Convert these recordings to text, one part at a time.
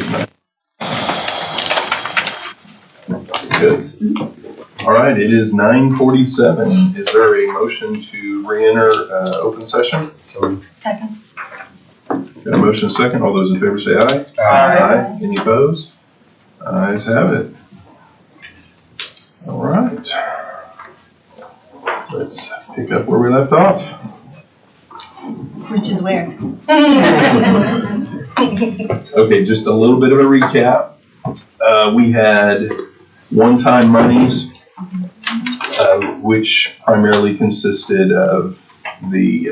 is nice. Good. All right, it is 9:47. Is there a motion to re-enter open session? Second. Got a motion and a second. All those in favor say aye. Aye. Any opposed? Ayes have it. All right. Let's pick up where we left off. Which is where? Okay, just a little bit of a recap. We had one-time monies, which primarily consisted of the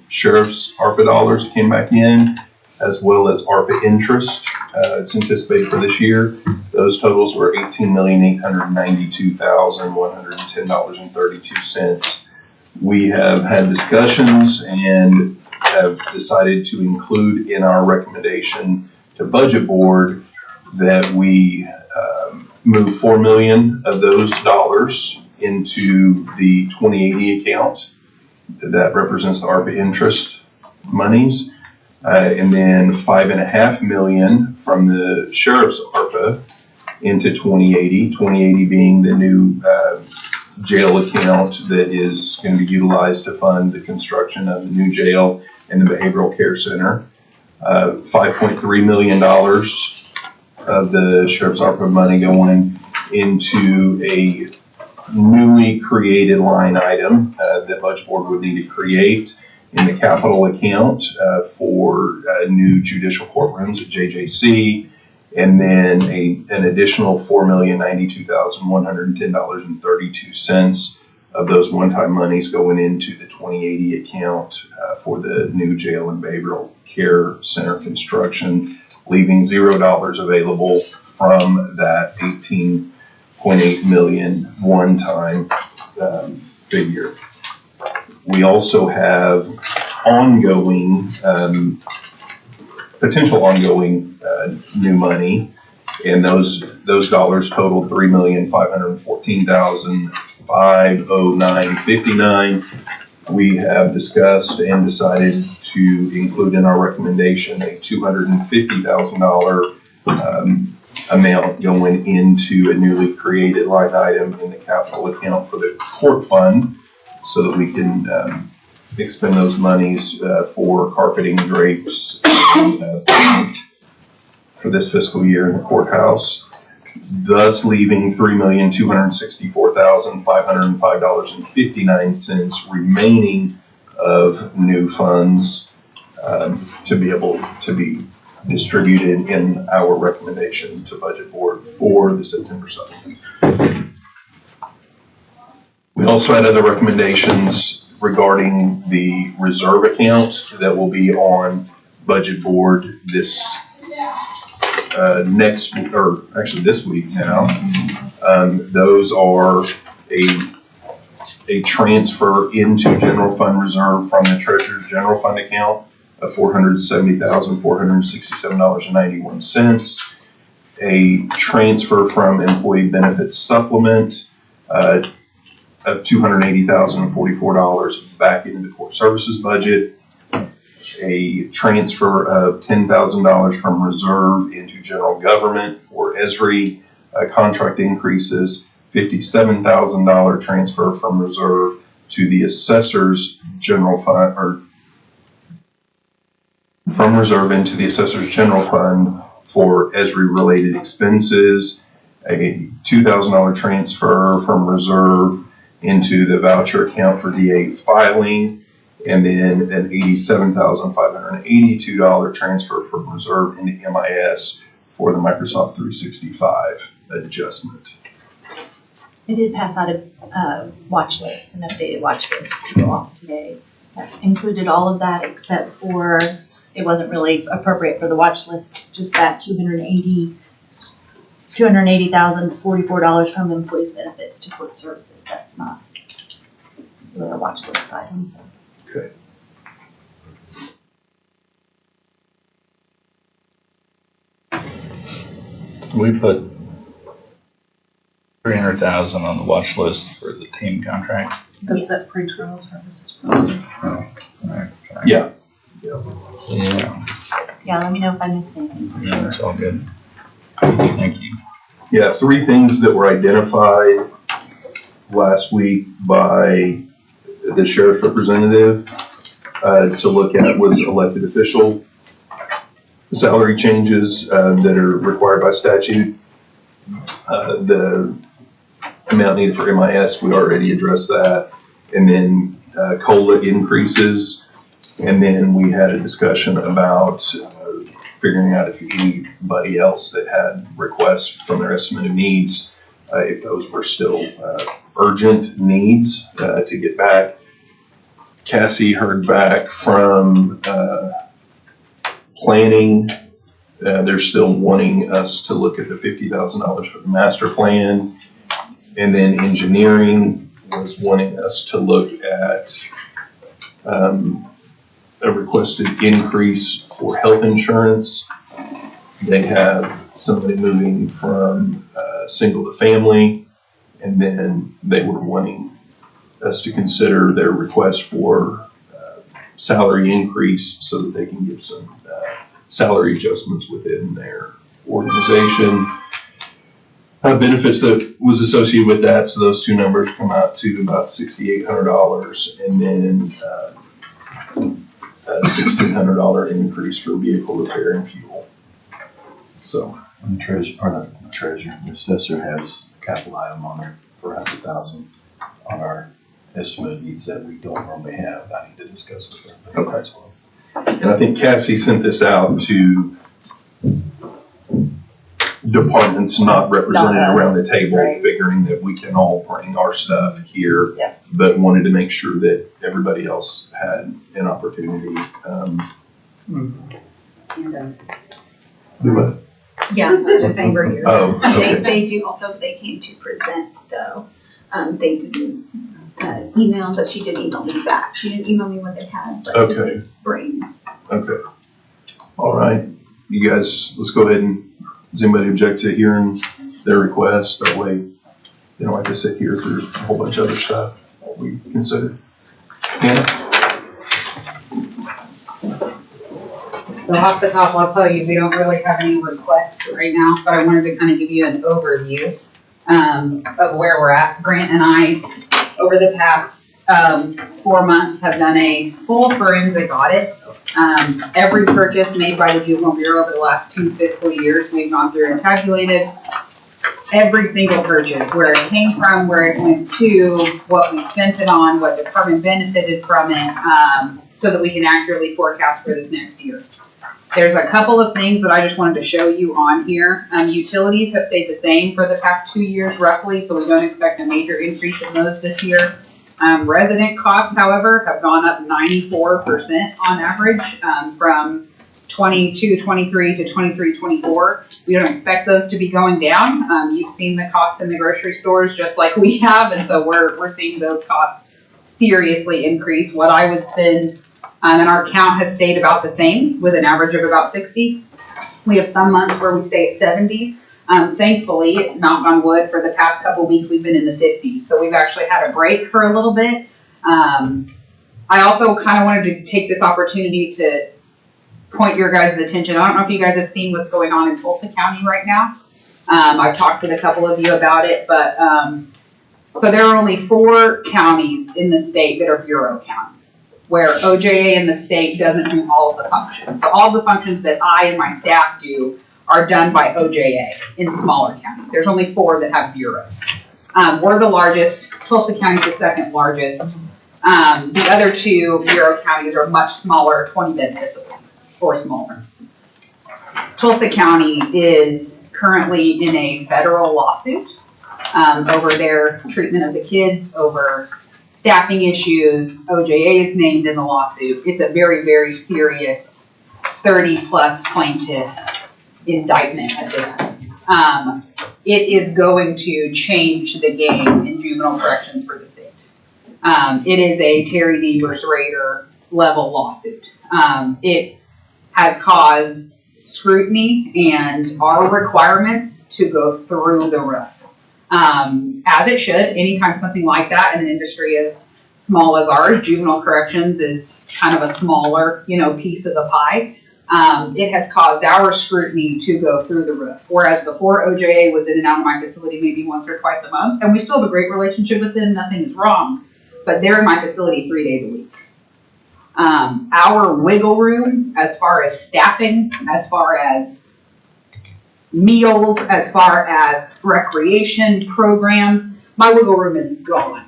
sheriff's ARPA dollars that came back in, as well as ARPA interest. It's anticipated for this year. Those totals were $18,892,110.32. We have had discussions and have decided to include in our recommendation to budget board that we move $4 million of those dollars into the 2080 account. That represents the ARPA interest monies. And then $5.5 million from the sheriff's ARPA into 2080, 2080 being the new jail account that is going to be utilized to fund the construction of the new jail and the behavioral care center. $5.3 million of the sheriff's ARPA money going into a newly created line item that budget board would need to create in the capital account for new judicial courtrooms at JJC, and then an additional $4,092,110.32 of those one-time monies going into the 2080 account for the new jail and behavioral care center construction, leaving $0 available from that $18.8 million one-time figure. We also have ongoing, potential ongoing new money, and those dollars totaled $3,514,509.59. We have discussed and decided to include in our recommendation a $250,000 amount going into a newly created line item in the capital account for the court fund, so that we can expend those monies for carpeting, drapes, and paint for this fiscal year in the courthouse, thus leaving $3,264,505.59 remaining of new funds to be able to be distributed in our recommendation to budget board for the September supplement. We also had other recommendations regarding the reserve account that will be on budget board this next week, or actually this week now. Those are a transfer into general fund reserve from the treasurer's general fund account of $470,467.91, a transfer from employee benefits supplement of $280,044 back into the court services budget, a transfer of $10,000 from reserve into general government for ESRI contract increases, $57,000 transfer from reserve to the assessor's general fund, or from reserve into the assessor's general fund for ESRI related expenses, a $2,000 transfer from reserve into the voucher account for DA filing, and then an $87,582 transfer from reserve into MIS for the Microsoft 365 adjustment. I did pass out a watch list, an updated watch list to go off today. That included all of that except for, it wasn't really appropriate for the watch list, just that $280,044 from employees benefits to court services. That's not really a watch list item. Okay. We put 300,000 on the watch list for the team contract. That's that pretrial services program. Oh, all right. Yeah. Yeah. Yeah, let me know if I missed anything. Yeah, that's all good. Thank you. Yeah, 3 things that were identified last week by the sheriff's representative to look at was elected official salary changes that are required by statute. The amount needed for MIS, we already addressed that. And then COLA increases. And then we had a discussion about figuring out if anybody else that had requests from their estimated needs, if those were still urgent needs to get back. Cassie heard back from planning. They're still wanting us to look at the $50,000 for the master plan. And then engineering was wanting us to look at a requested increase for health insurance. They have somebody moving from single to family, and then they were wanting us to consider their request for salary increase so that they can give some salary adjustments within their organization. Benefits that was associated with that, so those 2 numbers come out to about $6,800, and then a $1,600 increase for vehicle repair and fuel. So And the the assessor has a capital item on there for $100,000 on our estimated needs that we don't normally have. I need to discuss with her. Okay. As well. And I think Cassie sent this out to departments not represented Not us. around the table, Right. figuring that we can all bring our stuff here, Yes. but wanted to make sure that everybody else had an opportunity. Do what? Yeah, the same right here. Oh, okay. They do also, they came to present though. They didn't email, but she did email me back. She didn't email me what they had, but Okay. they did bring. Okay. All right. You guys, let's go ahead and, does anybody object to hearing their request? That way they don't have to sit here through a whole bunch of other stuff we considered. Hannah? So off the top, I'll tell you, we don't really have any requests right now, but I wanted to kind of give you an overview of where we're at. Grant and I, over the past 4 months, have done a full forensic audit. Every purchase made by the Juvenile Bureau over the last 2 fiscal years, we've gone through and calculated every single purchase, where it came from, where it went to, what we spent it on, what department benefited from it, so that we can accurately forecast for this next year. There's a couple of things that I just wanted to show you on here. Utilities have stayed the same for the past 2 years roughly, so we don't expect a major increase in those this year. Resident costs, however, have gone up 94% on average from 22-23 to 23-24. We don't expect those to be going down. You've seen the costs in the grocery stores just like we have, and so we're seeing those costs seriously increase. What I would spend, and our count has stayed about the same with an average of about 60. We have some months where we stay at 70. Thankfully, knock on wood, for the past couple weeks, we've been in the 50s. So we've actually had a break for a little bit. I also kind of wanted to take this opportunity to point your guys' attention. I don't know if you guys have seen what's going on in Tulsa County right now. I've talked with a couple of you about it, but so there are only 4 counties in the state that are bureau counties, where OJA in the state doesn't do all of the functions. So all the functions that I and my staff do are done by OJA in smaller counties. There's only 4 that have bureaus. We're the largest. Tulsa County is the 2nd largest. The other 2 bureau counties are much smaller, 20-bed facilities or smaller. Tulsa County is currently in a federal lawsuit over their treatment of the kids, over staffing issues. OJA is named in the lawsuit. It's a very, very serious 30-plus plaintiff indictment at this point. It is going to change the game in juvenile corrections for the state. It is a Terry D. versus Rader level lawsuit. It has caused scrutiny and our requirements to go through the roof. As it should, anytime something like that in an industry as small as ours, juvenile corrections is kind of a smaller, piece of the pie. it has caused our scrutiny to go through the roof. Whereas before, OJA was in and out of my facility maybe once or twice a month, and we still have a great relationship with them, nothing is wrong, but they're in my facility 3 days a week. Our wiggle room, as far as staffing, as far as meals, as far as recreation programs, my wiggle room is gone.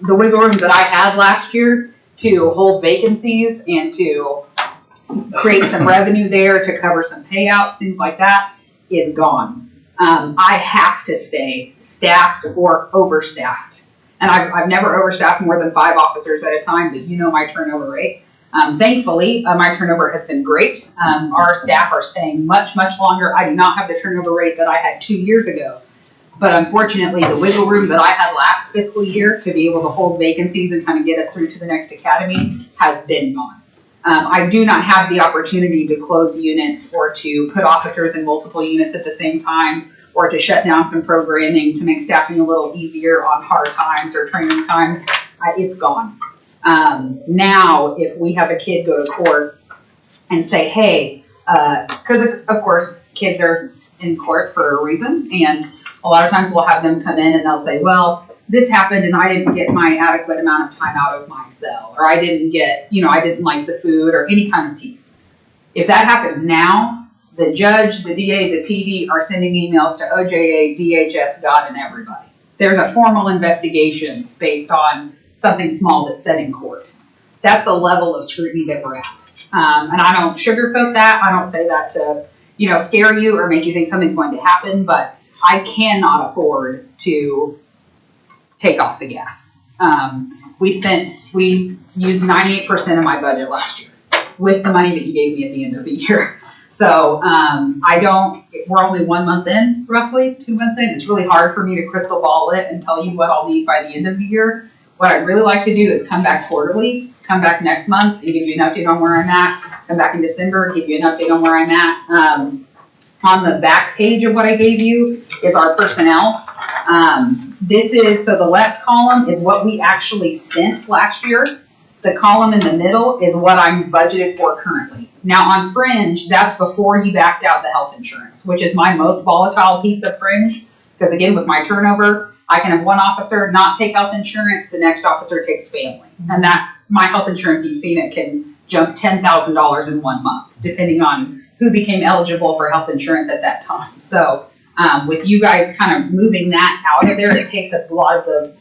The wiggle room that I had last year to hold vacancies and to create some revenue there to cover some payouts, things like that, is gone. I have to stay staffed or overstaffed. And I've never overstaffed more than 5 officers at a time, but you know my turnover rate. Thankfully, my turnover has been great. Our staff are staying much, much longer. I do not have the turnover rate that I had 2 years ago. But unfortunately, the wiggle room that I had last fiscal year to be able to hold vacancies and kind of get us through to the next academy has been gone. I do not have the opportunity to close units or to put officers in multiple units at the same time or to shut down some programming to make staffing a little easier on hard times or training times. It's gone. Now, if we have a kid go to court and say, hey, because of course kids are in court for a reason, and a lot of times we'll have them come in and they'll say, well, this happened and I didn't get my adequate amount of time out of my cell, or I didn't get, I didn't like the food or any kind of piece. If that happens now, the judge, the DA, the PD are sending emails to OJA, DHS, God, and everybody. There's a formal investigation based on something small that's said in court. That's the level of scrutiny that we're at. And I don't sugarcoat that. I don't say that to, scare you or make you think something's going to happen, but I cannot afford to take off the gas. We used 98% of my budget last year with the money that you gave me at the end of the year. So we're only 1 month in, roughly 2 months in. It's really hard for me to crystal ball it and tell you what I'll need by the end of the year. What I'd really like to do is come back quarterly, come back next month and give you an update on where I'm at, come back in December, give you an update on where I'm at. On the back page of what I gave you is our personnel. So the left column is what we actually spent last year. The column in the middle is what I'm budgeted for currently. Now on fringe, that's before you backed out the health insurance, which is my most volatile piece of fringe. Because again, with my turnover, I can have one officer not take health insurance, the next officer takes family. And my health insurance, you've seen it, can jump $10,000 in 1 month, depending on who became eligible for health insurance at that time. So with you guys kind of moving that out of there, it takes a lot of the,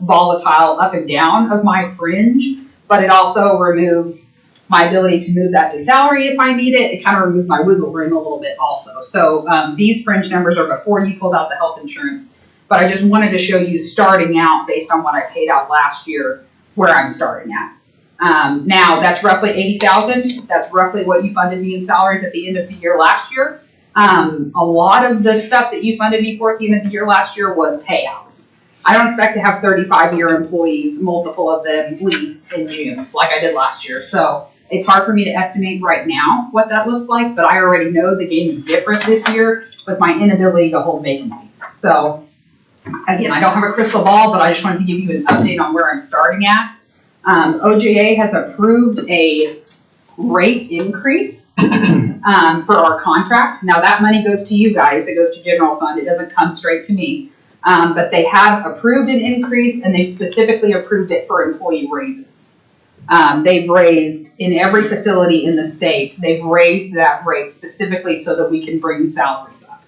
volatile up and down of my fringe, but it also removes my ability to move that to salary if I need it. It kind of removes my wiggle room a little bit also. So these fringe numbers are before you pulled out the health insurance, but I just wanted to show you starting out based on what I paid out last year, where I'm starting at. Now that's roughly $80,000. That's roughly what you funded me in salaries at the end of the year last year. A lot of the stuff that you funded me for at the end of the year last year was payouts. I don't expect to have 35-year employees, multiple of them, leave in June like I did last year. So it's hard for me to estimate right now what that looks like, but I already know the game is different this year with my inability to hold vacancies. So again, I don't have a crystal ball, but I just wanted to give you an update on where I'm starting at. OJA has approved a rate increase for our contract. Now that money goes to you guys. It goes to general fund. It doesn't come straight to me. But they have approved an increase, and they specifically approved it for employee raises. They've raised, in every facility in the state, they've raised that rate specifically so that we can bring salaries up.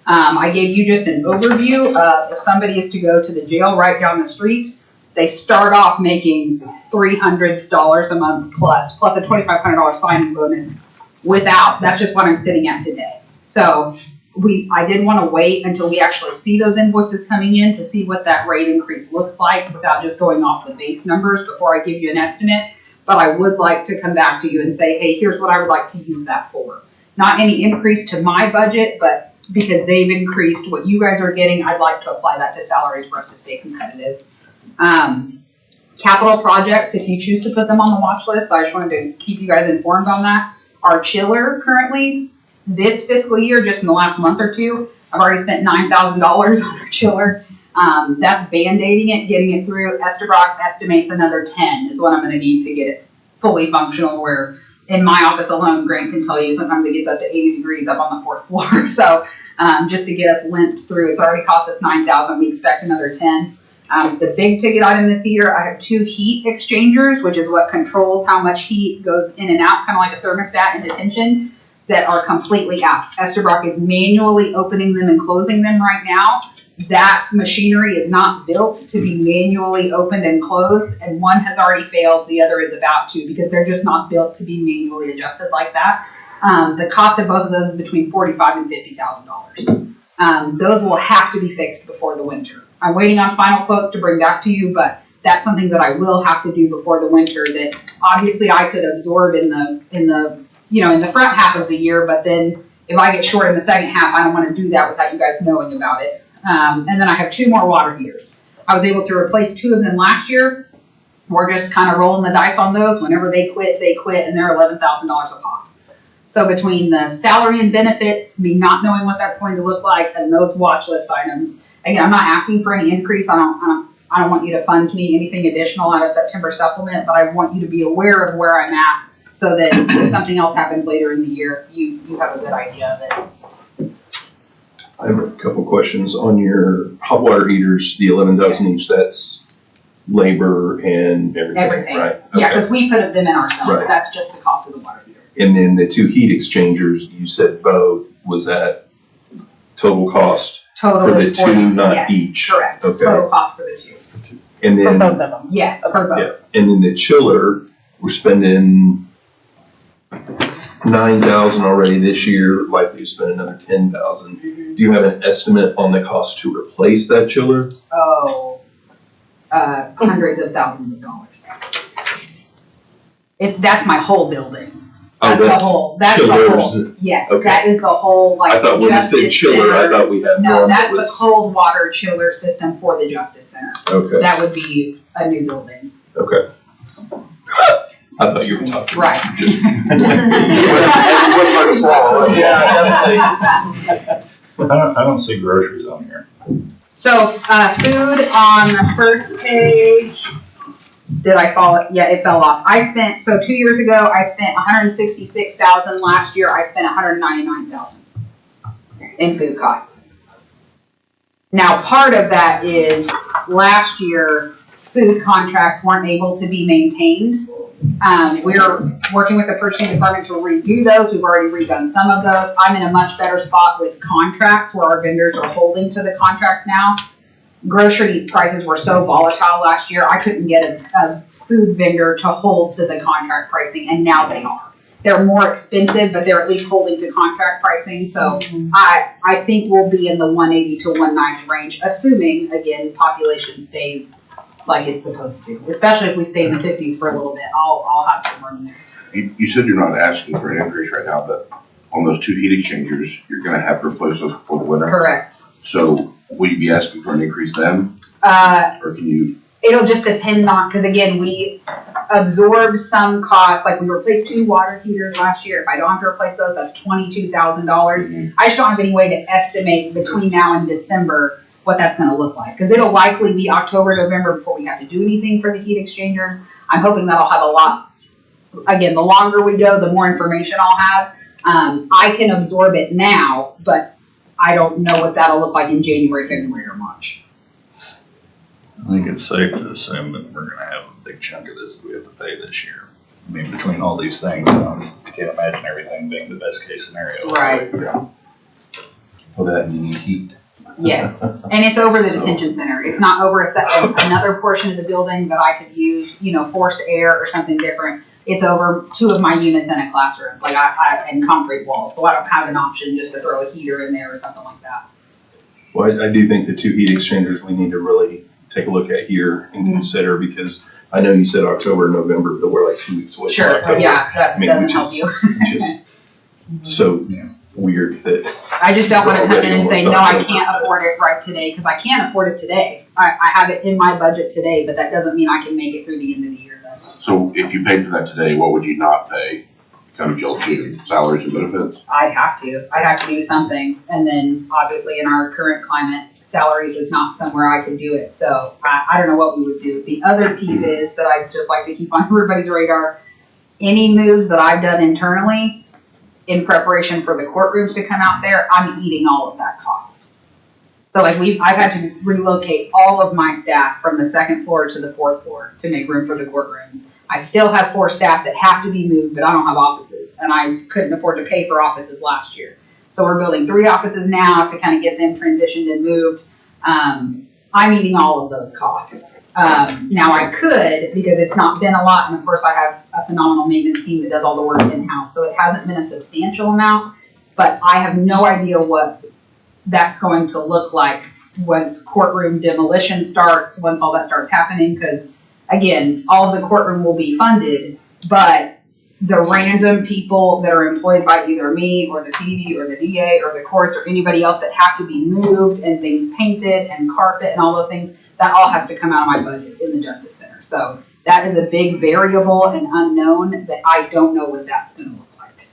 I gave you just an overview of if somebody is to go to the jail right down the street, they start off making $300 a month plus a $2,500 signing bonus that's just what I'm sitting at today. So I did want to wait until we actually see those invoices coming in to see what that rate increase looks like without just going off the base numbers before I give you an estimate. But I would like to come back to you and say, hey, here's what I would like to use that for. Not any increase to my budget, but because they've increased what you guys are getting, I'd like to apply that to salaries for us to stay competitive. Capital projects, if you choose to put them on the watch list, I just wanted to keep you guys informed on that. Our chiller currently, this fiscal year, just in the last month or two, I've already spent $9,000 on our chiller. That's band-aiding it, getting it through. Estabrook estimates another 10 is what I'm going to need to get it fully functional where in my office alone, Grant can tell you, sometimes it gets up to 80 degrees up on the 4th floor. So just to get us limped through, it's already cost us $9,000. We expect another 10. The big ticket item this year, I have 2 heat exchangers, which is what controls how much heat goes in and out, kind of like a thermostat in detention, that are completely out. Esterbrock is manually opening them and closing them right now. That machinery is not built to be manually opened and closed, and one has already failed, the other is about to, because they're just not built to be manually adjusted like that. The cost of both of those is between $45,000 and $50,000. Those will have to be fixed before the winter. I'm waiting on final quotes to bring back to you, but that's something that I will have to do before the winter that obviously I could absorb in the front half of the year, but then if I get short in the second half, I don't want to do that without you guys knowing about it. And then I have 2 more water heaters. I was able to replace 2 of them last year. We're just kind of rolling the dice on those. Whenever they quit, and they're $11,000 a pop. So between the salary and benefits, me not knowing what that's going to look like, and those watch list items, again, I'm not asking for any increase. I don't want you to fund me anything additional out of September supplement, but I want you to be aware of where I'm at so that if something else happens later in the year, you have a good idea of it. I have a couple questions on your hot water heaters, the 11,000 each, that's labor and everything, right? Yeah, because we put them in ourselves. Right. That's just the cost of the water heater. And then the 2 heat exchangers, you said both, was that total cost Total for the is 2, not yes, each? correct. Okay. Total cost for the 2. And For then, both of them. Yes, for both. yeah, and then the chiller, we're spending $9,000 already this year, likely to spend another $10,000. Do you have an estimate on the cost to replace that chiller? Oh, hundreds of thousands of dollars. That's my whole building. That's the whole. Yes, Okay. that is the whole. Like, I thought when you said chiller, I thought we had no, one that's that was. the cold water chiller system for the Justice Center. Okay, That would be a new building. okay. I thought you were talking. Right. Just. What's like a swallow? Yeah, definitely. I don't see groceries on here. So, food on the first page. Did I fall? Yeah, it fell off. 2 years ago, I spent $166,000. Last year, I spent $199,000 in food costs. Now, part of that is last year, food contracts weren't able to be maintained. We're working with the purchasing department to redo those. We've already redone some of those. I'm in a much better spot with contracts where our vendors are holding to the contracts now. Grocery prices were so volatile last year, I couldn't get a food vendor to hold to the contract pricing, and now they are. They're more expensive, but they're at least holding to contract pricing. So I think we'll be in the 180 to 190 range, assuming, again, population stays like it's supposed to, especially if we stay in the 50s for a little bit. I'll have some room there. You said you're not asking for an increase right now, but on those 2 heat exchangers, you're gonna have to replace those before the winter. Correct. So will you be asking for an increase then? Or can you? It'll just depend on, because again, we absorb some costs, like we replaced 2 water heaters last year. If I don't have to replace those, that's $22,000. I just don't have any way to estimate between now and December what that's going to look like, because it'll likely be October, November before we have to do anything for the heat exchangers. I'm hoping that I'll have a lot. Again, the longer we go, the more information I'll have. I can absorb it now, but I don't know what that'll look like in January, February, or March. I think it's safe to assume that we're gonna have a big chunk of this that we have to pay this year. I mean, between all these things, I just can't imagine everything being the best case scenario. Right. For that, you need heat. Yes, and it's over the detention center. It's not over another portion of the building that I could use, forced air or something different. It's over 2 of my units in a classroom, and concrete walls. So I don't have an option just to throw a heater in there or something like that. Well, I do think the 2 heat exchangers we need to really take a look at here and consider, because I know you said October, November, but we're like 2 weeks away from Sure, October. yeah, that doesn't help you. Just so weird that. I just don't want to come in and say, no, I Already can't afford it right today, because I can't afford it today. I have it in my budget today, but that doesn't mean I can make it through the end of the year. So if you paid for that today, what would you not pay come June? Salaries and benefits? I'd have to do something. And then obviously in our current climate, salaries is not somewhere I could do it. So I don't know what we would do. The other piece is that I'd just like to keep on everybody's radar. any moves that I've done internally in preparation for the courtrooms to come out there, I'm eating all of that cost. So like I've had to relocate all of my staff from the second floor to the fourth floor to make room for the courtrooms. I still have 4 staff that have to be moved, but I don't have offices, and I couldn't afford to pay for offices last year. So we're building 3 offices now to kind of get them transitioned and moved. I'm eating all of those costs. Now I could, because it's not been a lot, and of course I have a phenomenal maintenance team that does all the work in-house, so it hasn't been a substantial amount, but I have no idea what that's going to look like once courtroom demolition starts, once all that starts happening, because again, all of the courtroom will be funded, but the random people that are employed by either me or the PD or the DA or the courts or anybody else that have to be moved and things painted and carpet and all those things, that all has to come out of my budget in the Justice Center. So that is a big variable and unknown that I don't know what that's going to look like.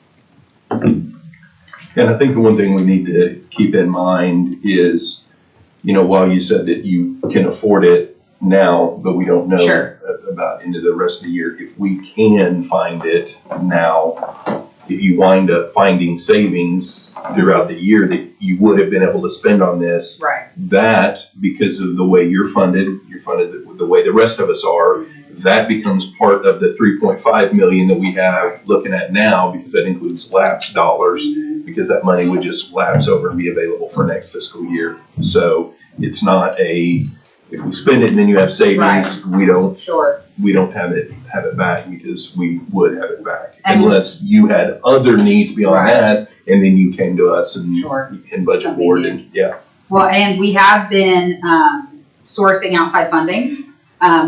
And I think the one thing we need to keep in mind is, while you said that you can afford it now, but we don't know Sure. about into the rest of the year, if we can find it now, if you wind up finding savings throughout the year that you would have been able to spend on this, Right. that, because of the way you're funded the way the rest of us are, that becomes part of the 3.5 million that we have looking at now, because that includes lapse dollars, because that money would just lapse over and be available for next fiscal year. So it's not if we spend it and then you have savings, Sure. we don't have it back, because we would have it back. And unless you had other needs beyond Right. that, and then you came to us and Sure. in budget Something board big. and yeah. Well, and we have been sourcing outside funding.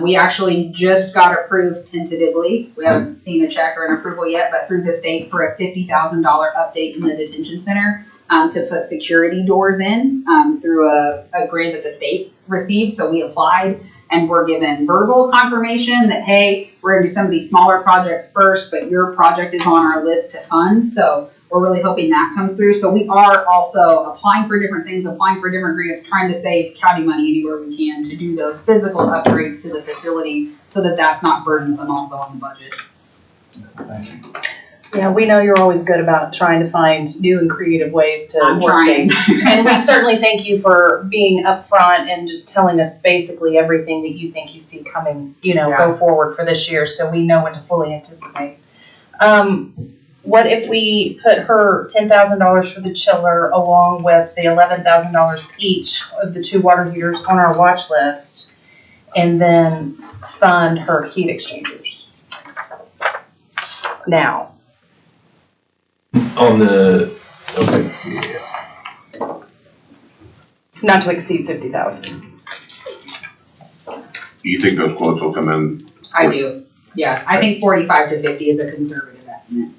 We actually just got approved tentatively. We haven't seen a check or an approval yet, but through the state for a $50,000 update in the detention center to put security doors in through a grant that the state received. So we applied and we're given verbal confirmation that, hey, we're going to do some of these smaller projects first, but your project is on our list to fund. So we're really hoping that comes through. So we are also applying for different things, applying for different grants, trying to save county money anywhere we can to do those physical upgrades to the facility so that that's not burdensome also on the budget. Yeah, we know you're always good about trying to find new and creative ways to I'm work trying. things. And we certainly thank you for being upfront and just telling us basically everything that you think you see coming, go forward for this year, so we know what to fully anticipate. What if we put her $10,000 for the chiller along with the $11,000 each of the 2 water heaters on our watch list, and then fund her heat exchangers now? Not to exceed 50,000. Do you think those quotes will come in? I do. Yeah, I think 45 to 50 is a conservative estimate.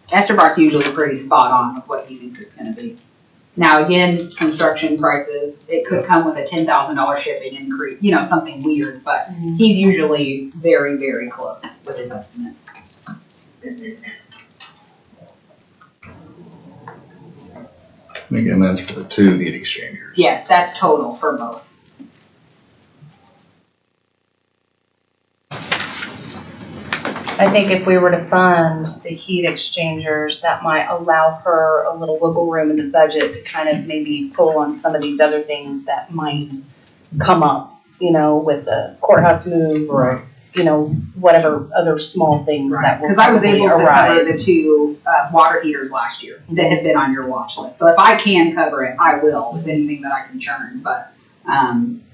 Esterbrock's usually pretty spot on with what he thinks it's going to be. Now, again, construction prices, it could come with a $10,000 shipping increase, something weird, but he's usually very, very close with his estimate. Again, that's for the 2 heat exchangers. Yes, that's total for both. I think if we were to fund the heat exchangers, that might allow her a little wiggle room in the budget to kind of maybe pull on some of these other things that might come up, with the courthouse move or, whatever other small things that will Because I was able to cover arise. the 2 water heaters last year that have been on your watch list. So if I can cover it, I will with anything that I can churn. But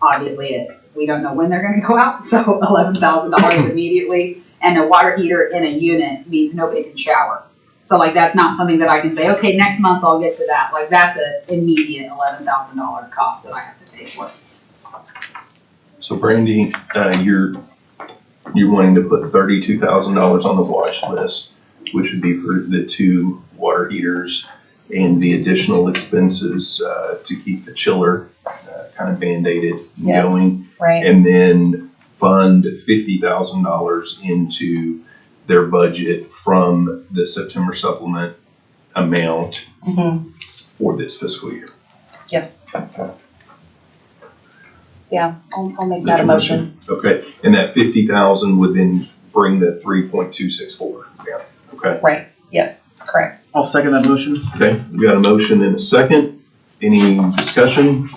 obviously, we don't know when they're going to go out. So $11,000 immediately. And a water heater in a unit means nobody can shower. So that's not something that I can say, okay, next month I'll get to that. That's an immediate $11,000 cost that I have to pay for. So Brandy, you're wanting to put $32,000 on the watch list, which would be for the 2 water heaters and the additional expenses to keep the chiller kind of band-aided and going. Right. And then fund $50,000 into their budget from the September supplement amount for this fiscal year. Yes. Yeah, I'll make that a motion. Okay, and that 50,000 would then bring the 3.264 down. Okay. Yes, correct. I'll second that motion. Okay, we got a motion and a second. Any discussion?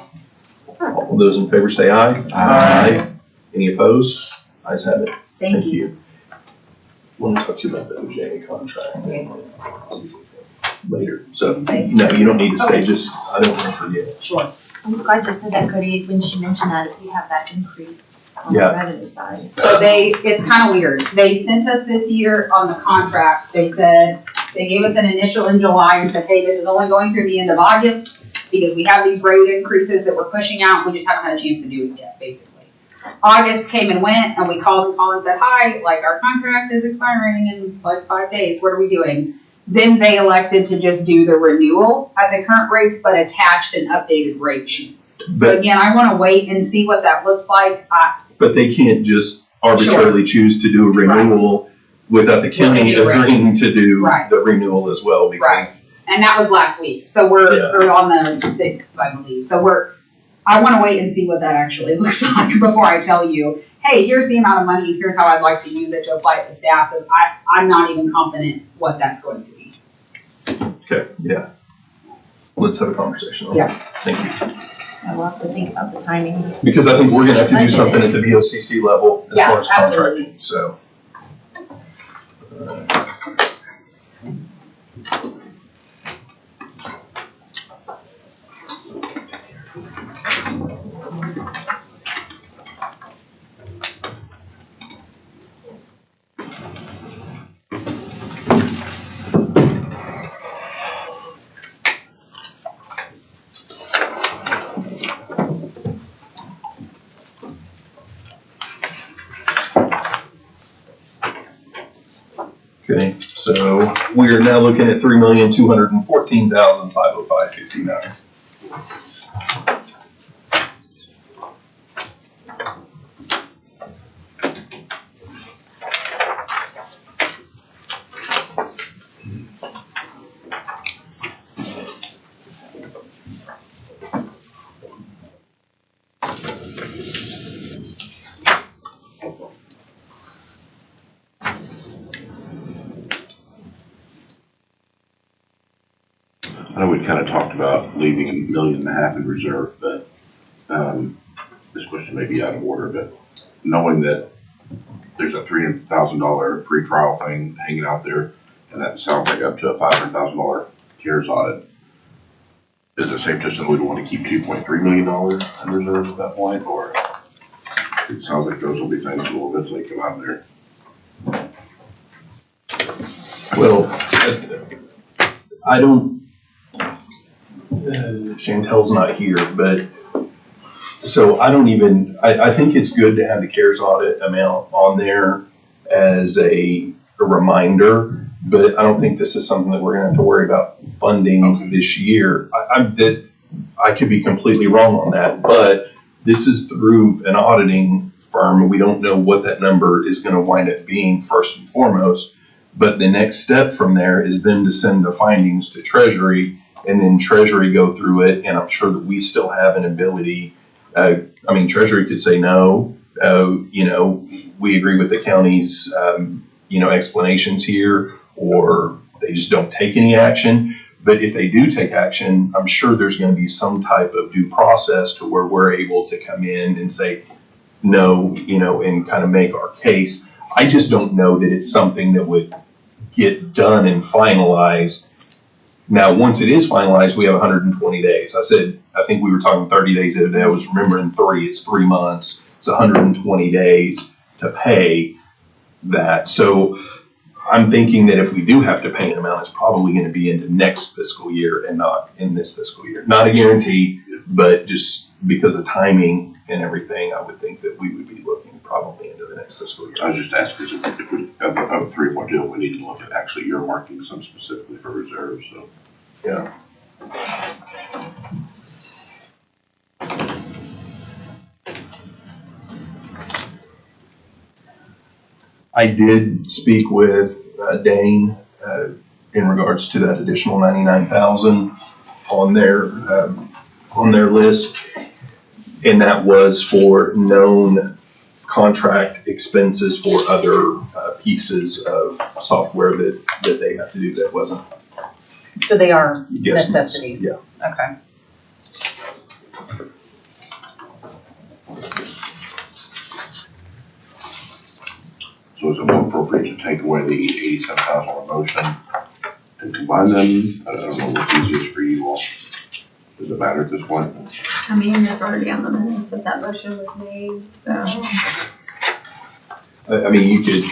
All those in favor say aye. Aye. Any opposed? Ayes have it. Thank you. Want to talk to you about the OJ contract later. So, no, you don't need to stay, just, I don't want to forget. Sure. I'm glad you said that, Cody, when she mentioned that, if we have that increase on the Yeah. revenue side. So it's kind of weird. They sent us this year on the contract, they said, they gave us an initial in July and said, hey, this is only going through the end of August because we have these rate increases that we're pushing out, we just haven't had a chance to do it yet, basically. August came and went and we called and said, hi, like our contract is expiring in like 5 days, what are we doing? Then they elected to just do the renewal at the current rates, but attached an updated rate sheet. So But, again, I wanna wait and see what that looks like. but they can't just arbitrarily choose to do a renewal without the county Right. agreeing to do Right. the renewal as well, because. And that was last week, so we're on the 6th, I believe, so I wanna wait and see what that actually looks like before I tell you, hey, here's the amount of money, here's how I'd like to use it to apply it to staff, cause I'm not even confident what that's going to be. Okay, yeah. Let's have a conversation on that. Thank you. I will have to think about the timing. Because I think we're gonna have to do something at the VOCC level as Yeah, far as absolutely. contracting, so. Okay, so we are now looking at $3,214,505.59. I know we kind of talked about leaving $1.5 million in reserve, but, this question may be out of order, but knowing that there's a $300,000 pre-trial thing hanging out there, and that sounds like up to a $500,000 CARES audit, is it safe to assume we don't want to keep $2.3 million in reserve at that point, or it sounds like those will be things that will eventually come out of there? Well, I don't, Chantel's not here, but, so I don't even, I think it's good to have the CARES audit amount on there as a reminder, but I don't think this is something that we're gonna have to worry about funding this year. I could be completely wrong on that, but this is through an auditing firm. We don't know what that number is gonna wind up being first and foremost. But the next step from there is them to send the findings to Treasury, and then Treasury go through it, and I'm sure that we still have an ability, Treasury could say no, we agree with the county's, explanations here, or they just don't take any action. But if they do take action, I'm sure there's gonna be some type of due process to where we're able to come in and say no, and kind of make our case. I just don't know that it's something that would get done and finalized. Now, once it is finalized, we have 120 days. I think we were talking 30 days the other day. I was remembering 3, it's 3 months. It's 120 days to pay that. So I'm thinking that if we do have to pay an amount, it's probably going to be into next fiscal year and not in this fiscal year. Not a guarantee, but just because of timing and everything, I would think that we would be looking probably into the next fiscal year. I was just asking, because if we have a 3.2, we need to look at actually earmarking some specifically for reserves, so. Yeah. I did speak with Dane in regards to that additional 99,000 on their list, and that was for known contract expenses for other pieces of software that they have to do that wasn't. So they are Yes, necessities? yeah. Okay. So is it more appropriate to take away the $87,000 motion and combine them? I don't know what's easiest for you all. Does it matter at this point? I mean, it's already on the minutes that that motion was made, so. I mean, you could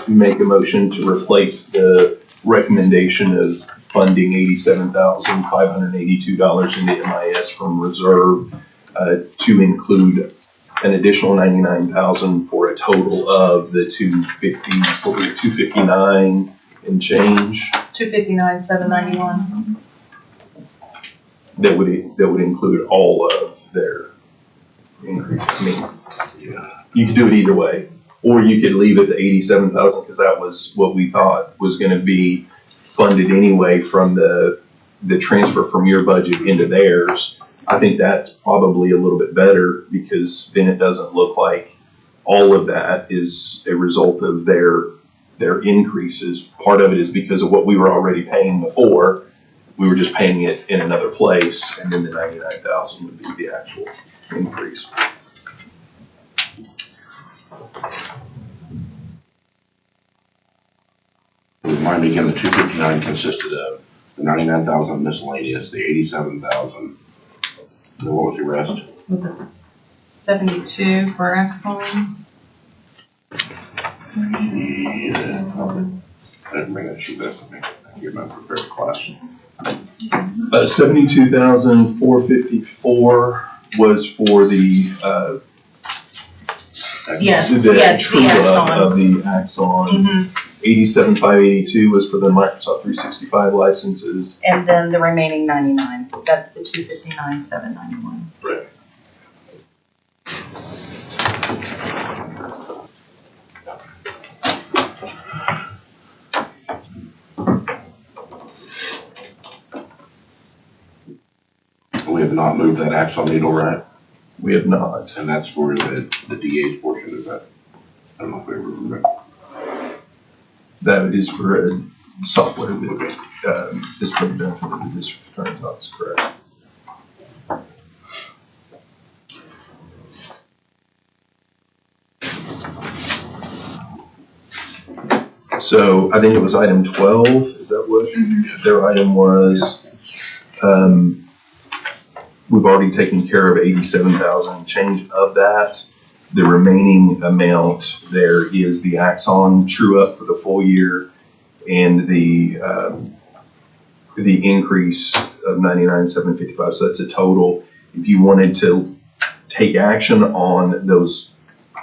make a motion to replace the recommendation of funding $87,582 in the MIS from reserve to include an additional $99,000 for a total of the $259 and change. $259,791. That would include all of their increase. I mean, you could do it either way, or you could leave it at 87,000 because that was what we thought was going to be funded anyway from the transfer from your budget into theirs. I think that's probably a little bit better because then it doesn't look like all of that is a result of their increases. Part of it is because of what we were already paying before. We were just paying it in another place, and then the 99,000 would be the actual increase. Remind me again, the 259 consisted of the 99,000 miscellaneous, the 87,000. And what was the rest? Was it 72 for Exxon? Yeah, probably. I didn't bring that sheet with me. I get my prepared class. 72,454 was for the Yes, the yes, the true up Axon. of the Axon. Mm-hmm. 87,582 was for the Microsoft 365 licenses. And then the remaining 99, that's the 259,791. Right. We have not moved that axle needle, right? We have not. And that's for the DA's portion of that. I don't know if we ever remember. That is for a software that is for the benefit of the district attorney's office, correct? So I think it was item 12, is that what their item was? We've already taken care of 87,000 and change of that. The remaining amount there is the Axon true up for the full year and the increase of 99,755. So that's a total. If you wanted to take action on those,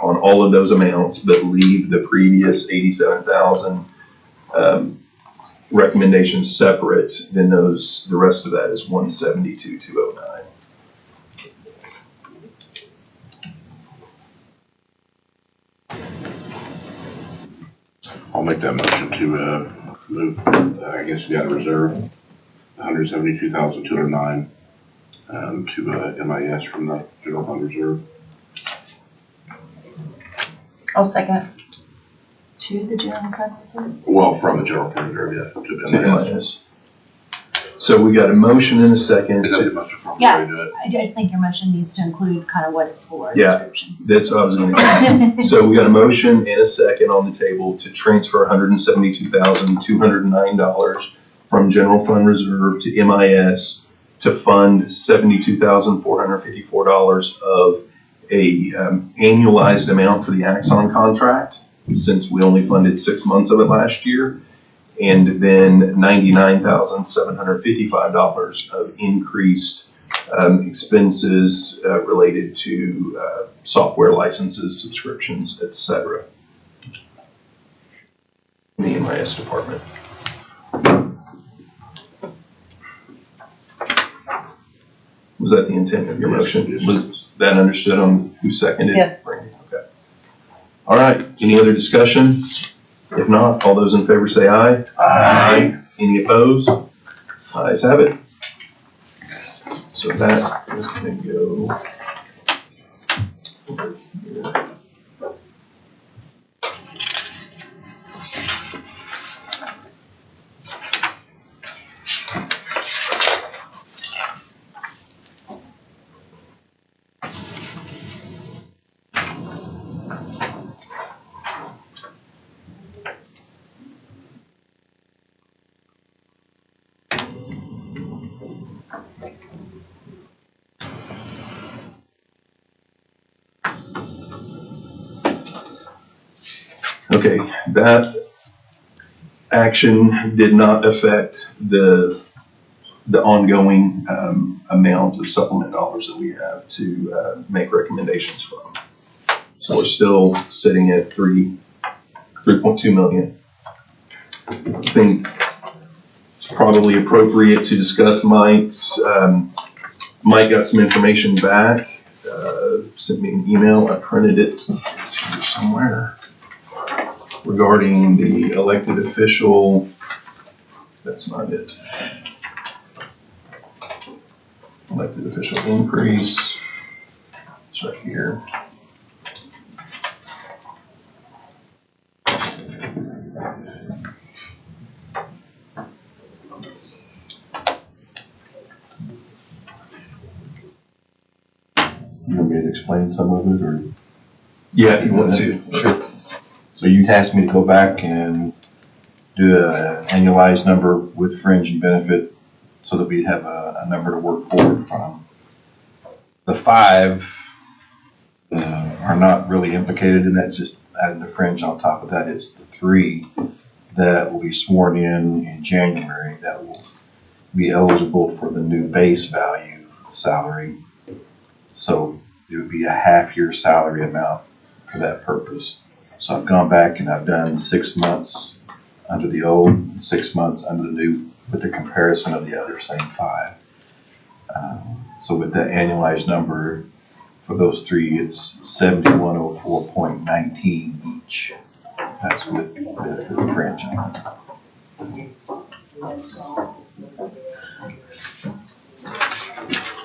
on all of those amounts, but leave the previous 87,000 recommendations separate, then the rest of that is 172,209. I'll make that motion to move, I guess we got a reserve, 172,209 to MIS from the general fund reserve. I'll second. To the general fund reserve? Well, from the general fund reserve, yeah, to MIS. MIS. So we got a motion and a second. Is that the most appropriate Yeah. way to do it? I just think your motion needs to include kind of what it's for, Yeah. description. That's what I was going to say. So we got a motion and a second on the table to transfer $172,209 from general fund reserve to MIS to fund $72,454 of a annualized amount for the Axon contract, since we only funded 6 months of it last year, and then $99,755 of increased expenses related to software licenses, subscriptions, etc. in the MIS department. Was that the intent of your motion? Yes. Was that understood on who seconded? Yes. Brandy? Okay. All right, any other discussion? If not, all those in favor say aye. Aye. Any opposed? Ayes have it. So that is going to go over here. Okay, that action did not affect the ongoing amount of supplement dollars that we have to make recommendations from. So we're still sitting at 3.2 million. I think it's probably appropriate to discuss Mike's. Mike got some information back, sent me an email. I printed it. It's here somewhere. Regarding the elected official, that's not it. Elected official increase, it's right here. You want me to explain some of it, or? Yeah, if you want to. Sure. So you tasked me to go back and do an annualized number with fringe and benefit so that we'd have a number to work forward from. The 5 are not really implicated in that, just adding the fringe on top of that. It's the 3 that will be sworn in January that will be eligible for the new base value salary. So it would be a half-year salary amount for that purpose. So I've gone back and I've done 6 months under the old, and 6 months under the new, with the comparison of the other same 5. So with that annualized number for those 3, it's 7104.19 each. That's with benefit and fringe on it.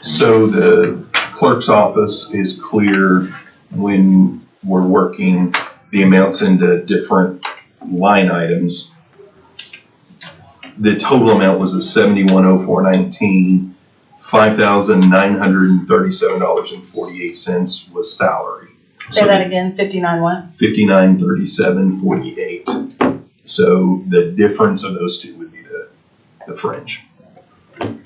So the clerk's office is clear when we're working the amounts into different line items. The total amount was at $7104.19. $5,937.48 was salary. Say that again, 59 what? $5937.48. So the difference of those two would be the fringe. At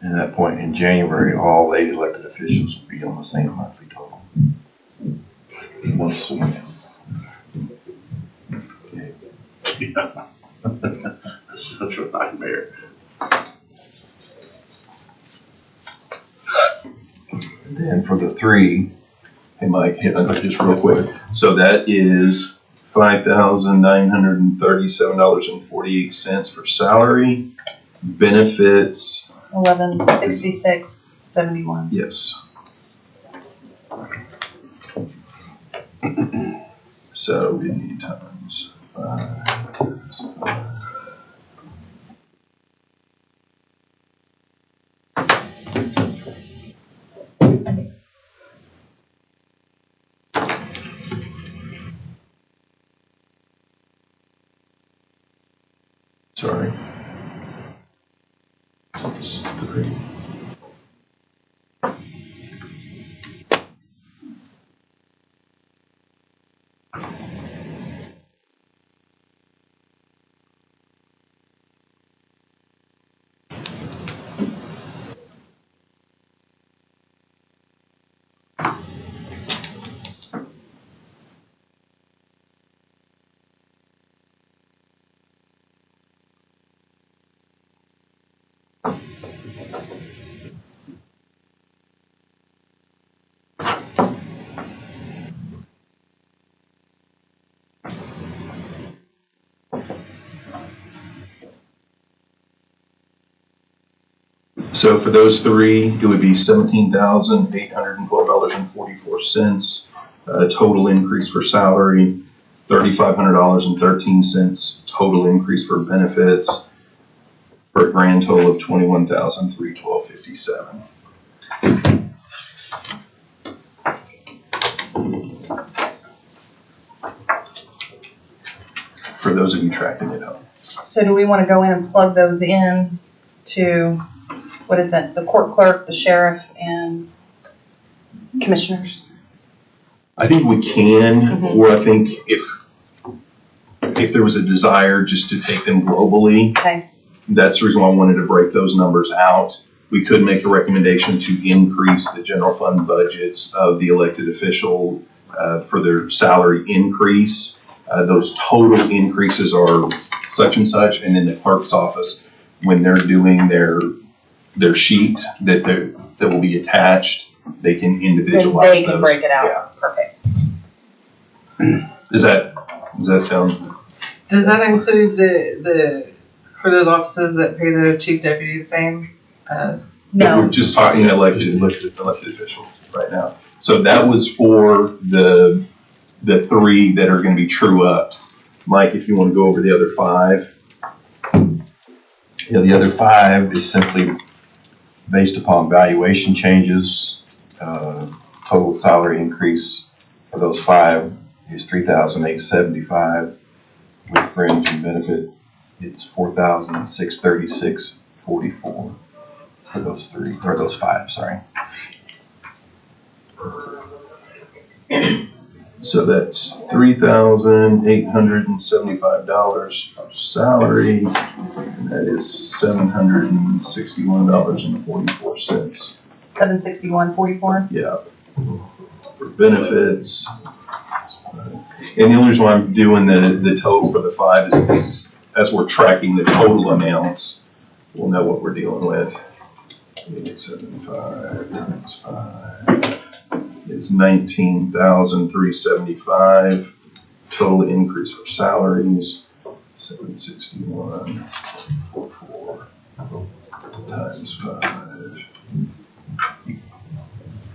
that point in January, all 8 elected officials will be on the same monthly total. Once sworn in. Okay. Yeah. That's such a nightmare. And then for the 3, Hey, Mike, just real quick. So that is $5,937.48 for salary, benefits. 1166.71. Yes. So we need times 5. Sorry. Oops, 3. So for those 3, it would be $17,812.44. Total increase for salary, $3,500.13. Total increase for benefits, for a grand total of $21,312.57. For those of you tracking it up. So do we want to go in and plug those in to, what is that, the court clerk, the sheriff, and commissioners? I think we can, or I think if there was a desire just to take them globally, Okay. that's the reason why I wanted to break those numbers out. We could make a recommendation to increase the general fund budgets of the elected official for their salary increase. Those total increases are such and such, and then the clerk's office, when they're doing their sheet that will be attached, they can individualize They those. can break it out. Yeah. Perfect. Does that sound? Does that include for those offices that pay the chief deputy the same as? No. We're just talking elected officials right now. So that was for the three that are gonna be true up. Mike, if you wanna go over the other five. Yeah, the other 5 is simply based upon valuation changes. Total salary increase for those 5 is $3,875. With fringe and benefit, it's $4,636.44 for those 5, sorry. So that's $3,875 for salary, and that is $761.44. 761.44. Yeah. For benefits. And the only reason why I'm doing the total for the 5 is because as we're tracking the total amounts, we'll know what we're dealing with. 875 times 5 is $19,375. Total increase for salaries, 761.44 times 5.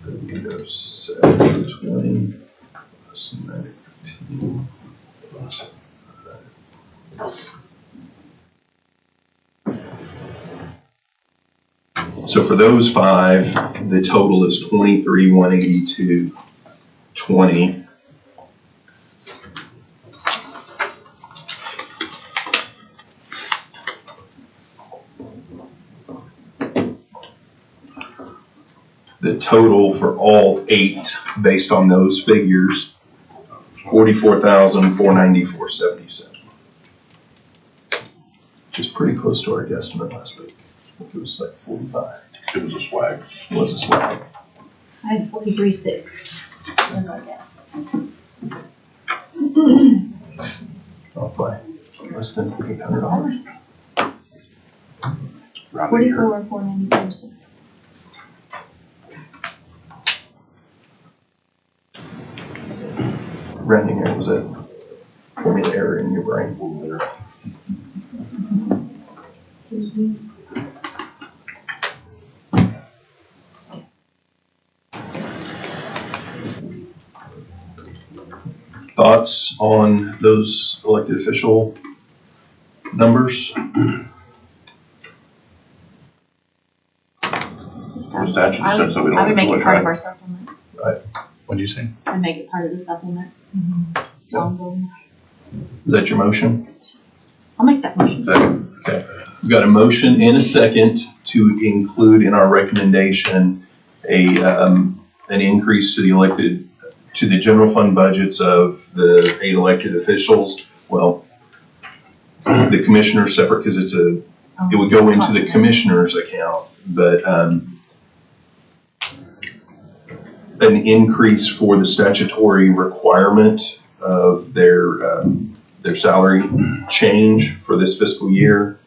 720 plus 19 plus 5. So for those 5, the total is $23,182.20. The total for all 8, based on those figures, $44,494.77. Which is pretty close to our guesstimate last week. I think it was like 45. It was a swag. It was a swag. I had 43.6, as I guess. Off by less than $800. 44,494.6. Rounding error, was that formula error in your brain? Thoughts on those elected official numbers? It's actually since we don't I would make know it part of what- our supplement. What'd you say? I'd make it part of the supplement. Ongoing. Is that your motion? I'll make that motion. Second. We've got a motion and a second to include in our recommendation an increase to the general fund budgets of the 8 elected officials. Well, the commissioner separate because it would go into the commissioner's account, but an increase for the statutory requirement of their salary change for this fiscal year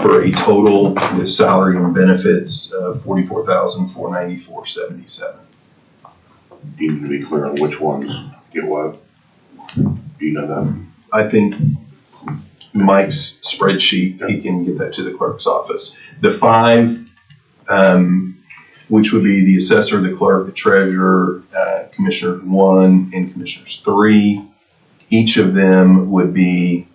for a total with salary and benefits of $44,494.77. You need to be clear on which ones get what. Do you know that? I think Mike's spreadsheet, he can get that to the clerk's office. The 5, which would be the assessor, the clerk, the treasurer, commissioner 1, and commissioners 3. Each of them would be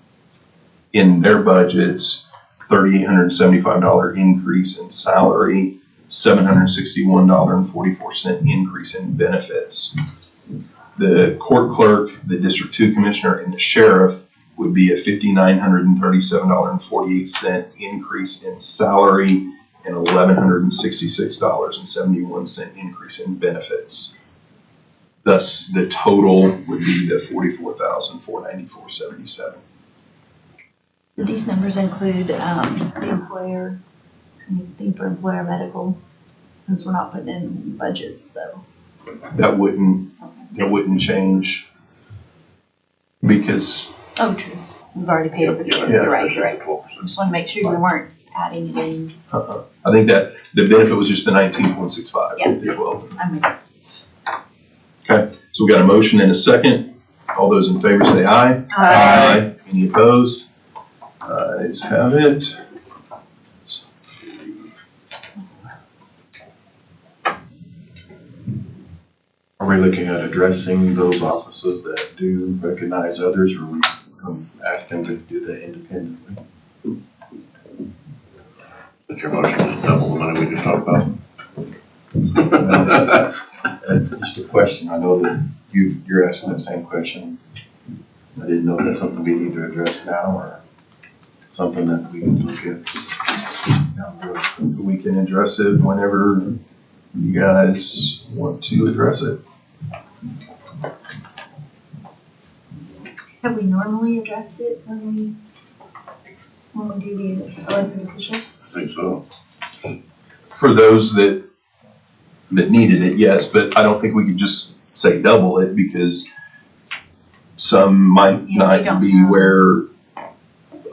in their budgets, $3,875 increase in salary, $761.44 increase in benefits. The court clerk, the District 2 commissioner, and the sheriff would be a $5,937.48 increase in salary and $1,166.71 increase in benefits. Thus, the total would be the $44,494.77. Do these numbers include the employer, anything for employer medical? Since we're not putting in budgets though. that wouldn't change because, Oh, true. We've already paid for the Yeah, you're right, you're right. 12%. Just wanna make sure we weren't adding it in. I think that the benefit was just the 19.65, Yeah. the 12. I'm with Okay, so we got a motion and a second. All those in favor say aye. Aye. Any opposed? Ayes have it. Are we looking at addressing those offices that do recognize others, or are we ask them to do that independently? But your motion is double the money we just talked about. Just a question, I know that you're asking that same question. I didn't know if that's something we need to address now, or something that we can look at down the road. We can address it whenever you guys want to address it. Have we normally addressed it when we do the elected official? I think so. For those that needed it, yes, but I don't think we could just say double it because some might Yeah, we not don't be know. where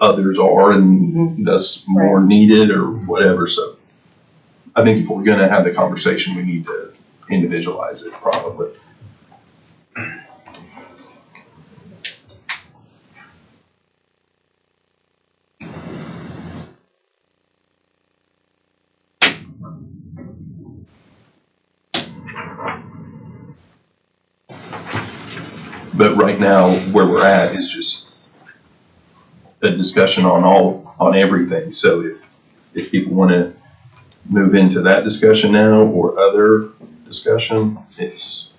others are and thus more needed or whatever, so. I think if we're gonna have the conversation, we need to individualize it probably. But right now, where we're at is just a discussion on everything. So if people want to move into that discussion now or other discussion, it's,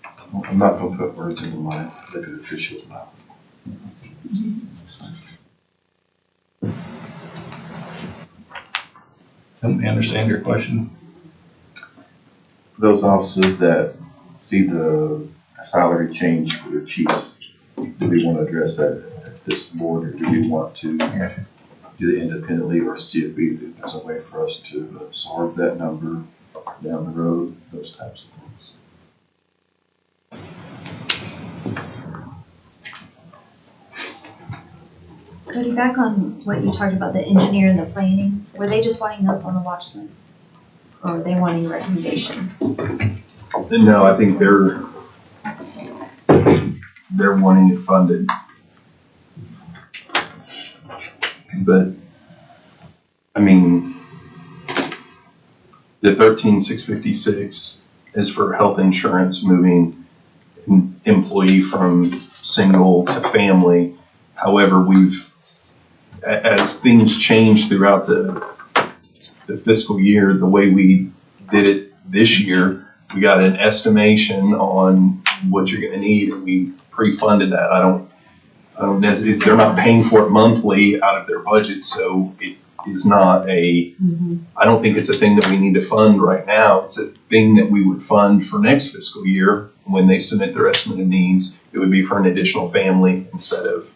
I'm not gonna put words into my elected official's mouth. Help me understand your question. Those officers that see the salary change for the chiefs, do we want to address that at this board, or do we want to do it independently, or see if there's a way for us to absorb that number down the road, those types of things? Cody, back on what you talked about, the engineer and the planning, were they just wanting those on the watch list? Or were they wanting a recommendation? and no, I think they're wanting it funded. But, I mean, the 13,656 is for health insurance, moving an employee from single to family. However, as things change throughout the fiscal year, the way we did it this year, we got an estimation on what you're gonna need, and we pre-funded that. I don't know, they're not paying for it monthly out of their budget, so it is not I don't think it's a thing that we need to fund right now. It's a thing that we would fund for next fiscal year. When they submit their estimate of needs, it would be for an additional family instead of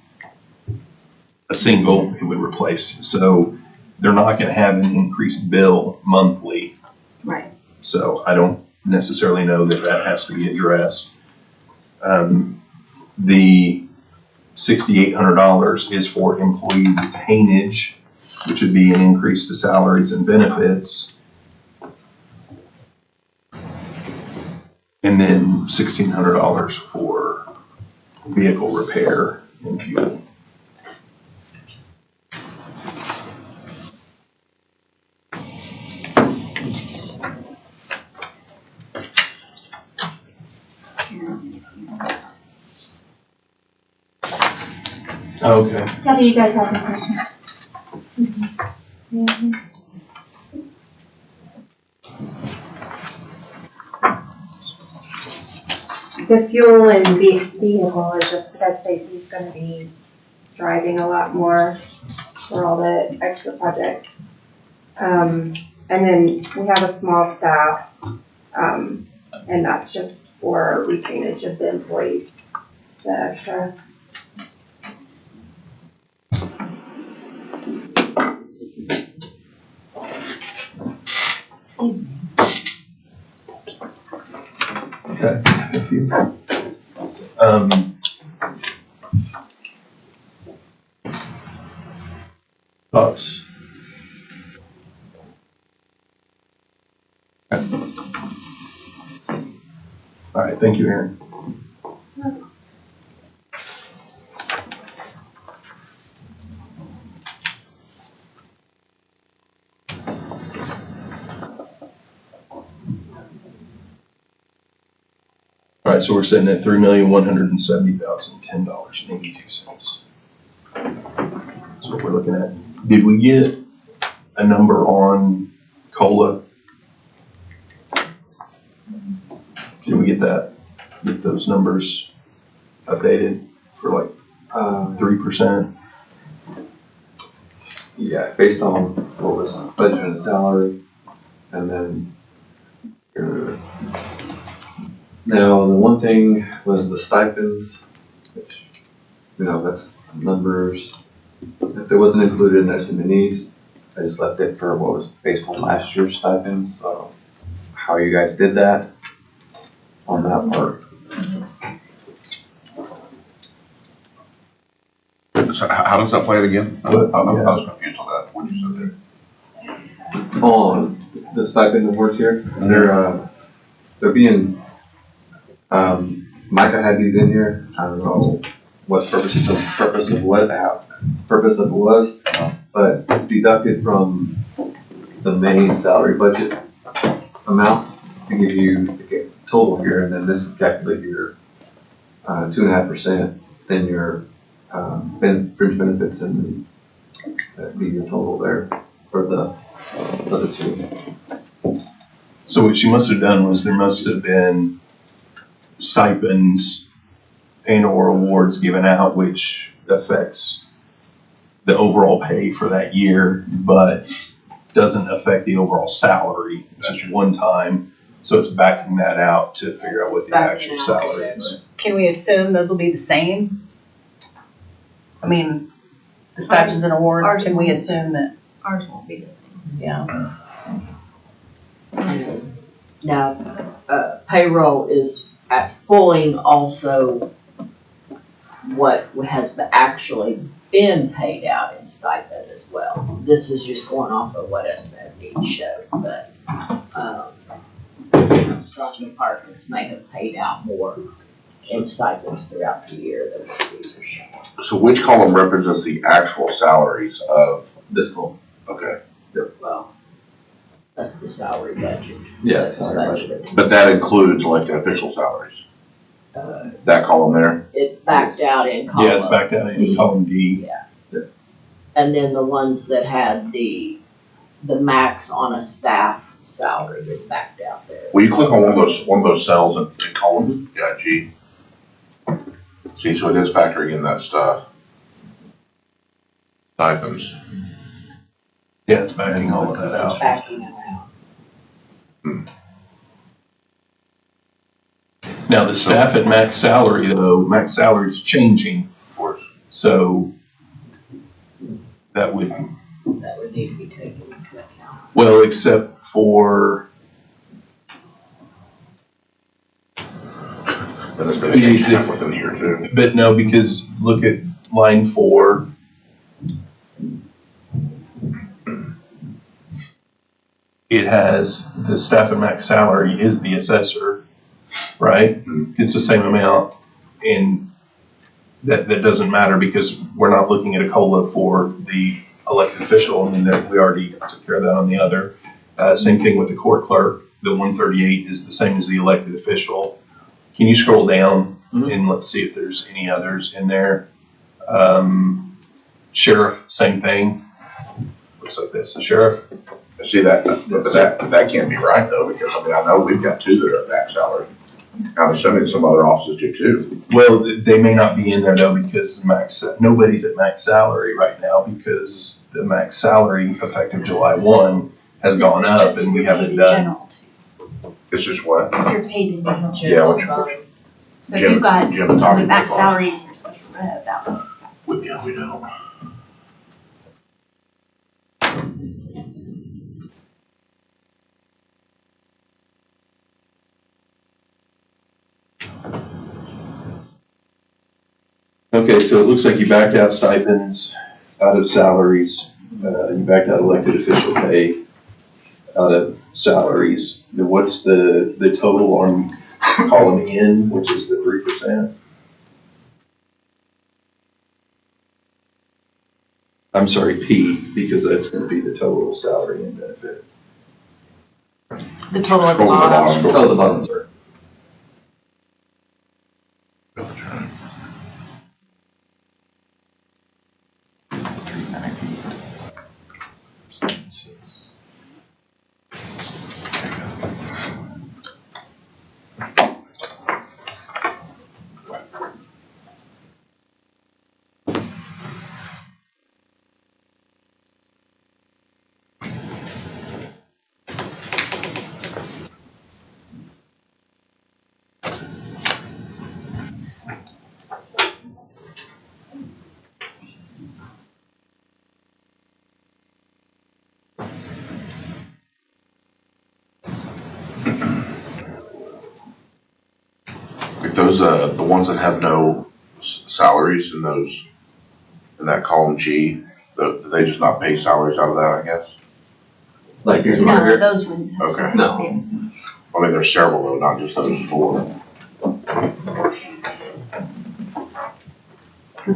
a single, it would replace. So they're not gonna have an increased bill monthly. Right. So I don't necessarily know that that has to be addressed. The $6,800 is for employee retainage, which would be an increase to salaries and benefits. And then $1,600 for vehicle repair and fuel. Okay. Yeah, do you guys have any questions? The fuel and vehicle is just because Stacy's gonna be driving a lot more for all the extra projects. And then we have a small staff, and that's just for retainage of the employees, the extra. Excuse me. Okay, thank you. Thoughts? All right, thank you, Aaron. All right, so we're sitting at $3,170,010.82. That's what we're looking at. Did we get a number on COLA? Did we get that? Get those numbers updated for like 3%? Yeah, based on what was budget and salary, and then now the one thing was the stipends, which, that's numbers. If it wasn't included in SMNEs, I just left it for what was based on last year's stipends, so how you guys did that on that part. So how does that play it again? I What? was confused on that, what you said there. On the stipend awards here, they're being, Micah had these in here, I don't know what purpose it was, but it's deducted from the main salary budget amount to give you the total here, and then this would calculate your 2.5%, then your fringe benefits, and that'd be your total there for the other two. So what she must have done was there must have been stipends and or awards given out, which affects the overall pay for that year, but doesn't affect the overall salary. It's just one time. So it's backing that out to figure out what the actual salary is. Can we assume those will be the same? I mean, the stipends and awards, ours can we won't. assume that, Ours won't be the same. yeah? Now, payroll is pulling also what has actually been paid out in stipend as well. This is just going off of what SMFD showed, but, some departments may have paid out more in stipends throughout the year than what these are showing. So which column represents the actual salaries of, This column. okay, Well, that's the salary budget. Yeah, That's salary budget. budgeted. but that includes elected official salaries, Uh, that column there? It's backed out in column. Yeah, it's backed out in column D. And then the ones that had the max on a staff salary is backed out there. Will you click on one of those cells in column, yeah, G? See, so it is factoring in that stuff. Stipends. Yeah, it's backing all of that It's out. backing it out. Now, the staff at max salary though, max salary is changing, Of course. so that would, That would need to be taken into account. well, except for, And it's gonna change half within the year too. but no, because look at line 4. It has the staff at max salary is the assessor, right? It's the same amount, and that doesn't matter because we're not looking at a COLA for the elected official. I mean, that we already took care of that on the other. Same thing with the court clerk. The 138 is the same as the elected official. Can you scroll down and let's see if there's any others in there? Sheriff, same thing. Looks like this. The sheriff. See that, but that can't be right though, because I mean, I know we've got two that are at max salary. I'm assuming some other offices do too. Well, they may not be in there though because nobody's at max salary right now because the max salary effective July 1 has gone up and we haven't done. It's just what? If you're paid in general. Yeah, which, So if you've got Jim is some already max on. salary in your special rev, that one. we don't. Okay, so it looks like you backed out stipends out of salaries, you backed out elected official pay out of salaries. Then what's the total on column N, which is the 3%? I'm sorry, P, because that's gonna be the total salary and benefit. The total at the Scroll to the bottom. bottom. Oh, the bottom, sorry. If those, the ones that have no salaries in those, in that column G, do they just not pay salaries out of that, I guess? Like here's one No, here. those wouldn't. have Okay. No. salaries. I mean, there's several though, not just those four.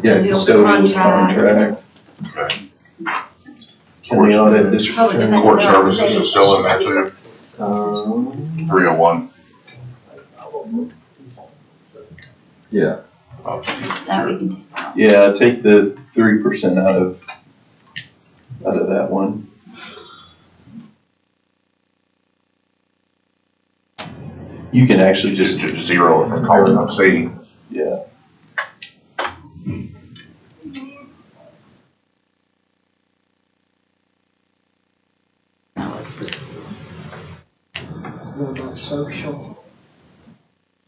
Yeah, custodial contract. Okay. County audit, district Probably attorney. depends. Court services is still in there too, 301. Yeah. That we can take out. Yeah, take the 3% out of that one. You can actually Just just, zero it from column C. yeah. Now it's the. What about social?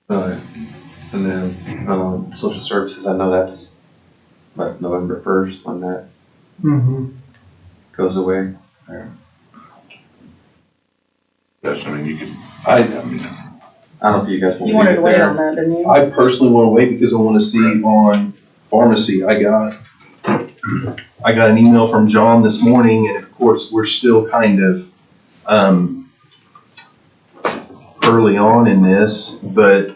And then, social services, I know that's like November 1st when that goes away. Yes, I mean, you could, I I don't know if you guys want You to wanted leave to it wait there. on that, didn't you? I personally want to wait because I want to see on pharmacy. I got an email from John this morning, and of course, we're still kind of early on in this, but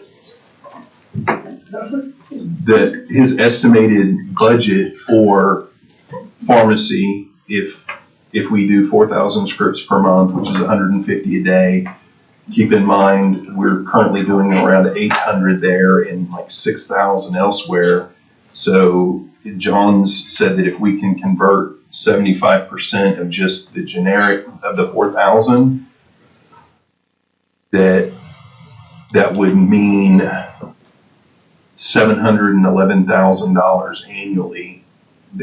that his estimated budget for pharmacy, if we do 4,000 scripts per month, which is 150 a day, keep in mind, we're currently doing around 800 there and like 6,000 elsewhere. So John's said that if we can convert 75% of just the generic of the 4,000, that would mean $711,000 annually.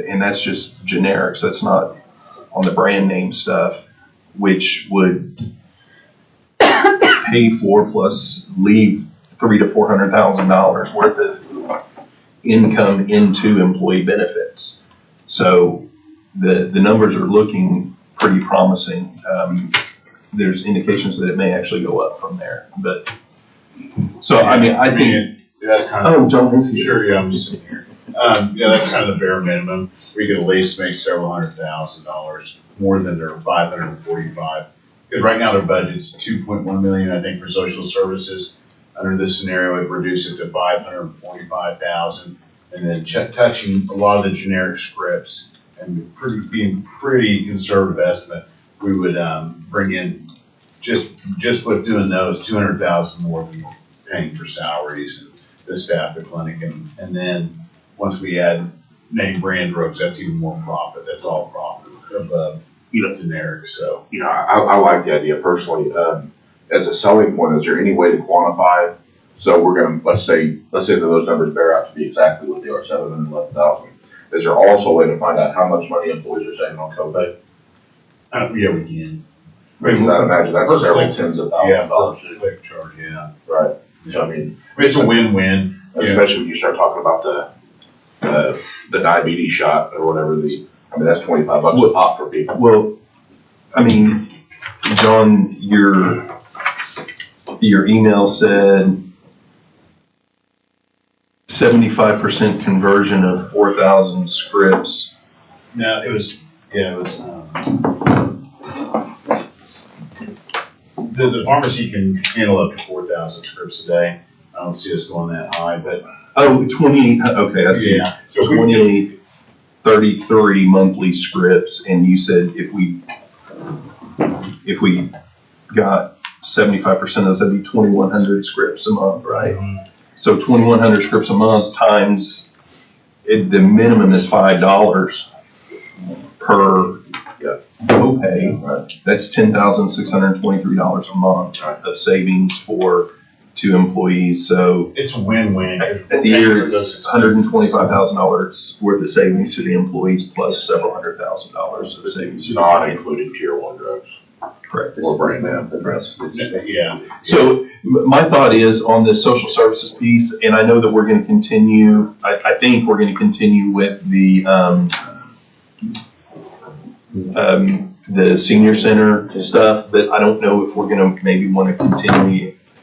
And that's just generics. That's not on the brand name stuff, which would pay for plus leave $300,000 to $400,000 worth of income into employee benefits. So the numbers are looking pretty promising. There's indications that it may actually go up from there. But so I mean, I think. That's kind of. Oh, John is here. Sure, yeah, I'm just sitting here. Yeah, that's kind of the bare minimum. We could at least make several $100,000 more than their 545. Because right now their budget's 2.1 million, I think, for social services. Under this scenario, it'd reduce it to 545,000, and then touching a lot of the generic scripts and being pretty conservative estimate, we would bring in just with doing those 200,000 more than paying for salaries and the staff at the clinic, and then once we add name brand drugs, that's even more profit. That's all profit above generic. So I like the idea personally. As a selling point, is there any way to quantify? So we're gonna, let's say that those numbers bear out to be exactly what they are, 711,000. Is there also a way to find out how much money employees are saving on copay? yeah, we can. Because I imagine that's several tens of thousands of dollars. Click charge, yeah. Right. So I mean, It's a win-win. especially when you start talking about the diabetes shot or whatever that's $25 a pop for people. Well, I mean, John, your email said 75% conversion of 4,000 scripts. No, it was, the pharmacy can handle up to 4,000 scripts a day. I don't see us going that high, but. Oh, 20, okay, I see. Yeah. So 2033 monthly scripts, and you said if we got 75% of those, that'd be 2,100 scripts a month, right? So 2,100 scripts a month times, the minimum is $5 per copay, right? That's $10,623 a month of savings for 2 employees, so. It's a win-win. At the year, it's $125,000 worth of savings to the employees plus several $100,000 of savings to the Not county. including tier 1 drugs Correct. or brand name. Yeah. So my thought is on the social services piece, and I know that we're going to continue, I think we're going to continue with the senior center stuff, but I don't know if we're going to maybe want to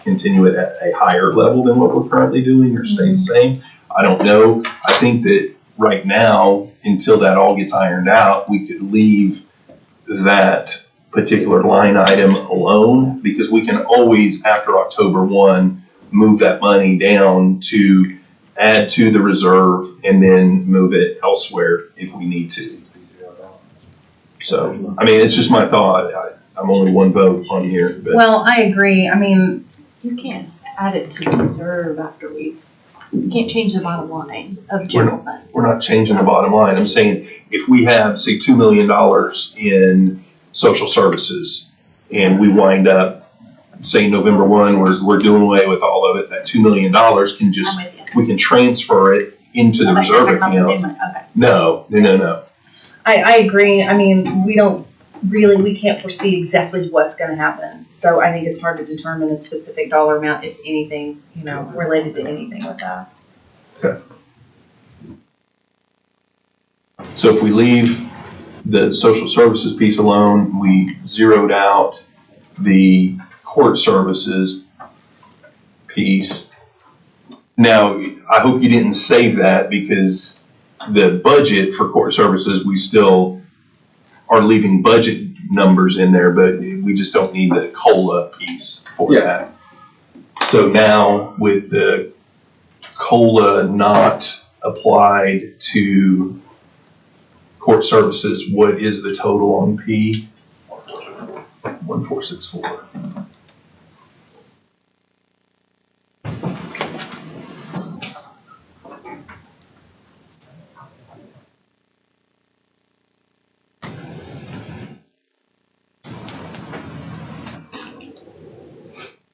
continue it at a higher level than what we're currently doing or stay the same. I don't know. I think that right now, until that all gets ironed out, we could leave that particular line item alone, because we can always, after October 1, move that money down to add to the reserve and then move it elsewhere if we need to. So, I mean, it's just my thought. I'm only one vote on here. But. Well, I agree. I mean, You can't add it to the reserve after you can't change the bottom line of general fund. We're not changing the bottom line. I'm saying if we have, say, $2 million in social services and we wind up, say, November 1, we're doing away with all of it, that $2 million can just, we can transfer it into the reserve account. Okay. No. I agree. I mean, we can't foresee exactly what's gonna happen. So I think it's hard to determine a specific dollar amount, if anything, related to anything with that. Okay. So if we leave the social services piece alone, we zeroed out the court services piece. Now, I hope you didn't save that, because the budget for court services, we still are leaving budget numbers in there, but we just don't need the COLA piece for that. So now with the COLA not applied to court services, what is the total on P? 1464.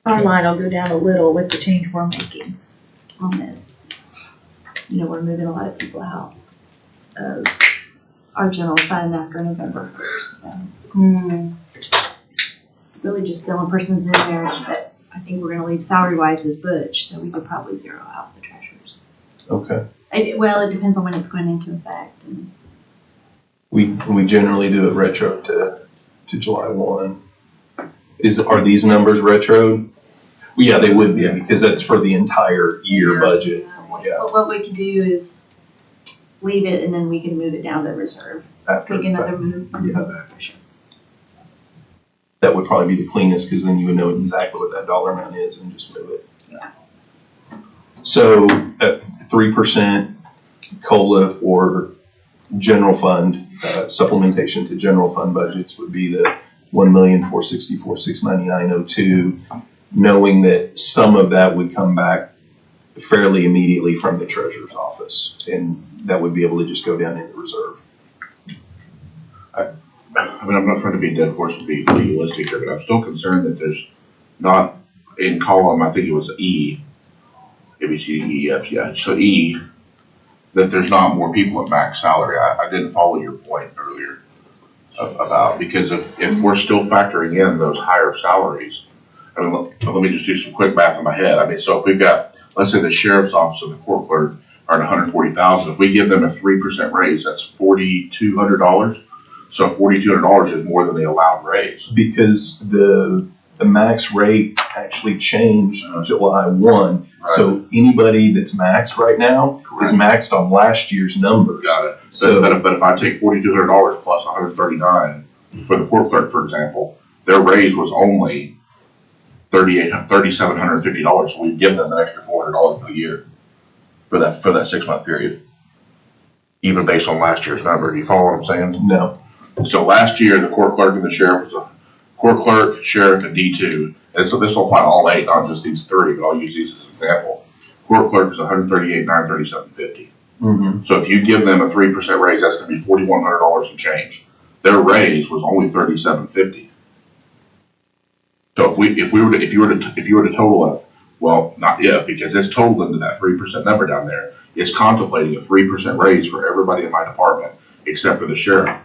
Our line will go down a little with the change we're making on this. We're moving a lot of people out of our general fund after November 1st, so. Really just the only person's in there that I think we're gonna leave salary-wise is Butch, so we could probably zero out the treasurers. Okay. It depends on when it's going into effect, and We generally do it retro to July 1. Are these numbers retro? Well, yeah, they would be, because that's for the entire year budget. but what we could do is leave it and then we can move it down to reserve. After Make another move. Yeah. That would probably be the cleanest, because then you would know exactly what that dollar amount is and just move it. Yeah. So at 3% COLA for general fund, supplementation to general fund budgets would be the $1,464,699.02, knowing that some of that would come back fairly immediately from the treasurer's office, and that would be able to just go down into reserve. I mean, I'm not trying to be a dead horse and be legalistic here, but I'm still concerned that there's not in column, I think it was E, A, B, C, D, E, F, yeah, so E, that there's not more people at max salary. I didn't follow your point earlier about, because if we're still factoring in those higher salaries, I mean, let me just do some quick math in my head. I mean, so if we've got, let's say the sheriff's office and the court clerk are at $140,000, if we give them a 3% raise, that's $4,200. So $4,200 is more than the allowed raise. Because the max rate actually changed July 1. So anybody that's maxed right now is maxed on last year's numbers. Got it. So- But if I take $4,200 plus 139 for the court clerk, for example, their raise was only $3,750. So we give them an extra $400 a year for that 6 month period. Even based on last year's number. Do you follow what I'm saying? No. So last year, the court clerk and the sheriff was a court clerk, sheriff, and D2. And so this will apply to all 8, not just these 3, but I'll use these as an example. Court clerk is $138,937.50. Mm-hmm. So if you give them a 3% raise, that's gonna be $4,100 and change. Their raise was only $37.50. So if you were to total of, well, not yet, because it's totaled into that 3% number down there, it's contemplating a 3% raise for everybody in my department, except for the sheriff.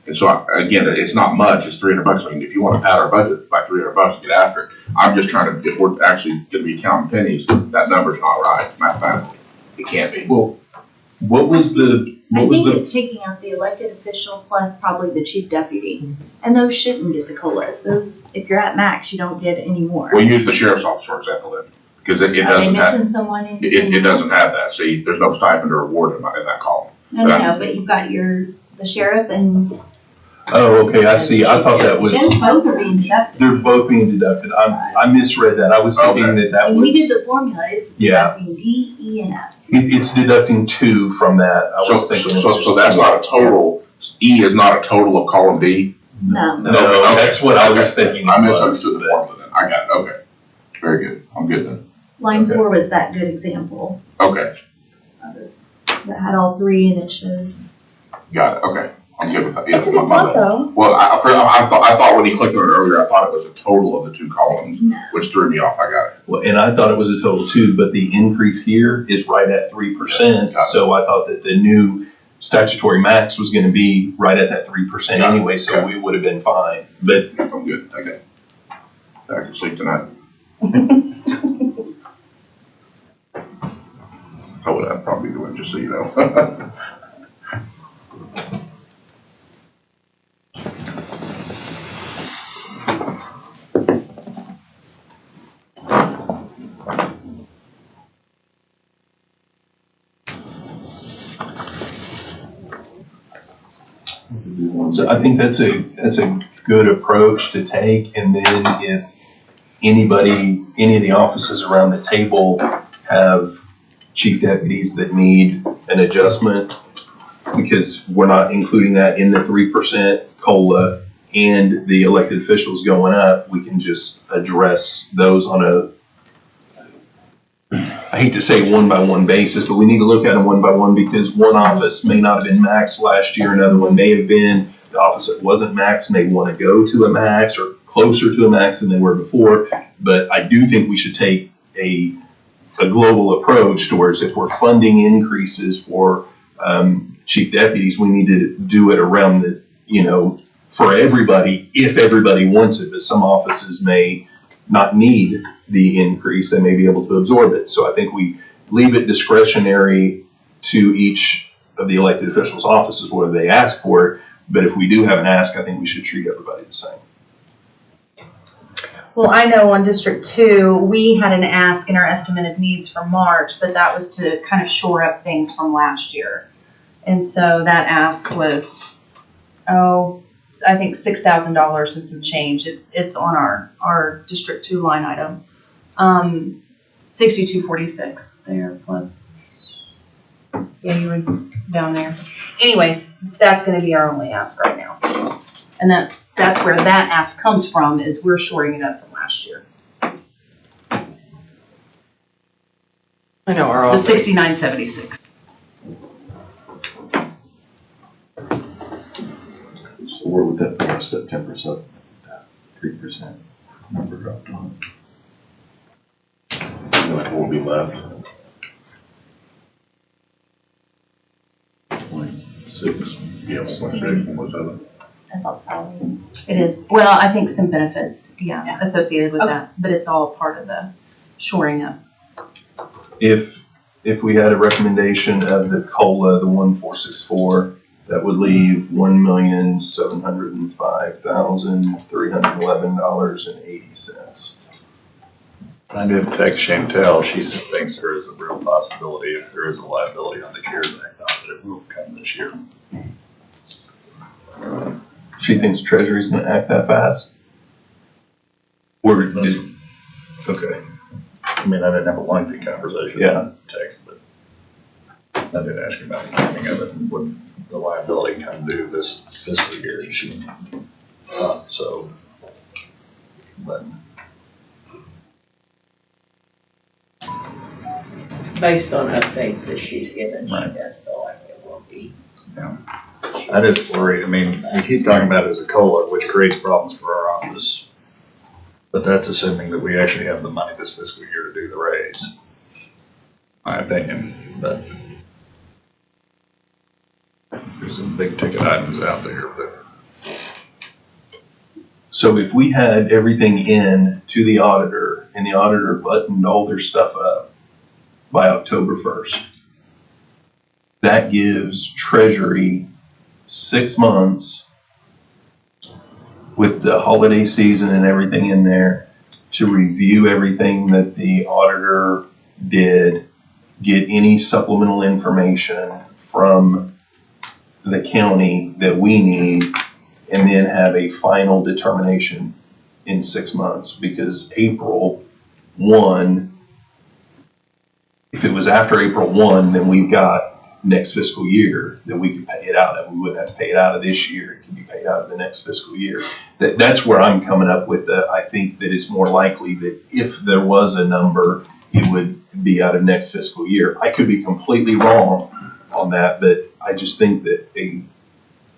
And so, again, it's not much, it's $300. I mean, if you wanna pad our budget by $300, get after it. I'm just trying to, if we're actually gonna be counting pennies, that number's not right mathematically. It can't be. Well, what was the, I think it's taking out the elected official plus probably the chief deputy. And those shouldn't get the COLAs. Those, if you're at max, you don't get any more. We'll use the sheriff's office, for example, then, because it Are they doesn't have, missing someone in? it doesn't have that. See, there's no stipend or award in that column. No, but you've got the sheriff and. oh, okay, I see. I thought that was, Them both are being deducted. they're both being deducted. I misread that. I was thinking that And we did was, the formula, it's Yeah. deducting D, E, and F. it's deducting 2 from that. I was thinking. it was So that's not a total, E is not a total of column B? No. No, that's what I was thinking. I it was, misunderstood the formula then. I got it, okay. Very good. I'm good then. Line Okay. 4 was that good example Okay, that had all 3 and it shows. got it, okay. I'm good with that. It's a Yeah, good my thought bad. though. Well, I thought when you clicked on it earlier, I thought it was a total of the 2 columns, No. which threw me off. I got it. well, and I thought it was a total 2, but the increase here is right at 3%. So I thought that the new statutory max was gonna be right at that 3% Got it. anyway, so we would have been fine. But I'm good, okay. I can sleep tonight. I would have probably the one, just so you know. So I think that's a good approach to take, and then if any of the offices around the table have chief deputies that need an adjustment, because we're not including that in the 3% COLA and the elected officials going up, we can just address those on a, I hate to say one-by-one basis, but we need to look at them one-by-one because one office may not have been maxed last year, another one may have been. The office that wasn't maxed may want to go to a max or closer to a max than they were before. But I do think we should take a global approach towards if we're funding increases for chief deputies, we need to do it around the, for everybody, if everybody wants it. But some offices may not need the increase, they may be able to absorb it. So I think we leave it discretionary to each of the elected officials' offices whether they ask for it. But if we do have an ask, I think we should treat everybody the same. Well, I know on District 2, we had an ask in our estimated needs for March, but that was to kind of shore up things from last year. And so that ask was, I think $6,000 and some change. It's on our District 2 line item. 6246 there plus. Yeah, you were down there. Anyways, that's gonna be our only ask right now. And that's where that ask comes from, is we're shoring it up from last year. I know our The office. 6976. So where would that put us September, so that 3% number dropped on? Like what will be left. 0.6. Yeah, 1.6, 1.7. That's all salary. It is. Well, I think some benefits, Yeah. associated with Okay. that, but it's all part of the shoring up. If we had a recommendation of the COLA, the 1464, that would leave $1,705,311.80. I did text Chantel, she thinks there is a real possibility if there is a liability on the CARES Act, that it will come this year. She thinks Treasury's gonna act that fast? Or is, okay, I mean, I didn't have a lengthy conversation Yeah. on text, but I did ask her about the timing of it, would the liability come due this fiscal year, and she thought so. But Based on updates that she's given, she Right. does feel like it will be. I just worry, I mean, we keep talking about it as a COLA, which creates problems for our office. But that's assuming that we actually have the money this fiscal year to do the raise. My opinion, but there's some big ticket items out there, but so if we had everything in to the auditor and the auditor buttoned all their stuff up by October 1st, that gives Treasury 6 months with the holiday season and everything in there to review everything that the auditor did, get any supplemental information from the county that we need, and then have a final determination in 6 months. Because April 1, if it was after April 1, then we've got next fiscal year that we could pay it out of. We wouldn't have to pay it out of this year. It can be paid out of the next fiscal year. That's where I'm coming up with I think that it's more likely that if there was a number, it would be out of next fiscal year. I could be completely wrong on that, but I just think that a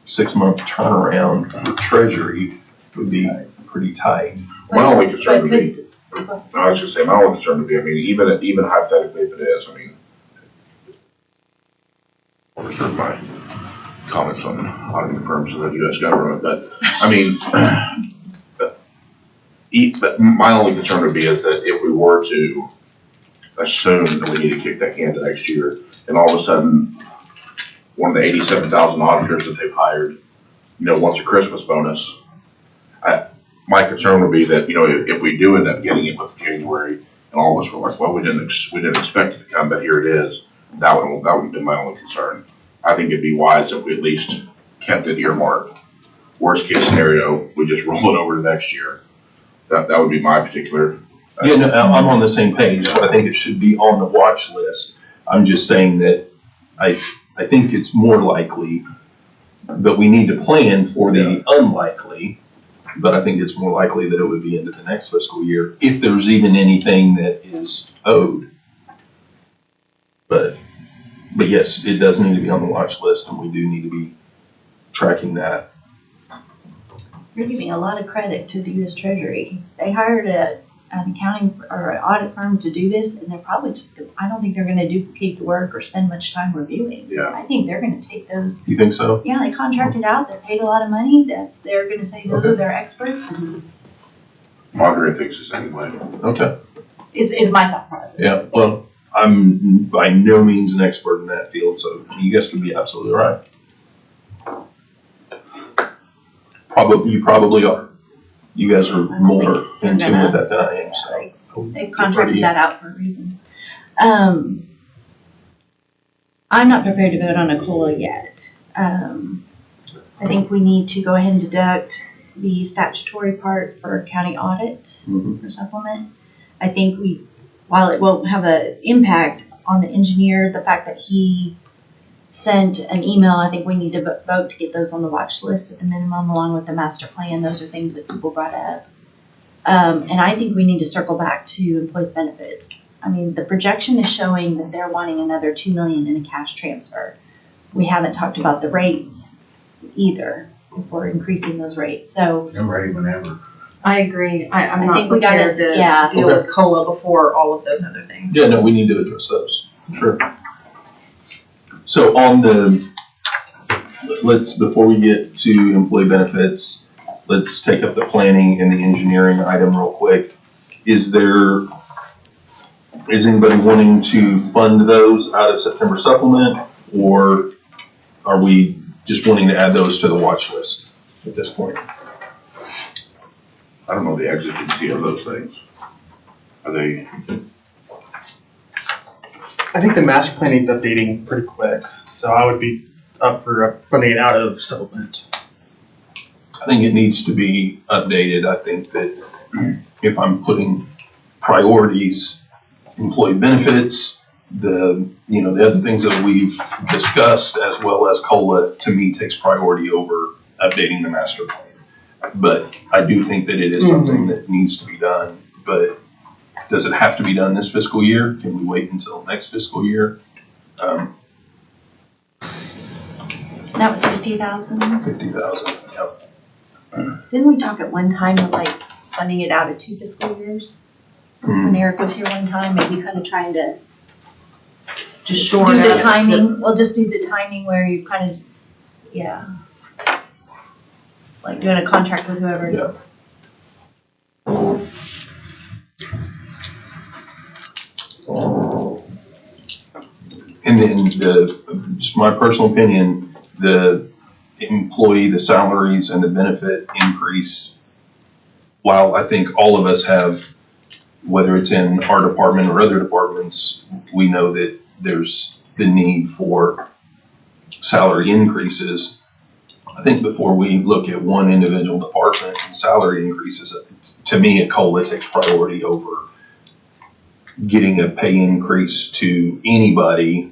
6-month turnaround for Treasury would be pretty tight. My only concern But would be, I was just saying, my only concern would be, I mean, even hypothetically if it is, I mean, I'll reserve my comments on auditing firms and the US government, but, I mean, but my only concern would be is that if we were to assume that we need to kick that can to next year, and all of a sudden, one of the 87,000 auditors that they've hired, wants a Christmas bonus, my concern would be that, if we do end up getting it with January, and all of us were like, well, we didn't expect it to come, but here it is, that would have been my only concern. I think it'd be wise if we at least kept it earmarked. Worst case scenario, we just roll it over to next year. That would be my particular. Yeah, no, I'm on the same page, so I think it should be on the watch list. I'm just saying that I think it's more likely, but we need to plan for the unlikely. But I think it's more likely that it would be into the next fiscal year, if there's even anything that is owed. But yes, it does need to be on the watch list, and we do need to be tracking that. You're giving a lot of credit to the U.S. Treasury. They hired an accounting or an audit firm to do this, and they're probably just, I don't think they're gonna duplicate the work or spend much time reviewing. Yeah. I think they're gonna take those, You think so? yeah, they contracted out, they paid a lot of money, they're gonna say those are their experts, and Margaret thinks the same way. Okay. is my thought process. Yeah, well, I'm by no means an expert in that field, so you guys could be absolutely right. You probably are. You guys are more in tune with that than I am, so. They contracted that out for a reason. I'm not prepared to vote on a COLA yet. I think we need to go ahead and deduct the statutory part for county audit for supplement. I think while it won't have an impact on the engineer, the fact that he sent an email, I think we need to vote to get those on the watch list at the minimum, along with the master plan. Those are things that people brought up. And I think we need to circle back to employees' benefits. I mean, the projection is showing that they're wanting another $2 million in a cash transfer. We haven't talked about the rates either, if we're increasing those rates. So I'm ready whenever. I agree. I'm I not think we gotta- prepared to yeah. deal with COLA before all of those other things. Yeah, no, we need to address those, sure. So on before we get to employee benefits, let's take up the planning and the engineering item real quick. Is anybody wanting to fund those out of September supplement, or are we just wanting to add those to the watch list at this point? I don't know the exigency of those things. Are they, I think the master plan needs updating pretty quick, so I would be up for funding it out of supplement. I think it needs to be updated. I think that if I'm putting priorities, employee benefits, the other things that we've discussed, as well as COLA, to me takes priority over updating the master plan. But I do think that it is something that needs to be done. But does it have to be done this fiscal year? Can we wait until next fiscal year? That was 50,000. 50,000, yep. Didn't we talk at one time of like funding it out of 2 fiscal years? When Eric was here one time, maybe kind of trying to Just short do the of it. timing, well, just do the timing where you kind of, yeah. Like doing a contract with whoever. Yeah. And then just my personal opinion, the employee, the salaries and the benefit increase, while I think all of us have, whether it's in our department or other departments, we know that there's the need for salary increases. I think before we look at one individual department and salary increases, to me, a COLA takes priority over getting a pay increase to anybody,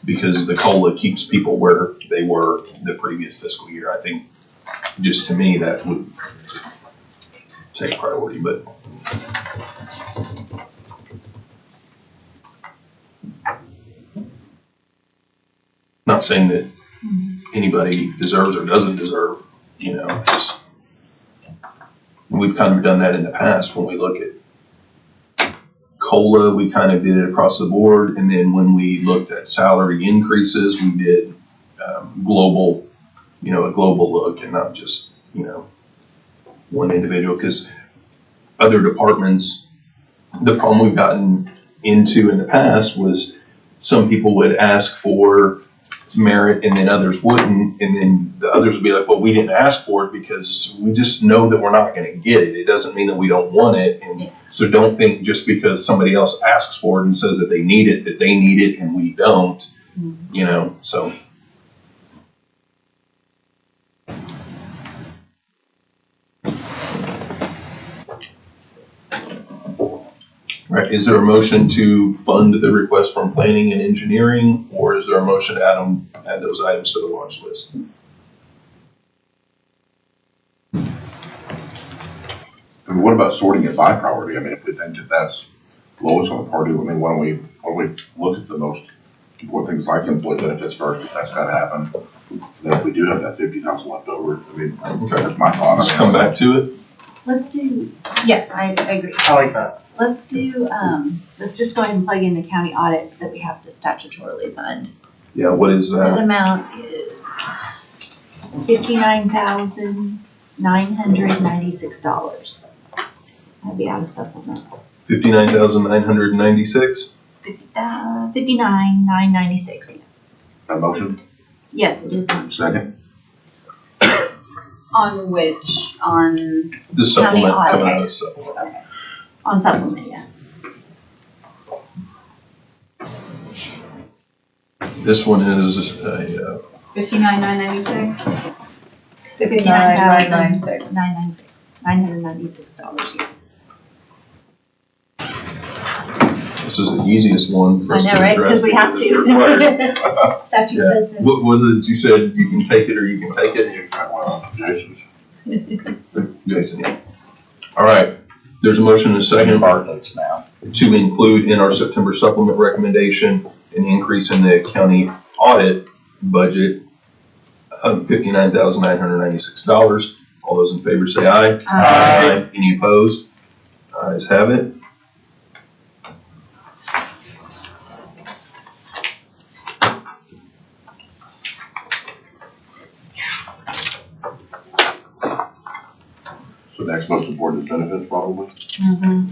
because the COLA keeps people where they were the previous fiscal year. I think, just to me, that would take priority, but. Not saying that anybody deserves or doesn't deserve, just, we've kind of done that in the past when we look at COLA, we kind of did it across the board. And then when we looked at salary increases, we did global, a global look and not just, one individual. Because other departments, the problem we've gotten into in the past was some people would ask for merit and then others wouldn't, and then the others would be like, well, we didn't ask for it because we just know that we're not going to get it. It doesn't mean that we don't want it. And so don't think just because somebody else asks for it and says that they need it, that they need it and we don't, so. Right, is there a motion to fund the request from planning and engineering, or is there a motion to add those items to the watch list? I mean, what about sorting it by priority? I mean, if we think that that's lowest on the priority, I mean, why don't we look at the most important things like employee benefits first, if that's gotta happen. Then if we do have that 50,000 left over, I mean, that's my thought. Let's come back to it. Let's do, yes, I agree. I like that. Let's do, let's just go ahead and plug in the county audit that we have to statutorily fund. Yeah, what is That that? amount is $59,996. That'd be out of supplement. 59,996. 59,996, yes. That motion? Yes, it is on. Second? On which, on, The supplement audit. coming out of the supplement. okay. On supplement, yeah. This one is a, 59,996? $59,996, $996, yes. this is the easiest one for I us know, to right? address. Because we have it's required. to. Statute Yeah. says that. What did you said, you can take it or you can take it? Jason's. Jason, yeah. All right, there's a motion and a second Bartlett's now. to include in our September supplement recommendation an increase in the county audit budget of $59,996. All those in favor say aye. Aye. Any opposed? Ayes have it. So next most important is benefits, probably. Mm-hmm.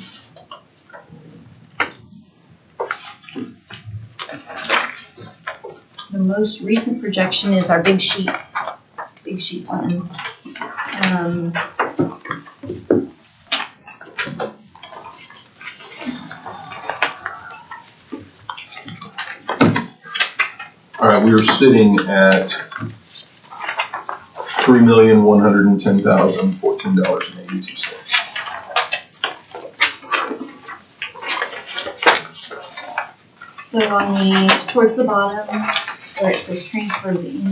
The most recent projection is our big sheet one. All right, we are sitting at $3,110,014.82. So towards the bottom, where it says transfers in,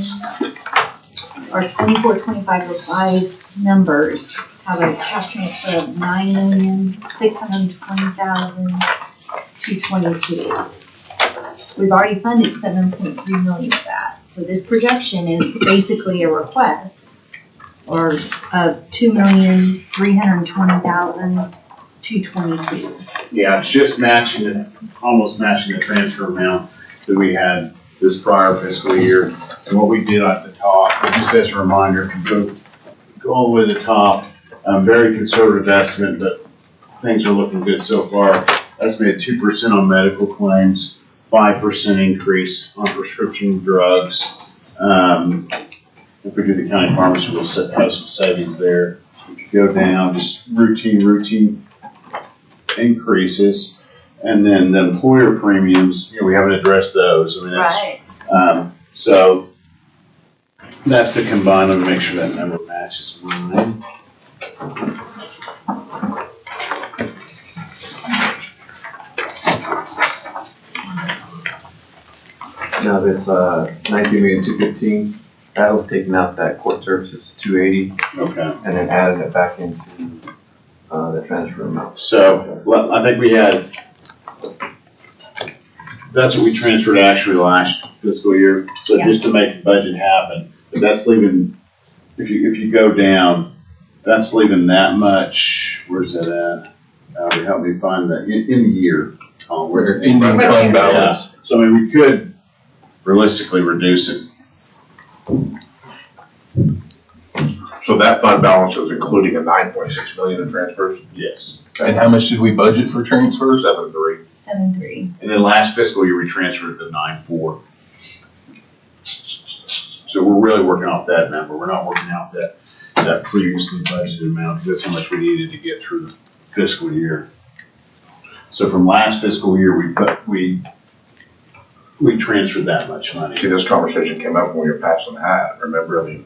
our 24-25 revised numbers have a cash transfer of $9,620,222. We've already funded 7.3 million of that. So this projection is basically a request of $2,320,222. Yeah, it's just matching it, almost matching the transfer amount that we had this prior fiscal year. And what we did at the top, just as a reminder, if you go all the way to the top, very conservative estimate, but things are looking good so far. Estimated 2% on medical claims, 5% increase on prescription drugs. If we do the county pharmacy, we'll have some savings there. If you go down, just routine increases. And then the employer premiums, we haven't addressed those. I mean, that's, so that's to combine them to make sure that number matches mine. Now this, 19,215,000, that was taking out that court services 280. Okay. And then adding it back into, the transfer amount. So, well, I think we had, that's what we transferred actually last fiscal year. So just to make the budget happen, but that's leaving, if you go down, that's leaving that much, where's that at? Help me find that, in the year, Tom, where's it? Ending fund balance. So I mean, we could realistically reduce it. So that fund balance is including a 9.6 million in transfers? Yes. And how much did we budget for transfers? 7.3. 7.3. And then last fiscal year, we transferred to 9.4. So we're really working off that number. We're not working out that previously budgeted amount, because that's how much we needed to get through the fiscal year. So from last fiscal year, we transferred that much money. See, this conversation came up when we were passing the hat, remember? I mean,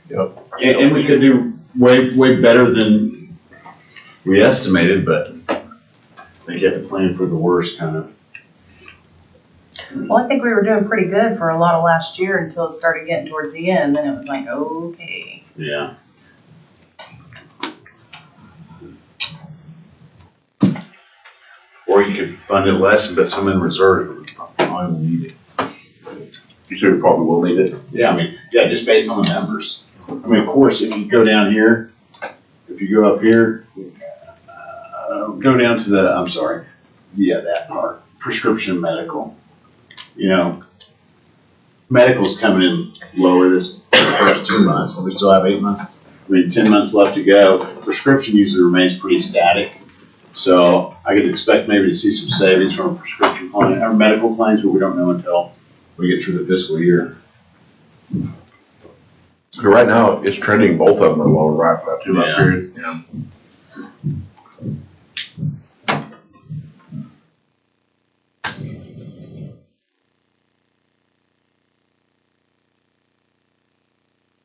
yep. And we could do way better than we estimated, but I think you have to plan for the worst, kind of. Well, I think we were doing pretty good for a lot of last year until it started getting towards the end, then it was like, okay. Yeah. Or you could fund it less and put some in reserve. I will need it. You said we probably will need it? Yeah, I mean, yeah, just based on the numbers. I mean, of course, if you go down here, if you go up here, go down to the, I'm sorry, yeah, that part, prescription medical. Medical's coming in lower this first 2 months, and we still have 8 months. I mean, 10 months left to go. Prescription usually remains pretty static. So I could expect maybe to see some savings from prescription claims, or medical claims, but we don't know until we get through the fiscal year. Right now, it's trending, both of them are lower, right, for that 2 month period. Yeah.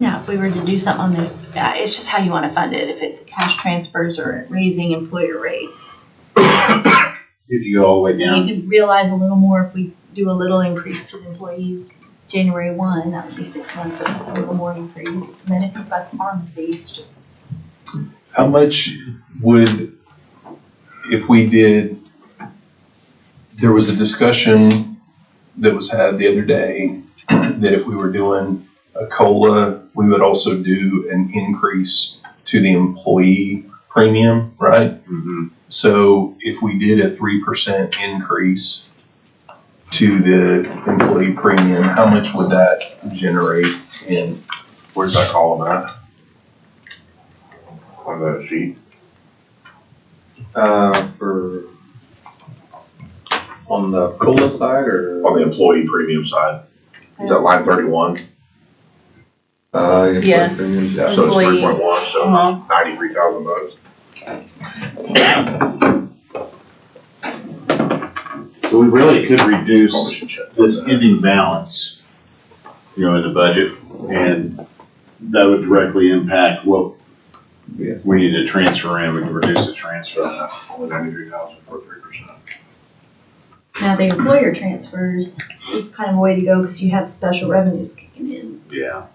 Now, if we were to do something on the, it's just how you want to fund it, if it's cash transfers or raising employer rates. If you go all the way down. You could realize a little more if we do a little increase to the employees January 1, that would be 6 months of a little more increase. And then if you've got the pharmacy, it's just. How much would, if we did, there was a discussion that was had the other day that if we were doing a COLA, we would also do an increase to the employee premium, right? Mm-hmm. So if we did a 3% increase to the employee premium, how much would that generate in? Where's that column at? On the sheet? On the COLA side or? On the employee premium side. Is that line 31? Yes. Yeah. So it's Employee. 3.1, so $93,000. The So we really could reduce this ending balance, you know, in the budget, and that would directly impact what we need to transfer in. We can reduce the transfer. Only 93,000 for 3%. Now, the employer transfers is kind of a way to go because you have special revenues kicking in Yeah,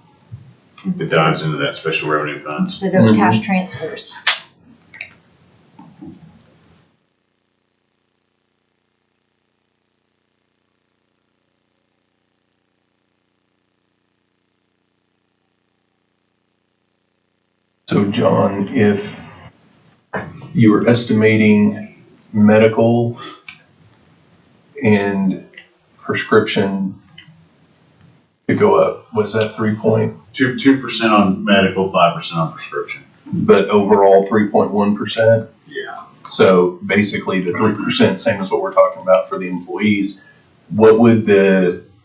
it instead dives into that special revenue fund. of cash transfers. So John, if you were estimating medical and prescription to go up, was that 2% on medical, 5% on prescription. but overall 3.1%? Yeah. So basically the 3%, same as what we're talking about for the employees. What would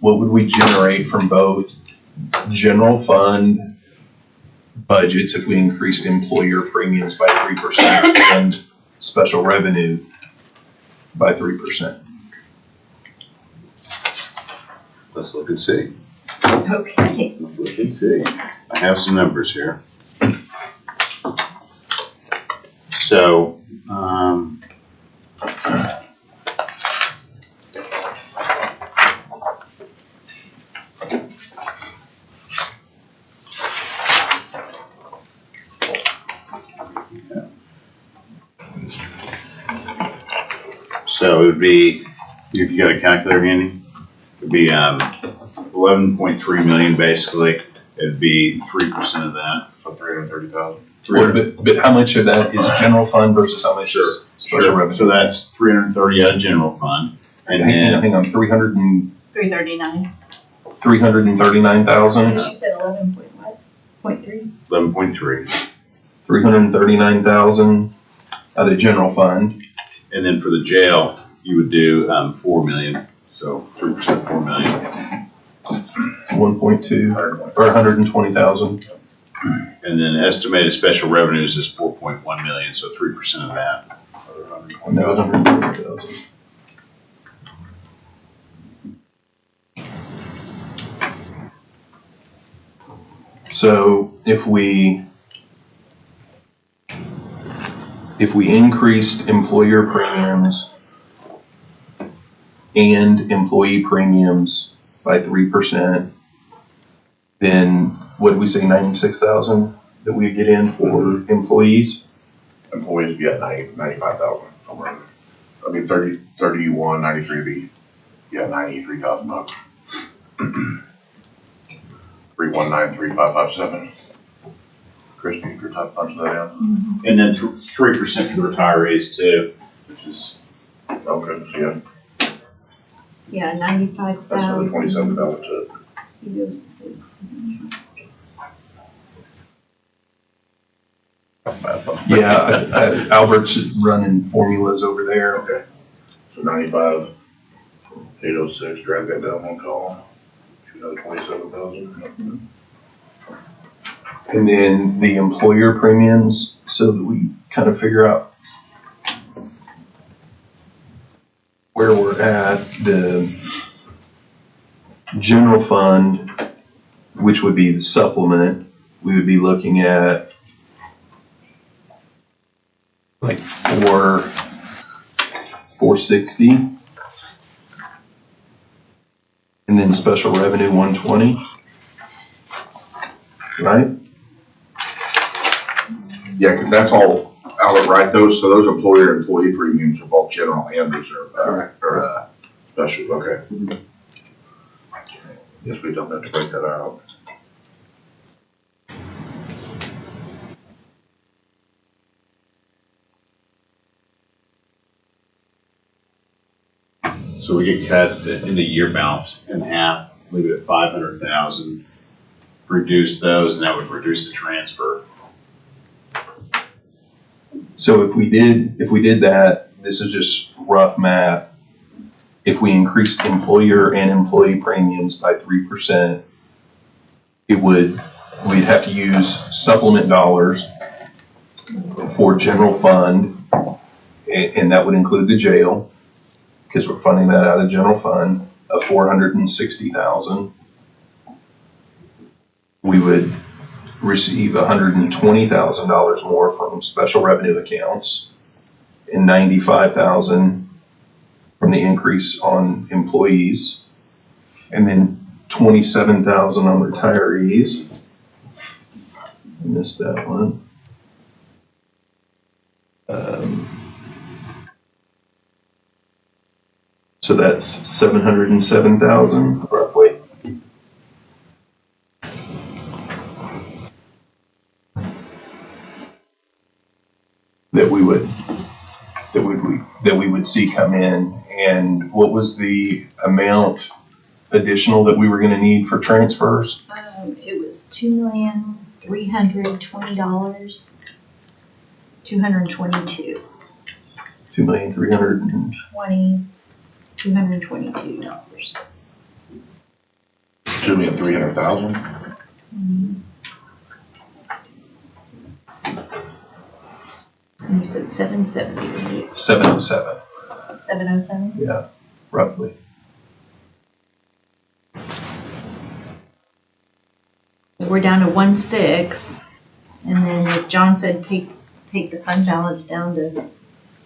we generate from both general fund budgets if we increased employer premiums by 3% and special revenue by 3%? Let's look and see. Okay. Let's look and see. I have some numbers here. So, so it would be, if you got a calculator handy, it'd be 11.3 million basically. It'd be 3% of that. So 330,000. But how much of that is general fund versus how much is special revenue? So that's 330 out of general fund. And hang on, 339. 339,000? Because you said 11 point what? 0.3? 11.3. 339,000 out of general fund. And then for the jail, you would do 4 million. So 3% 4 million. 1.2 or 120,000. And then estimated special revenues is 4.1 million, so 3% of that. No, 120,000. So if we increased employer premiums and employee premiums by 3%, then what did we say, 96,000 that we get in for employees? Employees be at 95,000 somewhere. I mean, 31, 93 be, 93,000 bucks. 3193557. Christie, if you're type punch that in. And then 3% for the retirees too, which is Okay, so Yeah, that's another 95,000. 27,000 to 306. Yeah, Albert's running formulas over there. Okay. So 95, 806, drag that down one column. Another 27,000. And then the employer premiums, so that we kind of figure out where we're at. The general fund, which would be the supplement, we would be looking at like 460. And then special revenue 120. Right? Yeah, because that's all outright, those employee premiums are both general and reserve, or special, okay. Yes, we don't have to break that out. so we could cut in the year balance in half, leave it at 500,000, reduce those, and that would reduce the transfer. So if we did that, this is just rough math. If we increased employer and employee premiums by 3%, we'd have to use supplement dollars for general fund, and that would include the jail. because we're funding that out of general fund, of $460,000. We would receive $120,000 more from special revenue accounts and $95,000 from the increase on employees, and then $27,000 on retirees. I missed that one. So that's 707,000 roughly. That we would see come in. And what was the amount additional that we were gonna need for transfers? It was $2,320,222. $2,322. $2,300,000. And you said 770, right? 707, 707? yeah, roughly. We're down to 1.6, and then if John said take the fund balance down to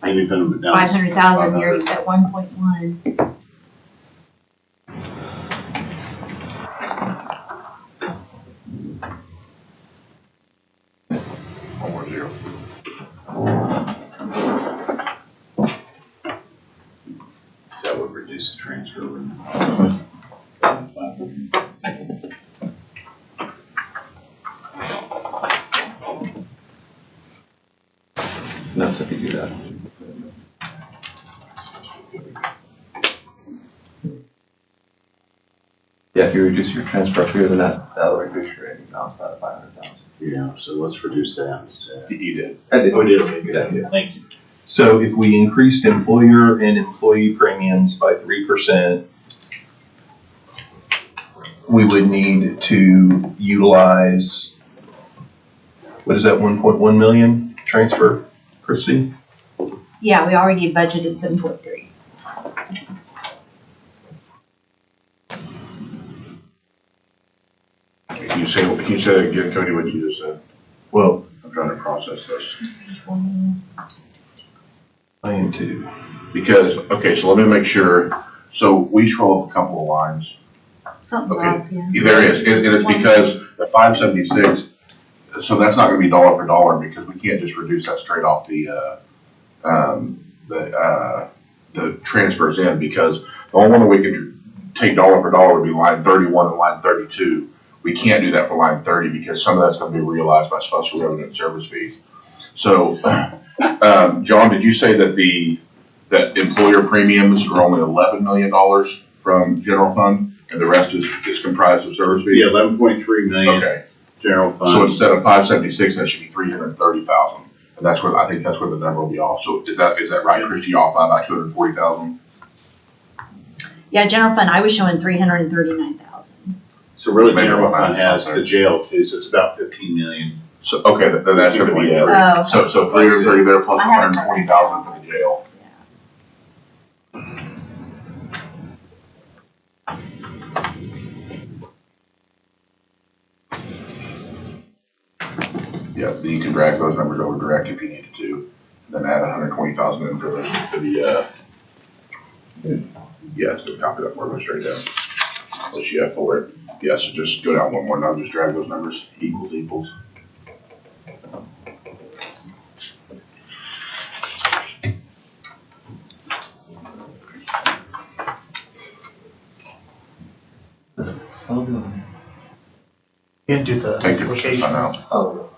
Maybe put them down. 500,000, you're at 1.1. That would reduce the transfer. No, so if you do that. Yeah, if you reduce your transfer greater than that, that'll reduce your ending balance by 500,000. Yeah, so let's reduce that instead. You did. I did. Oh, we did, okay, good, Yeah. thank you. So if we increased employer and employee premiums by 3%, we would need to utilize, what is that, 1.1 million transfer, Christie? Yeah, we already budgeted 7.3. Can you say that again, Cody, what you just said? Well, I'm trying to process this. I am too. Because, okay, so let me make sure. So we scroll up a couple of lines. Something's Okay. off, yeah. There is, and it's because the 576, so that's not gonna be dollar for dollar because we can't just reduce that straight off the transfers in, because the only one that we could take dollar for dollar would be line 31 and line 32. We can't do that for line 30 because some of that's gonna be realized by special revenue and service fees. So, John, did you say that that employer premiums are only $11 million from general fund and the rest is comprised of service fees? Yeah, 11.3 million. Okay. General fund. So instead of 576, that should be 330,000, and that's where, I think that's where the number will be off. So is that right, Christie, off by about 240,000? Yeah, general fund, I was showing 339,000. So really, Maybe general about fund has 9,000. the jail too, so it's about 15 million. So, okay, then that's gonna be, Oh. so 330 there plus I haven't- 120,000 for the jail. Yeah, then you can drag those numbers over direct if you needed to, then add 120,000 in for the, yeah, so copy that formula straight down. Unless you have for it. Yeah, so just go down one more now, just drag those numbers, equals. Can't do the Take the application. percent out. Oh,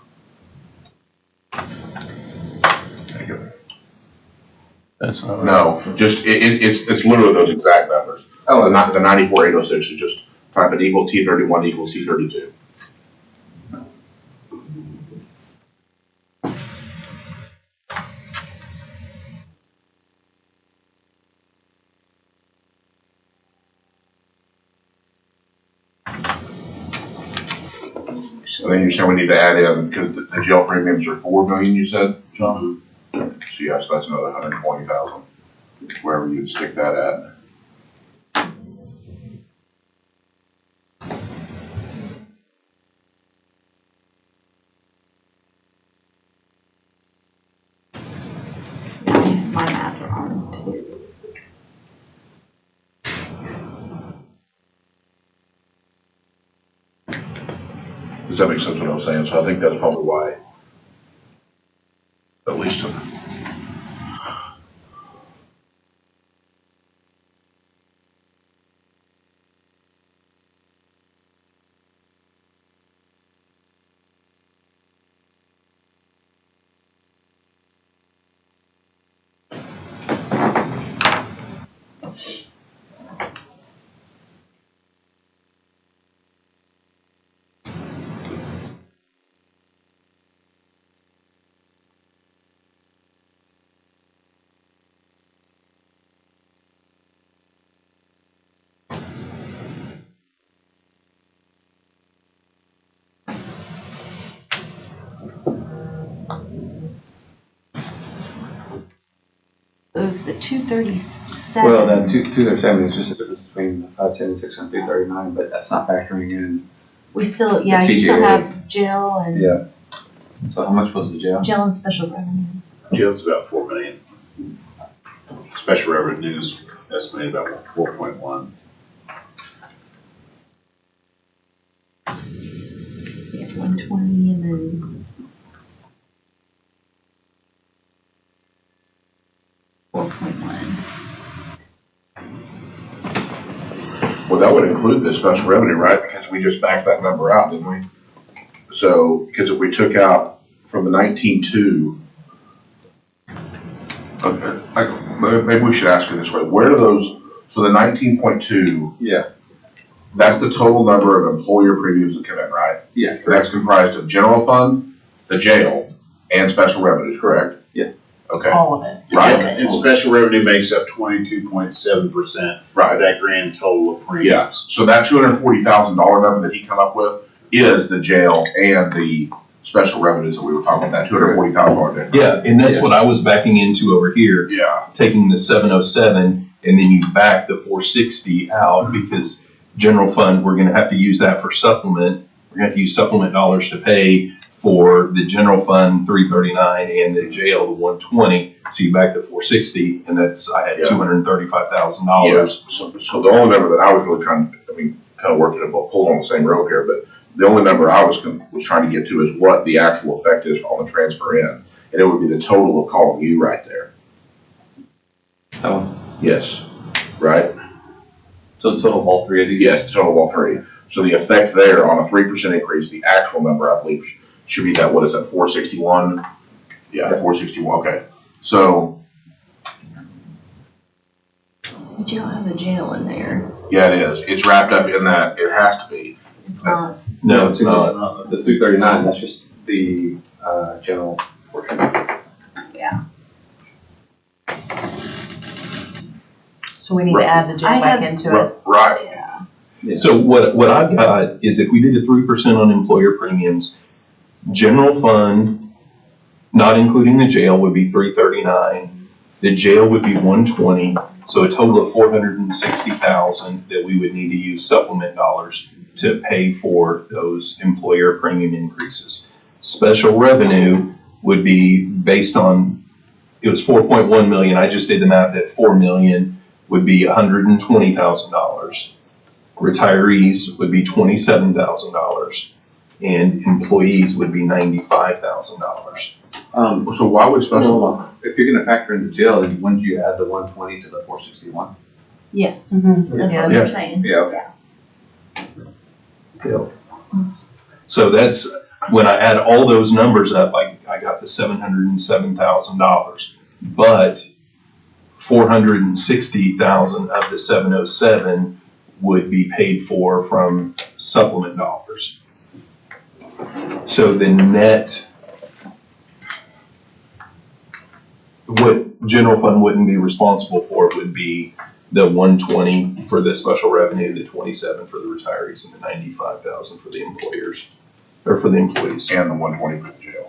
That's not. No, just, it's literally those exact numbers. Oh, The 94,806 is just type it equals T31 equals T32. And then you're saying we need to add in, because the jail premiums are 4 million, you said, John? So yes, that's another 120,000. wherever you'd stick that at. My math wrong too. Does that make sense what I'm saying? So I think that's probably why, at least. Those the 237. Well, that 237 is just the difference between the 576 and 239, but that's not factoring in. We still, yeah, The you still CJA. have jail and Yeah. So how much was the jail? jail and special revenue. Jail's about 4 million. Special revenues estimated about 4.1. Yeah, 120 and then 4.1. Well, that would include the special revenue, right? Because we just backed that number out, didn't we? So, because if we took out from the 19.2, okay, maybe we should ask it this way. Where do those, so the 19.2, Yeah. that's the total number of employer premiums that come in, right? Yeah. And that's comprised of general fund, the jail, and special revenues, correct? Yeah. Okay, All of it. right? And special revenue makes up 22.7% of Right. that grand total of premiums. Yeah. So that $240,000 number that he come up with is the jail and the special revenues that we were talking about, that $240,000 difference. Yeah, and that's what I was backing into over here, Yeah. taking the 707 and then you back the 460 out because general fund, we're gonna have to use that for supplement. We're gonna have to use supplement dollars to pay for the general fund 339 and the jail the 120. So you back the 460 and that's, I had Yeah. $235,000. So the only number that I was really trying to, kind of working about pulling on the same rope here, but the only number I was trying to get to is what the actual effect is on the transfer in. And it would be the total of calling you right there. Oh, Yes, right? so the total of all three of these? Yes, the total of all three. So the effect there on a 3% increase, the actual number, I believe, should be that, what is that, 461? Yeah, 461, okay. So, But you don't have the jail in there. yeah, it is. It's wrapped up in that, it has to be. It's not. No, it's not. just, this 239, that's just the, general portion. So we need to add the jail I back have- into it. Right. Yeah. So what I've got is if we did a 3% on employer premiums, general fund, not including the jail, would be 339. The jail would be 120, so a total of 460,000 that we would need to use supplement dollars to pay for those employer premium increases. Special revenue would be based on, it was 4.1 million, I just did the math at 4 million, would be $120,000. Retirees would be $27,000 and employees would be $95,000. So why would special, If you're gonna factor in the jail, then wouldn't you add the 120 to the 461? Yes. Mhm. That's what Yeah. we're saying. Yeah, okay. So that's, when I add all those numbers up, I got the $707,000. But 460,000 of the 707 would be paid for from supplement dollars. So the net, what general fund wouldn't be responsible for would be the 120 for the special revenue, the 27 for the retirees, and the 95,000 for the employers, or for the employees. and the 120 for the jail?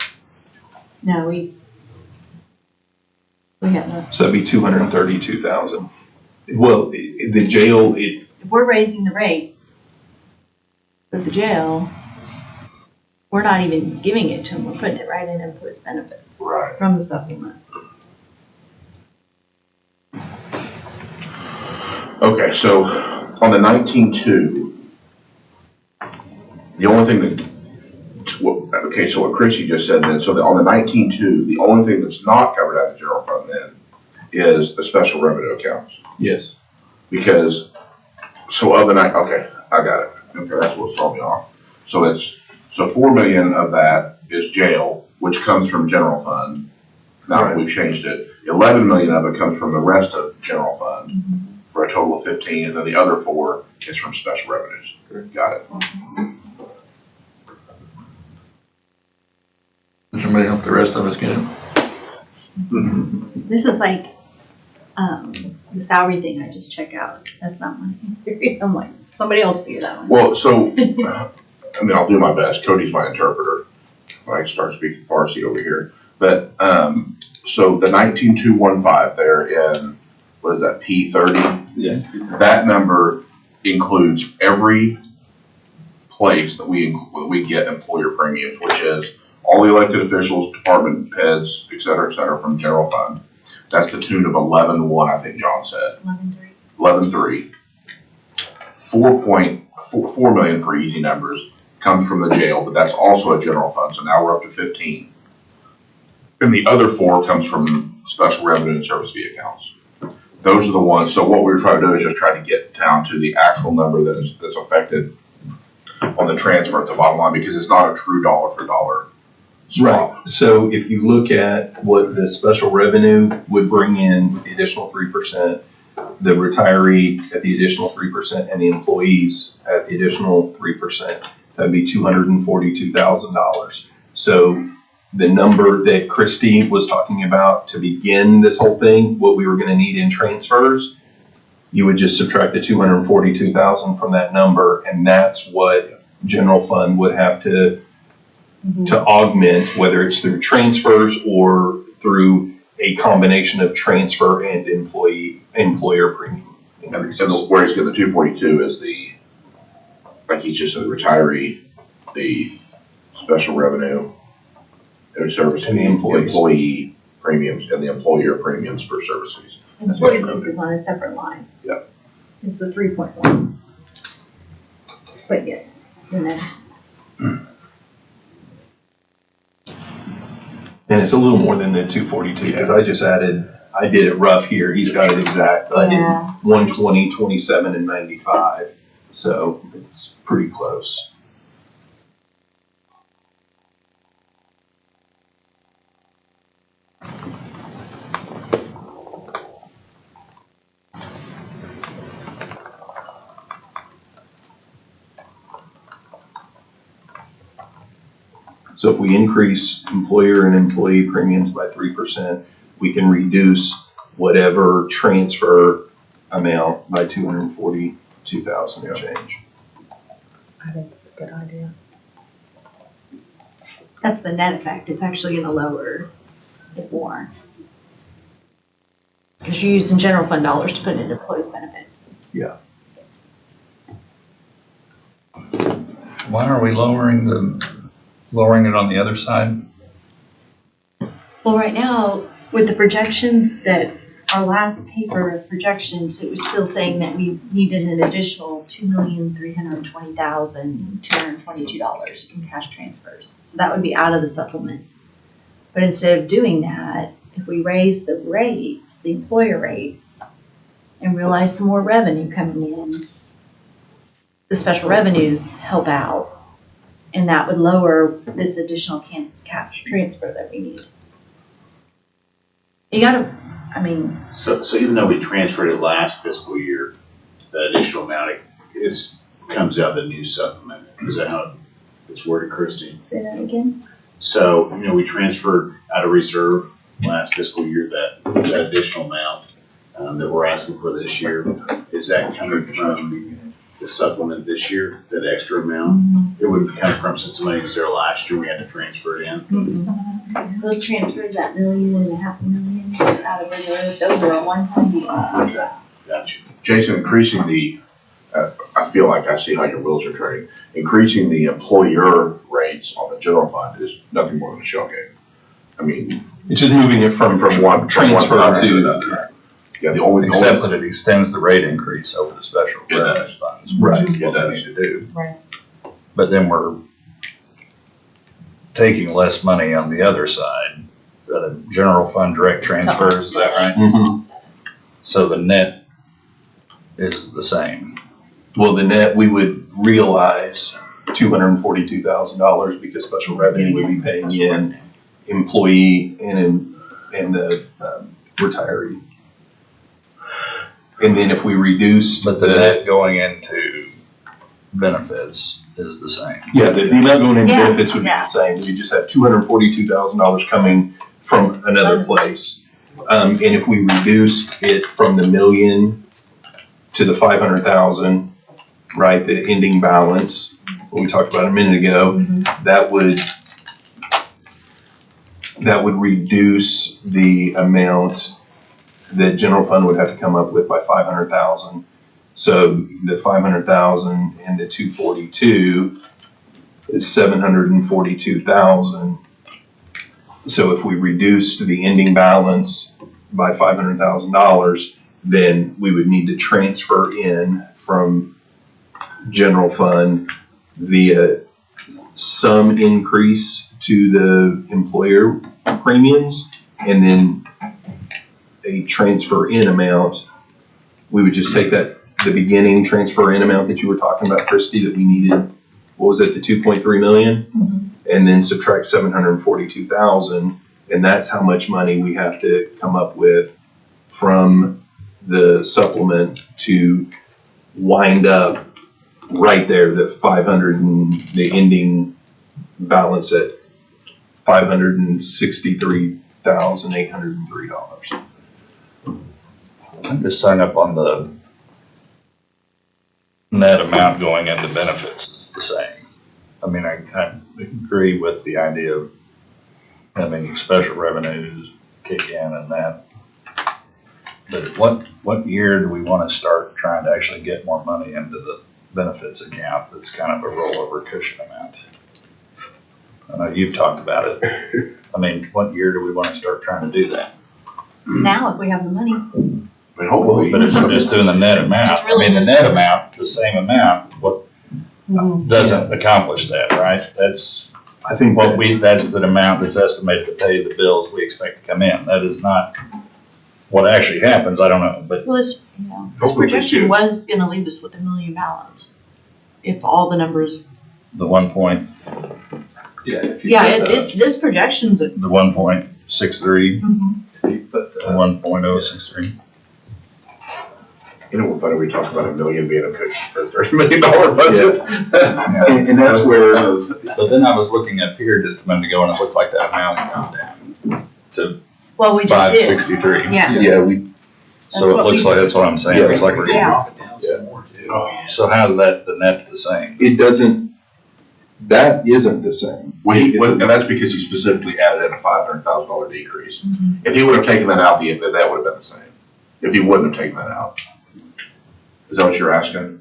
No, we We have no, So that'd be 232,000. Well, the jail, if we're raising the rates for the jail, we're not even giving it to them, we're putting it right in employees' benefits Right. from the supplement. Okay, so on the 19.2, the only thing that, okay, so what Chrissy just said then, so on the 19.2, the only thing that's not covered out of general fund then is the special revenue accounts. yes. Because, so of the okay, I got it. Okay, that's what's throwing me off. So 4 million of that is jail, which comes from general fund. Now Right. we've changed it. 11 million of it comes from the rest of general fund for a total of 15, and then the other 4 is from special revenues. Got it. Does somebody help the rest of us get it? This is like, the salary thing I just check out, that's not my, I'm like, somebody else figure that one. Well, so, I mean, I'll do my best. Cody's my interpreter. I can start speaking Farsi over here. But, so the 19,215 there in, what is that, P30? Yeah. That number includes every place that we get employer premiums, which is all the elected officials, department heads, et cetera, from general fund. That's the tune of 11.1, I think John said. 11.3. 11.3. 4.4 million for easy numbers comes from the jail, but that's also a general fund, so now we're up to 15. And the other 4 comes from special revenue and service fee accounts. Those are the ones, so what we were trying to do is just try to get down to the actual number that's affected on the transfer at the bottom line, because it's not a true dollar for dollar swap. Right. So if you look at what the special revenue would bring in, the additional 3%, the retiree at the additional 3%, and the employees at the additional 3%, that'd be $242,000. So the number that Christy was talking about to begin this whole thing, what we were going to need in transfers, you would just subtract the 242,000 from that number, and that's what general fund would have to augment, whether it's through transfers or through a combination of transfer and employer premium increases. And where he's getting the 242 is like he's just a retiree, the special revenue, and service And the fee, employees. employee premiums, and the employer premiums for service fees. Employees is on a separate line. Yeah. It's the 3.1. But yes, and then And it's a little more than the 242, because I did it rough here. He's got it exact. I did 120, 27, and 95. So it's pretty close. So if we increase employer and employee premiums by 3%, we can reduce whatever transfer amount by 242,000 and change. I think that's a good idea. that's the net effect. It's actually gonna lower it more. Because you're using general fund dollars to put into employees' benefits. Yeah. Why are we lowering it on the other side? Well, right now, with the projections that our last paper projections, it was still saying that we needed an additional $2,320,222 in cash transfers. So that would be out of the supplement. But instead of doing that, if we raise the rates, the employer rates, and realize some more revenue coming in, the special revenues help out. And that would lower this additional cash transfer that we need. You gotta, I mean. So even though we transferred it last fiscal year, the additional amount, it comes out of the new supplement. Is that how it's worded, Christine? Say that again? So, we transferred out of reserve last fiscal year, that additional amount that we're asking for this year. Is that coming from the to supplement this year, that extra amount. It would come from, since the money was there last year, we had to transfer it in. Those transfers, that $1.5 million out of reserve, those were a one-time deal. Okay, gotcha. Jason, increasing the, I feel like I see how your wheels are turning. Increasing the employer rates on the general fund is nothing more than a shell game. I mean, It's just moving it from one transfer fund to. another. Yeah, the only. Except that it extends the rate increase over the special It revenue does. funds, Right. which is what It we does. need to do. Right. But then we're taking less money on the other side, the general fund direct transfers, is that right? Mhm. So the net is the same. Well, the net, we would realize $242,000 because special revenue would be paying in employee and the retiree. And then if we reduce. But the net going into benefits is the same. Yeah, the amount going into Yeah, benefits would be yeah. the same. We just have $242,000 coming from another place. And if we reduced it from the 1 million to the 500,000, right, the ending balance, what we talked about a minute ago, that would reduce the amount that general fund would have to come up with by 500,000. So the 500,000 and the 242 is 742,000. So if we reduced the ending balance by $500,000, then we would need to transfer in from general fund via some increase to the employer premiums and then a transfer in amount. We would just take that, the beginning transfer in amount that you were talking about, Christie, that we needed, what was it, the 2.3 million? And then subtract 742,000, and that's how much money we have to come up with from the supplement to wind up right there, the 500 and the ending balance at $563,803. I'm just signing up on the net amount going into benefits is the same. I mean, I agree with the idea of having special revenues kick in and that. But what year do we want to start trying to actually get more money into the benefits account that's kind of a rollover cushion amount? I know you've talked about it. I mean, what year do we want to start trying to do that? Now, if we have the money. I mean, hopefully. But if we're just doing the net amount, It's really I mean, the just- net amount, the same amount, what doesn't accomplish that, right? That's I think what that's the amount that's estimated to pay the bills we expect to come in. That is not what actually happens, I don't know, but Well, this Hopefully projection too. was gonna leave us with $1 million balance. If all the numbers, the 1 this projection's a. the 1.63, If you put, the 1.063. You know, what funny, we talked about $1 million being a cushion for a $30 million budget. And that's where, But then I was looking up here just a minute ago and it looked like that amount had gone down to Well, we just did. 563. Yeah. yeah, we, So it looks like, that's what I'm saying, it looks like we're going. drop it down some more too. So how's that, the net the same? it doesn't, that isn't the same. And that's because you specifically added in a $500,000 decrease. If he would have taken that out, then that would have been the same. If he wouldn't have taken that out. Is that what you're asking?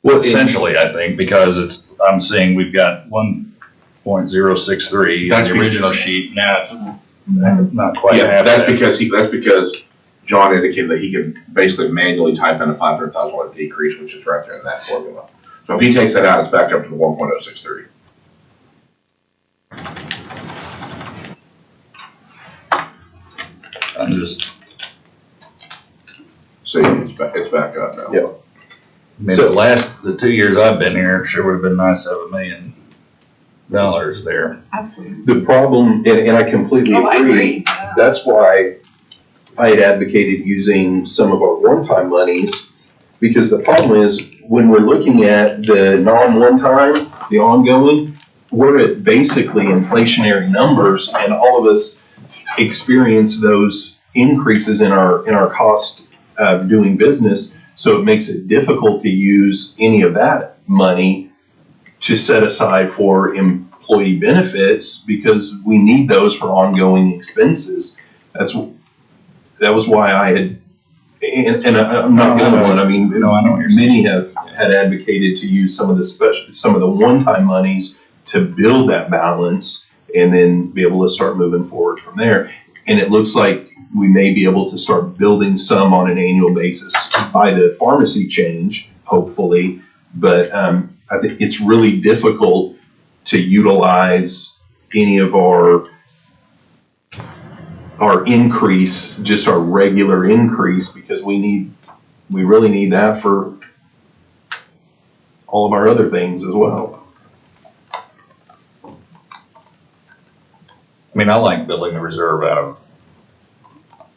Well, Essentially, I think, because I'm seeing we've got 1.063 in That's the because- original sheet, now it's not quite Yeah, half that's that. because John indicated that he can basically manually type in a $500,000 decrease, which is right there in that formula. So if he takes that out, it's back up to the 1.063. I'm just, See, it's back up now. Yeah. I mean, the 2 years I've been here, it sure would have been nice to have $1 million there. Absolutely. The problem, and I completely Oh, I agree, that's why I had advocated using some of our one-time monies, because the problem is, when we're looking at the non-one-time, the ongoing, we're at basically inflationary numbers, and all of us experience those increases in our cost of doing business. So it makes it difficult to use any of that money to set aside for employee benefits because we need those for ongoing expenses. That was why I had, and I'm not the only one. I mean, No, I know what you're many had advocated to use some of the one-time monies to build that balance and then be able to start moving forward from there. And it looks like we may be able to start building some on an annual basis by the pharmacy change, hopefully. But I think it's really difficult to utilize any of our increase, just our regular increase, because we really need that for all of our other things as well. I mean, I like building the reserve out of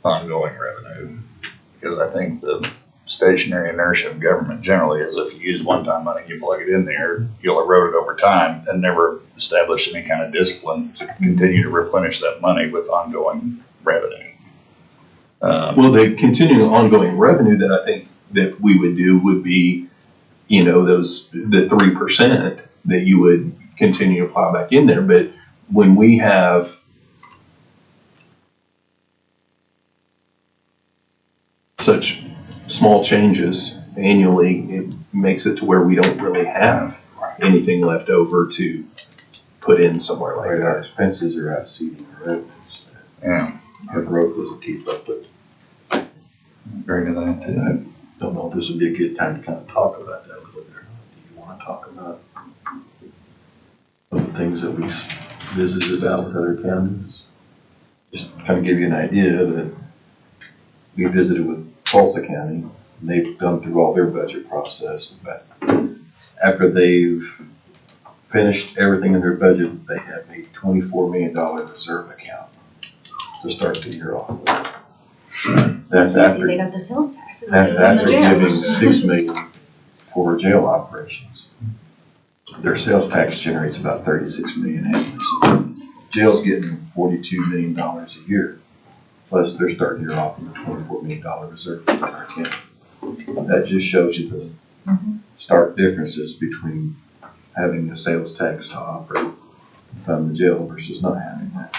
ongoing revenue, because I think the stationary inertia of government generally is if you use one-time money, you plug it in there, you'll erode it over time and never establish any kind of discipline to continue to replenish that money with ongoing revenue. Well, the continuing ongoing revenue that I think that we would do would be, the 3% that you would continue to plow back in there. But when we have such small changes annually, it makes it to where we don't really have anything left over to put in somewhere like Our that. expenses are exceeding our revenues. Yeah, Our growth doesn't keep up with. agree to that too. I don't know if this would be a good time to kind of talk about that a little bit. Do you want to talk about the things that we visited out with other counties? Just kind of give you an idea that we visited with Tulsa County. And they've gone through all their budget process, but after they've finished everything in their budget, they have a $24 million reserve account to start the year off with. That's after They got the sales tax. That's after giving $6 million for jail operations. Their sales tax generates about $36 million annually. So jail's getting $42 million a year. Plus they're starting year off with a $24 million reserve in our county. That just shows you the stark differences between having a sales tax to operate from the jail versus not having that.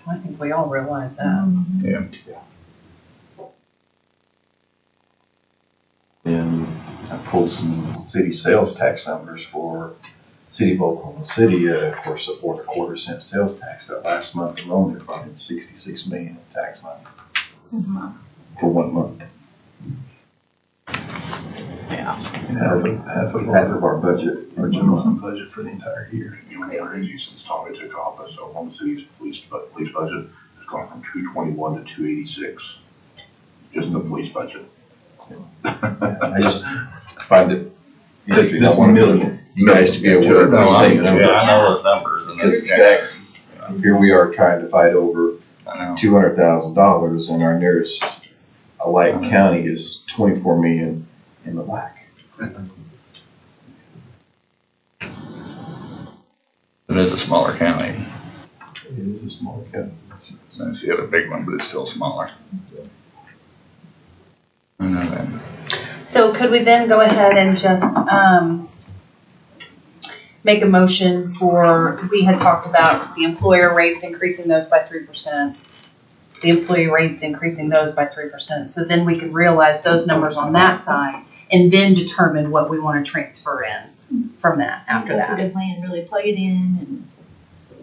I think we all realize that. Yeah. And I pulled some city sales tax numbers for City of Oklahoma City. Of course, the fourth quarter cent sales tax. That last month alone, they brought in $66 million in tax money for 1 month. Yeah. And half of our budget, our general fund budget for the entire year. You know, crazy since Tommy took office, Oklahoma City's police budget has gone from 221 to 286. Just the police budget. I just find it interesting. That's I want million. you guys to be aware of the same Yeah, numbers. I know those numbers. And Because that's- here we are trying to fight over I know. $200,000 and our nearest allied county is $24 million in the black. It is a smaller county. It is a small county. I see it a big one, but it's still smaller. I know that. So could we then go ahead and just, make a motion for, we had talked about the employer rates increasing those by 3%. The employee rates increasing those by 3%. So then we could realize those numbers on that side and then determine what we want to transfer in from that after That's a that. good plan, really plug it in and.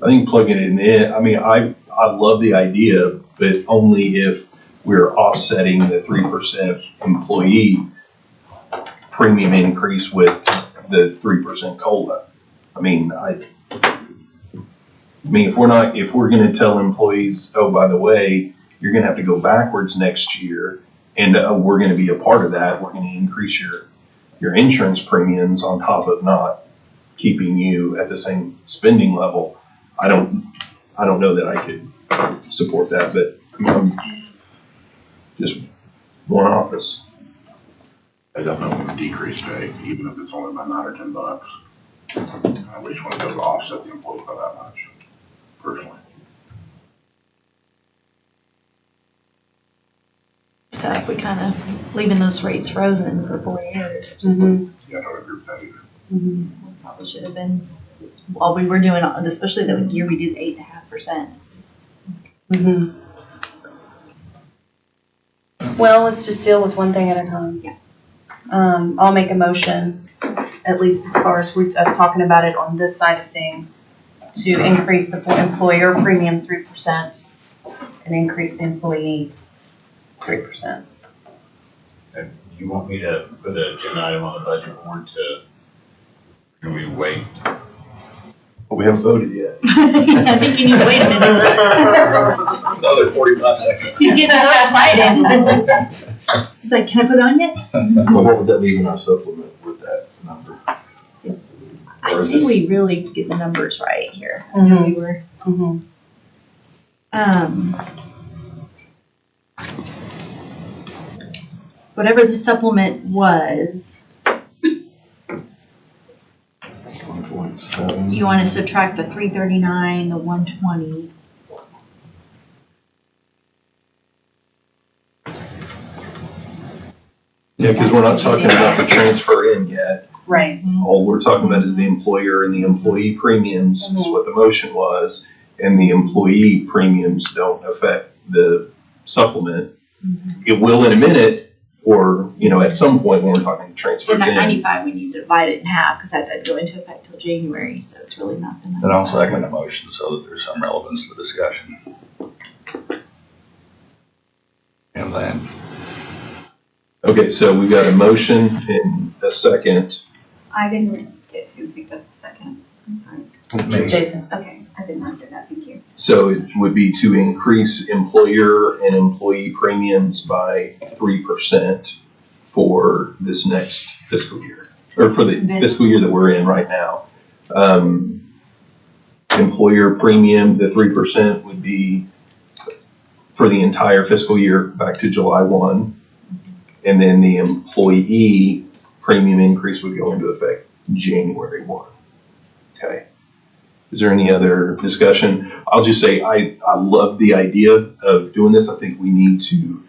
I think plugging it in, I mean, I love the idea, but only if we're offsetting the 3% employee premium increase with the 3% COLA. I mean, if we're gonna tell employees, oh, by the way, you're gonna have to go backwards next year, and we're gonna be a part of that, we're gonna increase your insurance premiums on top of not keeping you at the same spending level. I don't know that I could support that, but just one office. I definitely want to decrease pay, even if it's only by $9 or $10. I at least want to be able to offset the employees by that much, personally. stuff, we kind of leaving those rates frozen for 4 years, just Yeah, I don't agree with that either. probably should have been, while we were doing, especially the year we did 8.5%. Well, let's just deal with one thing at a time. Yeah. I'll make a motion, at least as far as us talking about it on this side of things, to increase the employer premium 3% and increase the employee 3%. And you want me to put an agenda item on the budget board to, can we wait? But we haven't voted yet. I think you need to wait a minute. Another 45 seconds. He's getting so excited. He's like, can I put it on yet? So what would that leave in our supplement with that number? I say we really get the numbers right here. I know we were. Whatever the supplement was, 1.7. you want to subtract the 339, the 120. Yeah, because we're not talking about the transfer in yet. Right. All we're talking about is the employer and the employee premiums is what the motion was. And the employee premiums don't affect the supplement. It will in a minute, or, at some point when we're talking transfers And that in. 95, we need to divide it in half because that doesn't go into effect till January, so it's really not the 95. Then I'll second the motion so that there's some relevance to the discussion. And then, Okay, so we got a motion and a second. I didn't get who picked up the second. I'm sorry. Jason. Okay, I did not get that. Thank you. So it would be to increase employer and employee premiums by 3% for this next fiscal year, or for the fiscal year that we're in right now. Employer premium, the 3% would be for the entire fiscal year back to July 1. And then the employee premium increase would go into effect January 1. Okay. Is there any other discussion? I'll just say I love the idea of doing this. I think we need to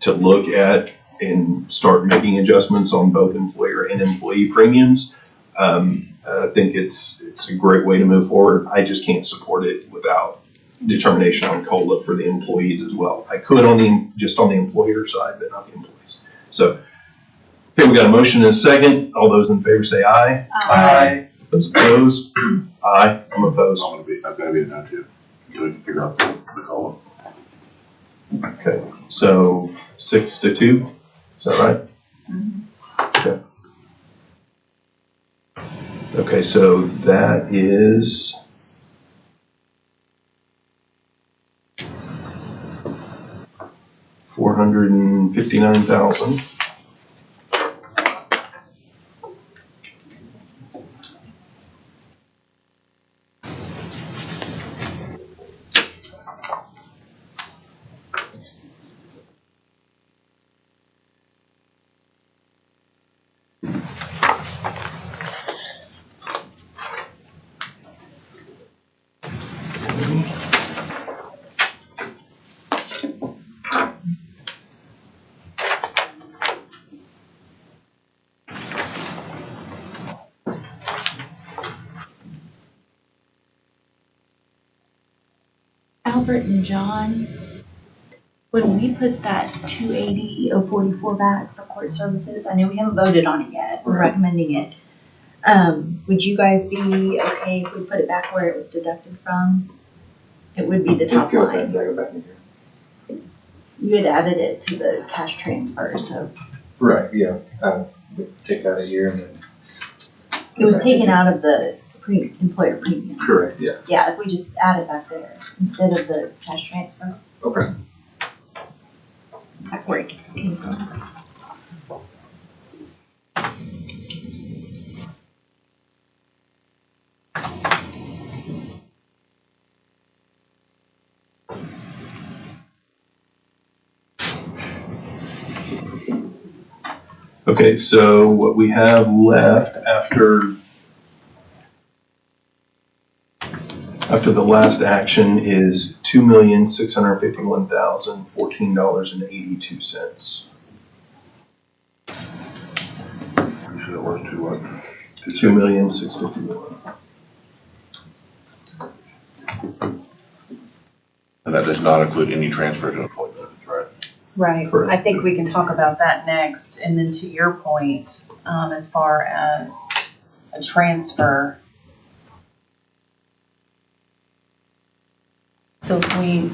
look at and start making adjustments on both employer and employee premiums. I think it's a great way to move forward. I just can't support it without determination on COLA for the employees as well. I could just on the employer side, but not the employees. So, okay, we got a motion and a second. All those in favor say aye. Aye. Those opposed? Aye. I'm opposed. I've got to be a no too, until we can figure out the column. Okay, so 6-2, is that right? Okay. Okay, so that is $459,000. Albert and John, when we put that 280,044 back for court services, I know we haven't voted on it yet, we're recommending it. Would you guys be okay if we put it back where it was deducted from? It would be the top line. You had added it to the cash transfer, so Right, yeah, take that a year and then. it was taken out of the employer premiums. Correct, yeah. Yeah, if we just add it back there instead of the cash transfer. Okay. That's where it came from. Okay, so what we have left after After the last action is $2,651,014.82. I'm sure it was two, what? 2,651,000. And that does not include any transfer to employee benefits, right? Right, Correct. I think we can talk about that next, and then to your point, as far as a transfer. So if we,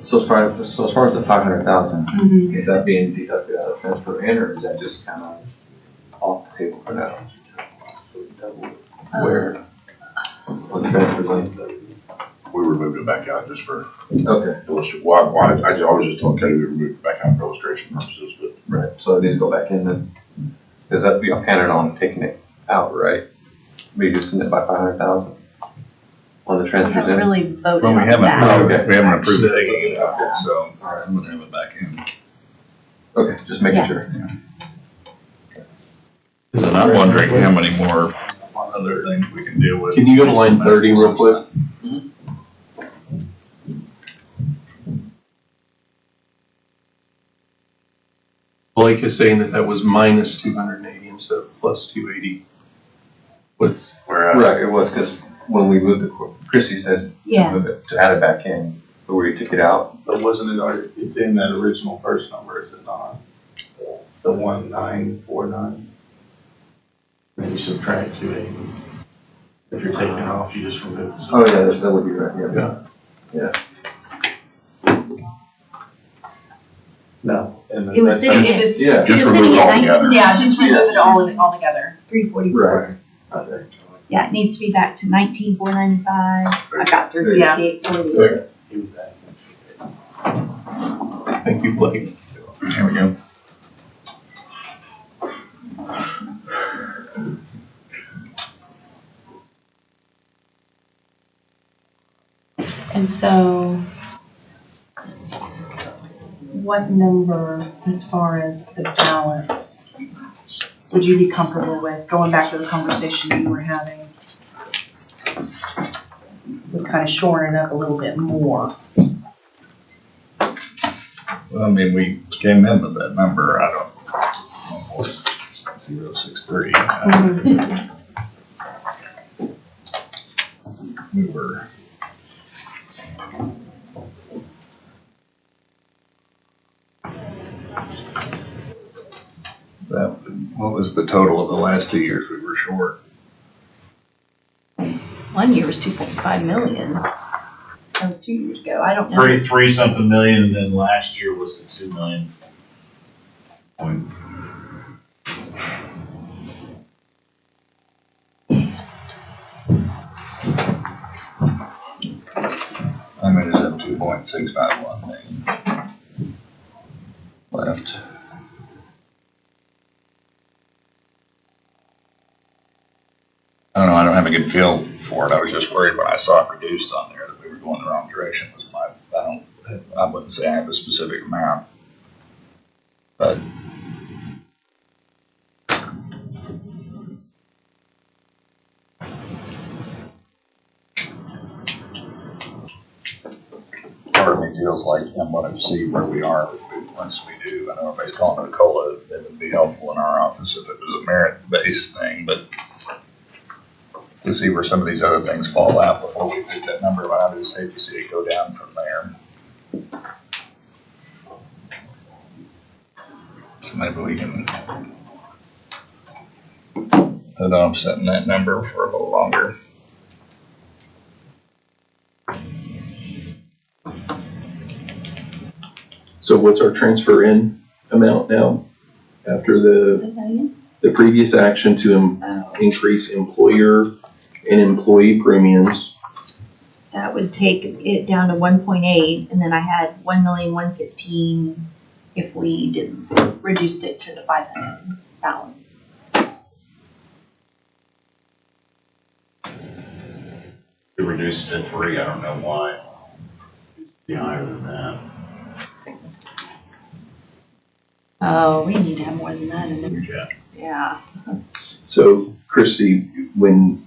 So as far as the 500,000, is that being deducted out of transfer in, or is that just kind of off the table for now? Where? On the transfers in? We removed it back out just for Okay, illustration. Well, I was just telling Kenny we removed it back out for illustration purposes, but. right, so it needs to go back in then? Because that, we are planning on taking it out, right? Reducing it by 500,000 on the We transfers haven't in? really voted Well, we on haven't, that. Oh, okay. we haven't approved taking it out, so I'm gonna have it back in. Okay, just making Yeah. sure. And I'm wondering how many more other things we can deal with. Can you go to line 30 real quick? Blake is saying that was minus 280 instead of plus 280. What's, Where at? Right, it was because when we moved it, Chrissy said to Yeah, move it, to add it back in, but we took it out. But wasn't it already, it's in that original first number, is it not? The 1949? Then you subtract 280. If you're taking it off, you just remove the. Oh, yeah, that would be right, yes. No. And it was that's- sitting, it was, Yeah. it was Just sitting remove it at altogether. 19. yeah, just remove it all together. 344. Okay. Yeah, it needs to be back to 19,495. I got through Yeah. 5840. He was back. thank you, Blake. There we go. And so, what number, as far as the balance, would you be comfortable with, going back to the conversation you were having? With kind of shoring it up a little bit more. Well, I mean, we came in with that number, I don't, 063. We were. That, what was the total of the last 2 years we were short? One year was 2.5 million. That was 2 years ago. I don't know. Three something million, and then last year was the 2 million. Point. I mean, it's at 2.651 million left. I don't know, I don't have a good feel for it. I was just worried when I saw it reduced on there that we were going the wrong direction was I wouldn't say I have a specific amount. But part of me feels like I'm gonna see where we are once we do. I know everybody's calling it a COLA. It would be helpful in our office if it was a merit-based thing, but to see where some of these other things fall out before we pick that number, but I would just hate to see it go down from there. So maybe we can put off setting that number for a little longer. So what's our transfer in amount now? After Say that again? the previous action to increase employer and employee premiums. That would take it down to 1.8, and then I had 1,115,000 if we didn't reduced it to the 500 balance. It reduced it to 3, I don't know why. It'd be higher than that. Oh, we need to have more than that in there. Yeah. Yeah. So Christy, when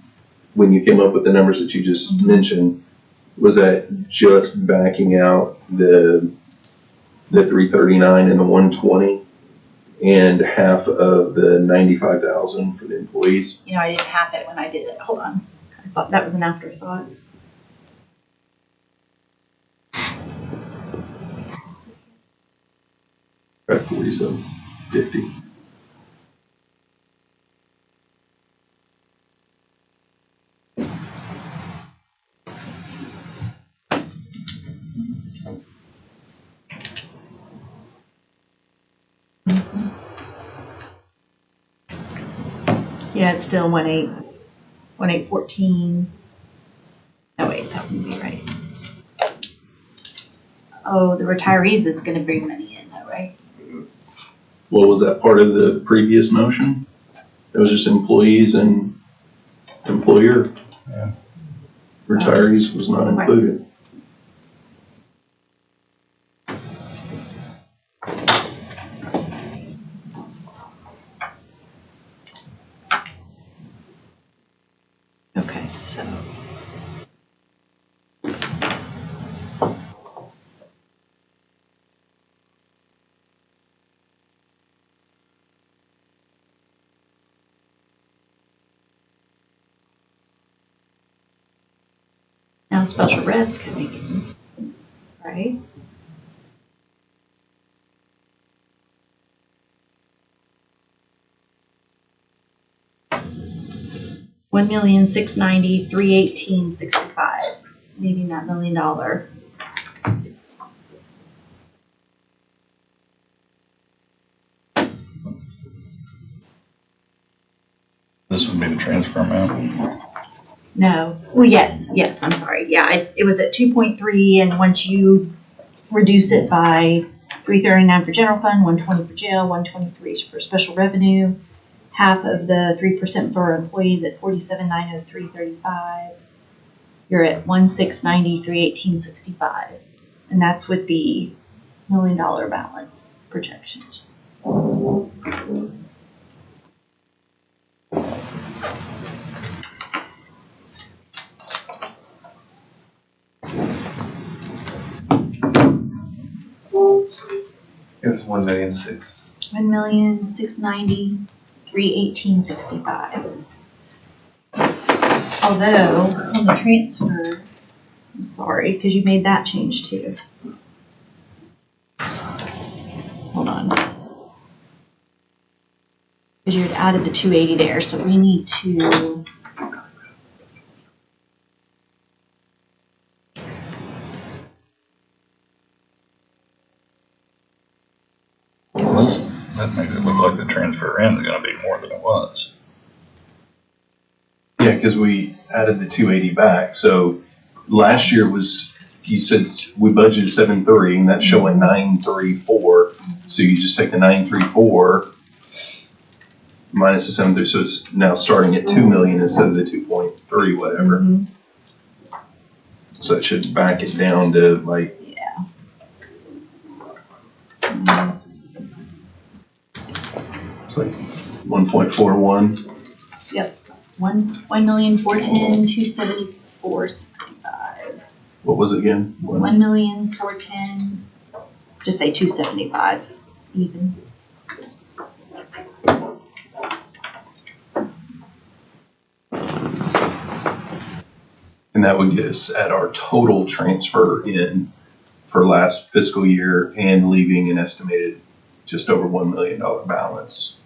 when you came up with the numbers that you just mentioned, was that just backing out the 339 and the 120 and half of the 95,000 for the employees? You know, I didn't have it when I did it. Hold on. I thought that was an afterthought. At 4750. Yeah, it's still 1814. Oh wait, that wouldn't be right. Oh, the retirees is gonna bring money in though, right? Well, was that part of the previous motion? It was just employees and employer. Yeah. Retirees was not included. Okay, so. Now special red's coming in, right? $1,690,318.65, leaving that $1 million. This would be the transfer amount. No, well, yes, I'm sorry. Yeah, it was at 2.3, and once you reduce it by 339 for general fund, 120 for jail, 123 for special revenue, half of the 3% for employees at 47,903.35. You're at 1,690,318.65, and that's with the $1 million balance projections. It was 1,000,006. 1,690,318.65. Although on the transfer, I'm sorry, because you made that change too. Hold on. Because you had added the 280 there, so we need to. That makes it look like the transfer in is gonna be more than it was. Yeah, because we added the 280 back. So last year was, you said we budgeted 730, and that's showing 934. So you just take the 934 minus the 730, so it's now starting at 2 million instead of the 2.3 whatever. Mm-hmm. So that should back it down to like. Yeah. Yes. It's like 1.41. Yep. 1,410,274.65. What was it again? 1,410,000. Just say 275 even. And that would get us at our total transfer in for last fiscal year and leaving an estimated just over $1 million balance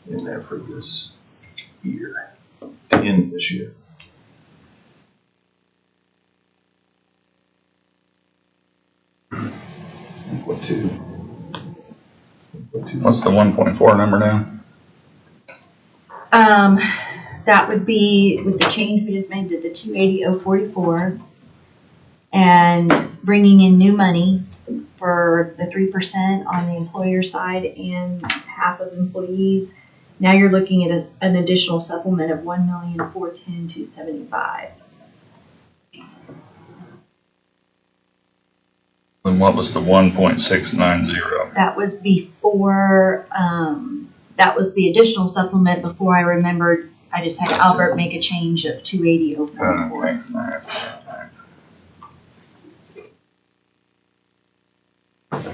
in there for this year, to end this year. What two? What's the 1.4 number now? That would be with the change we just made to the 280,044 and bringing in new money for the 3% on the employer side and half of employees. Now you're looking at an additional supplement of 1,410,275. And what was the 1.690? That was before, that was the additional supplement before I remembered I just had Albert make a change of 280,044. Okay.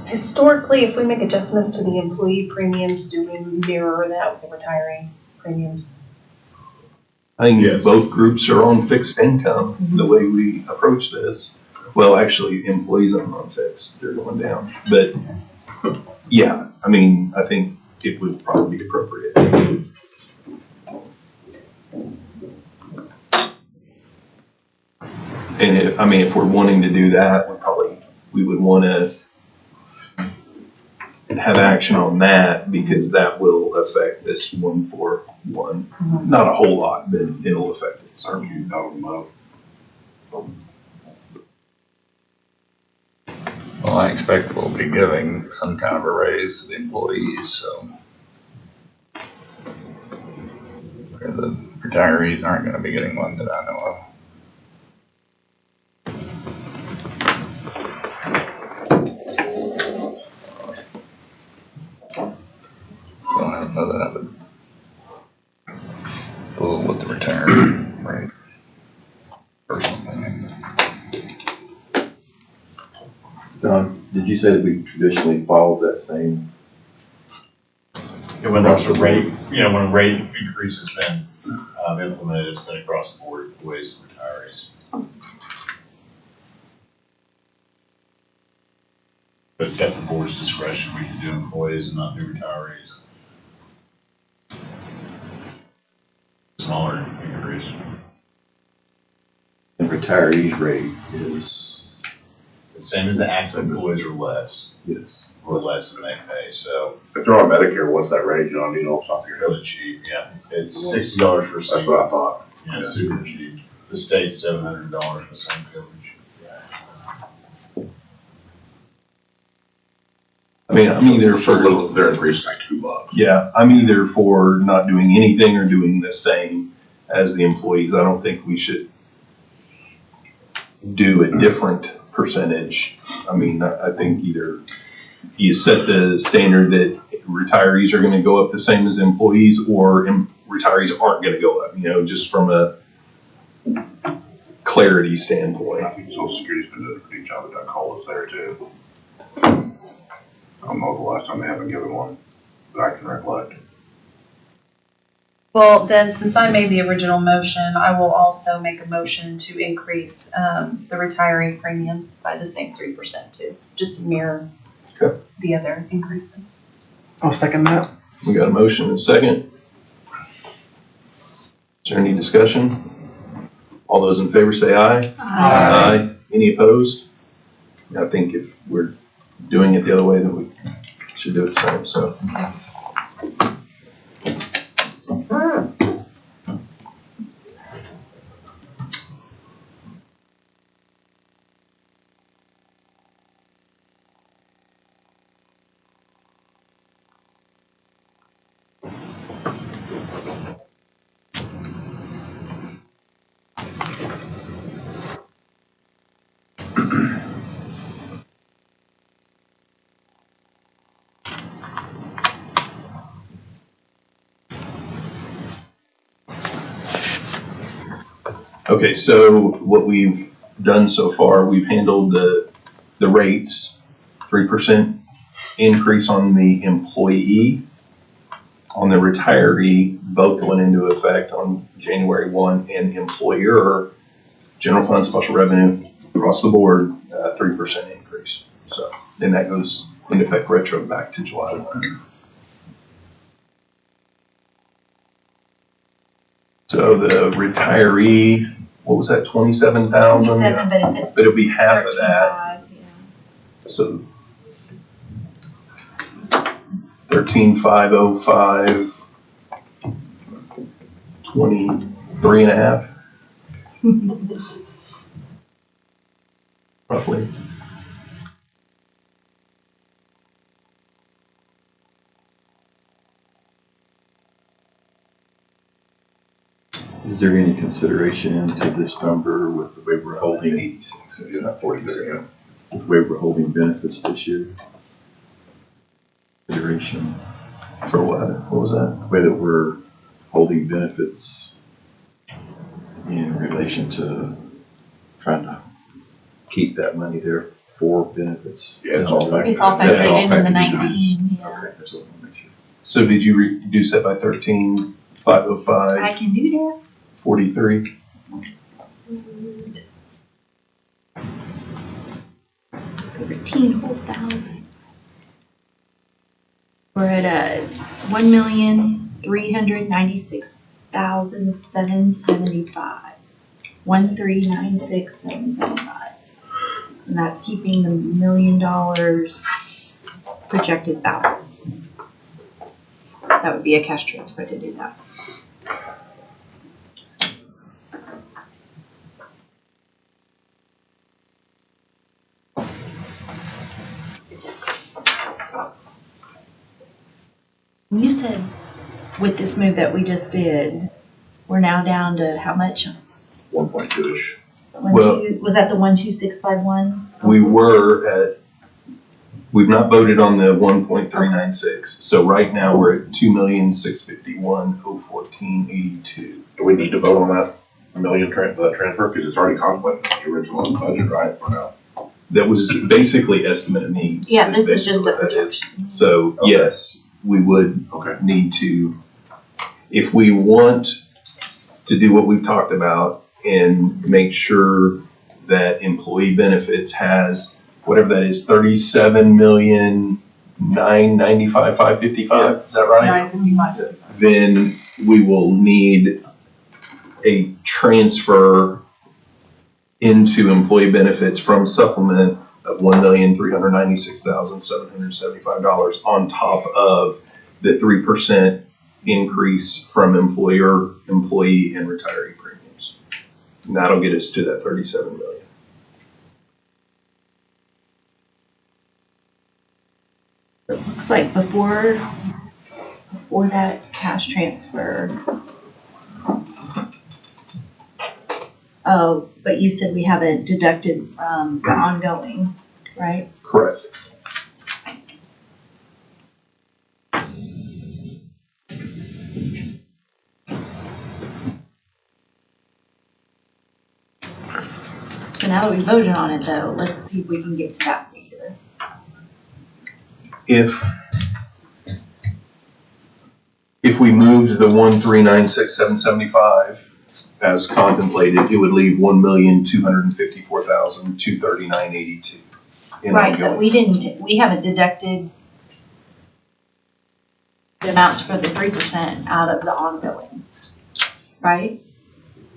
Historically, if we make adjustments to the employee premiums, do we mirror that with the retiree premiums? I think Yes. both groups are on fixed income, the way we approach this. Well, actually, employees aren't on fixed, they're going down. But, yeah, I mean, I think it would probably be appropriate. And if we're wanting to do that, we would want to have action on that, because that will affect this 141. Not a whole lot, but it'll affect it. Sorry. Well, I expect we'll be giving some kind of a raise to the employees, so. The retirees aren't gonna be getting one that I know of. Well, I don't know that I would fool with the retiree rate. Personally. Don, did you say that we traditionally followed that same? And when there's a rate, when a rate increase has been implemented, it's been across the board, employees and retirees. But it's at the board's discretion, we can do employees and not do retirees. Smaller increase. The retirees rate is? The same as the active employees or less. Yes. Or less than they pay, so. If they're on Medicare, what's that rate, John? Do you know off the top of your head? Really cheap, yeah. It's $60 for a That's single. what I thought. Yeah, it's super cheap. The state's $700 for some coverage. I mean, I'm either So for, little, their increase is like $2. yeah, I'm either for not doing anything or doing the same as the employees. I don't think we should do a different percentage. I mean, I think either you set the standard that retirees are gonna go up the same as employees, or retirees aren't gonna go up, just from a clarity standpoint. I think Social Security's been doing a pretty good job of that COLAs there too. I don't know the last time they haven't given one that I can recollect. Well, then, since I made the original motion, I will also make a motion to increase the retiree premiums by the same 3% too, just to mirror Okay. the other increases. I'll second that. We got a motion and a second. Is there any discussion? All those in favor say aye. Aye. Any opposed? I think if we're doing it the other way, then we should do it the same, so. Okay, so what we've done so far, we've handled the rates, 3% increase on the employee. On the retiree, both went into effect on January 1, and employer, general fund, special revenue, across the board, 3% increase. So then that goes into effect retro back to July 1. So the retiree, what was that, 27,000? 27, but if it's But it'll be half of that, 13,500, yeah. so 13,505, 23 and a half. Roughly. Is there any consideration into this number with the way we're holding, 86, it's not 47. the way we're holding benefits this year? Consideration, For what? What was that? the way that we're holding benefits in relation to trying to keep that money there for benefits. Yeah, it's all factored. It's all That's all factored into the factored into 19, yeah. Okay, that's what I want to make sure. So did you reduce that by 13, 505, I can do that. 43? Whole thousand. We're at 1,396,775. 1,396,775. And that's keeping the $1 million projected balance. That would be a cash transfer to do that. You said with this move that we just did, we're now down to how much? 1.2-ish. Was that the 12651? We were at, we've not voted on the 1.396. So right now we're at 2,651,014.82. Do we need to vote on that million transfer, because it's already contemplated in the original budget, right, or no? That was basically estimate of needs. Yeah, this is just basically the what that is. projection. So yes, we would Okay. need to, if we want to do what we've talked about and make sure that employee benefits has whatever that is, 37,995,555, is that right? 955. Then we will need a transfer into employee benefits from supplement of $1,396,775 on top of the 3% increase from employer, employee, and retiree premiums. And that'll get us to that 37 million. It looks like before that cash transfer. Oh, but you said we haven't deducted the ongoing, right? Correct. So now that we voted on it though, let's see if we can get to that figure. If we moved the 1,396,775 as contemplated, it would leave 1,254,239.82 in Right, but ongoing. we haven't deducted the amounts for the 3% out of the ongoing, right?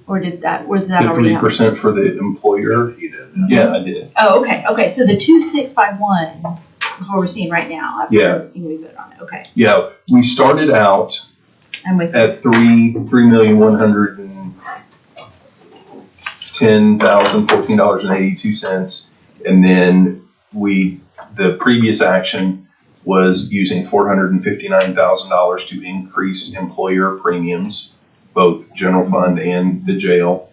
Or did that The already happen? 3% for the employer? He did. Yeah, I did. Oh, okay, so the 2,651 is what we're seeing right now after Yeah. everything we voted on it, okay. Yeah, we started out I'm with at $3,110,014.82. And then the previous action was using $459,000 to increase employer premiums, both general fund and the jail.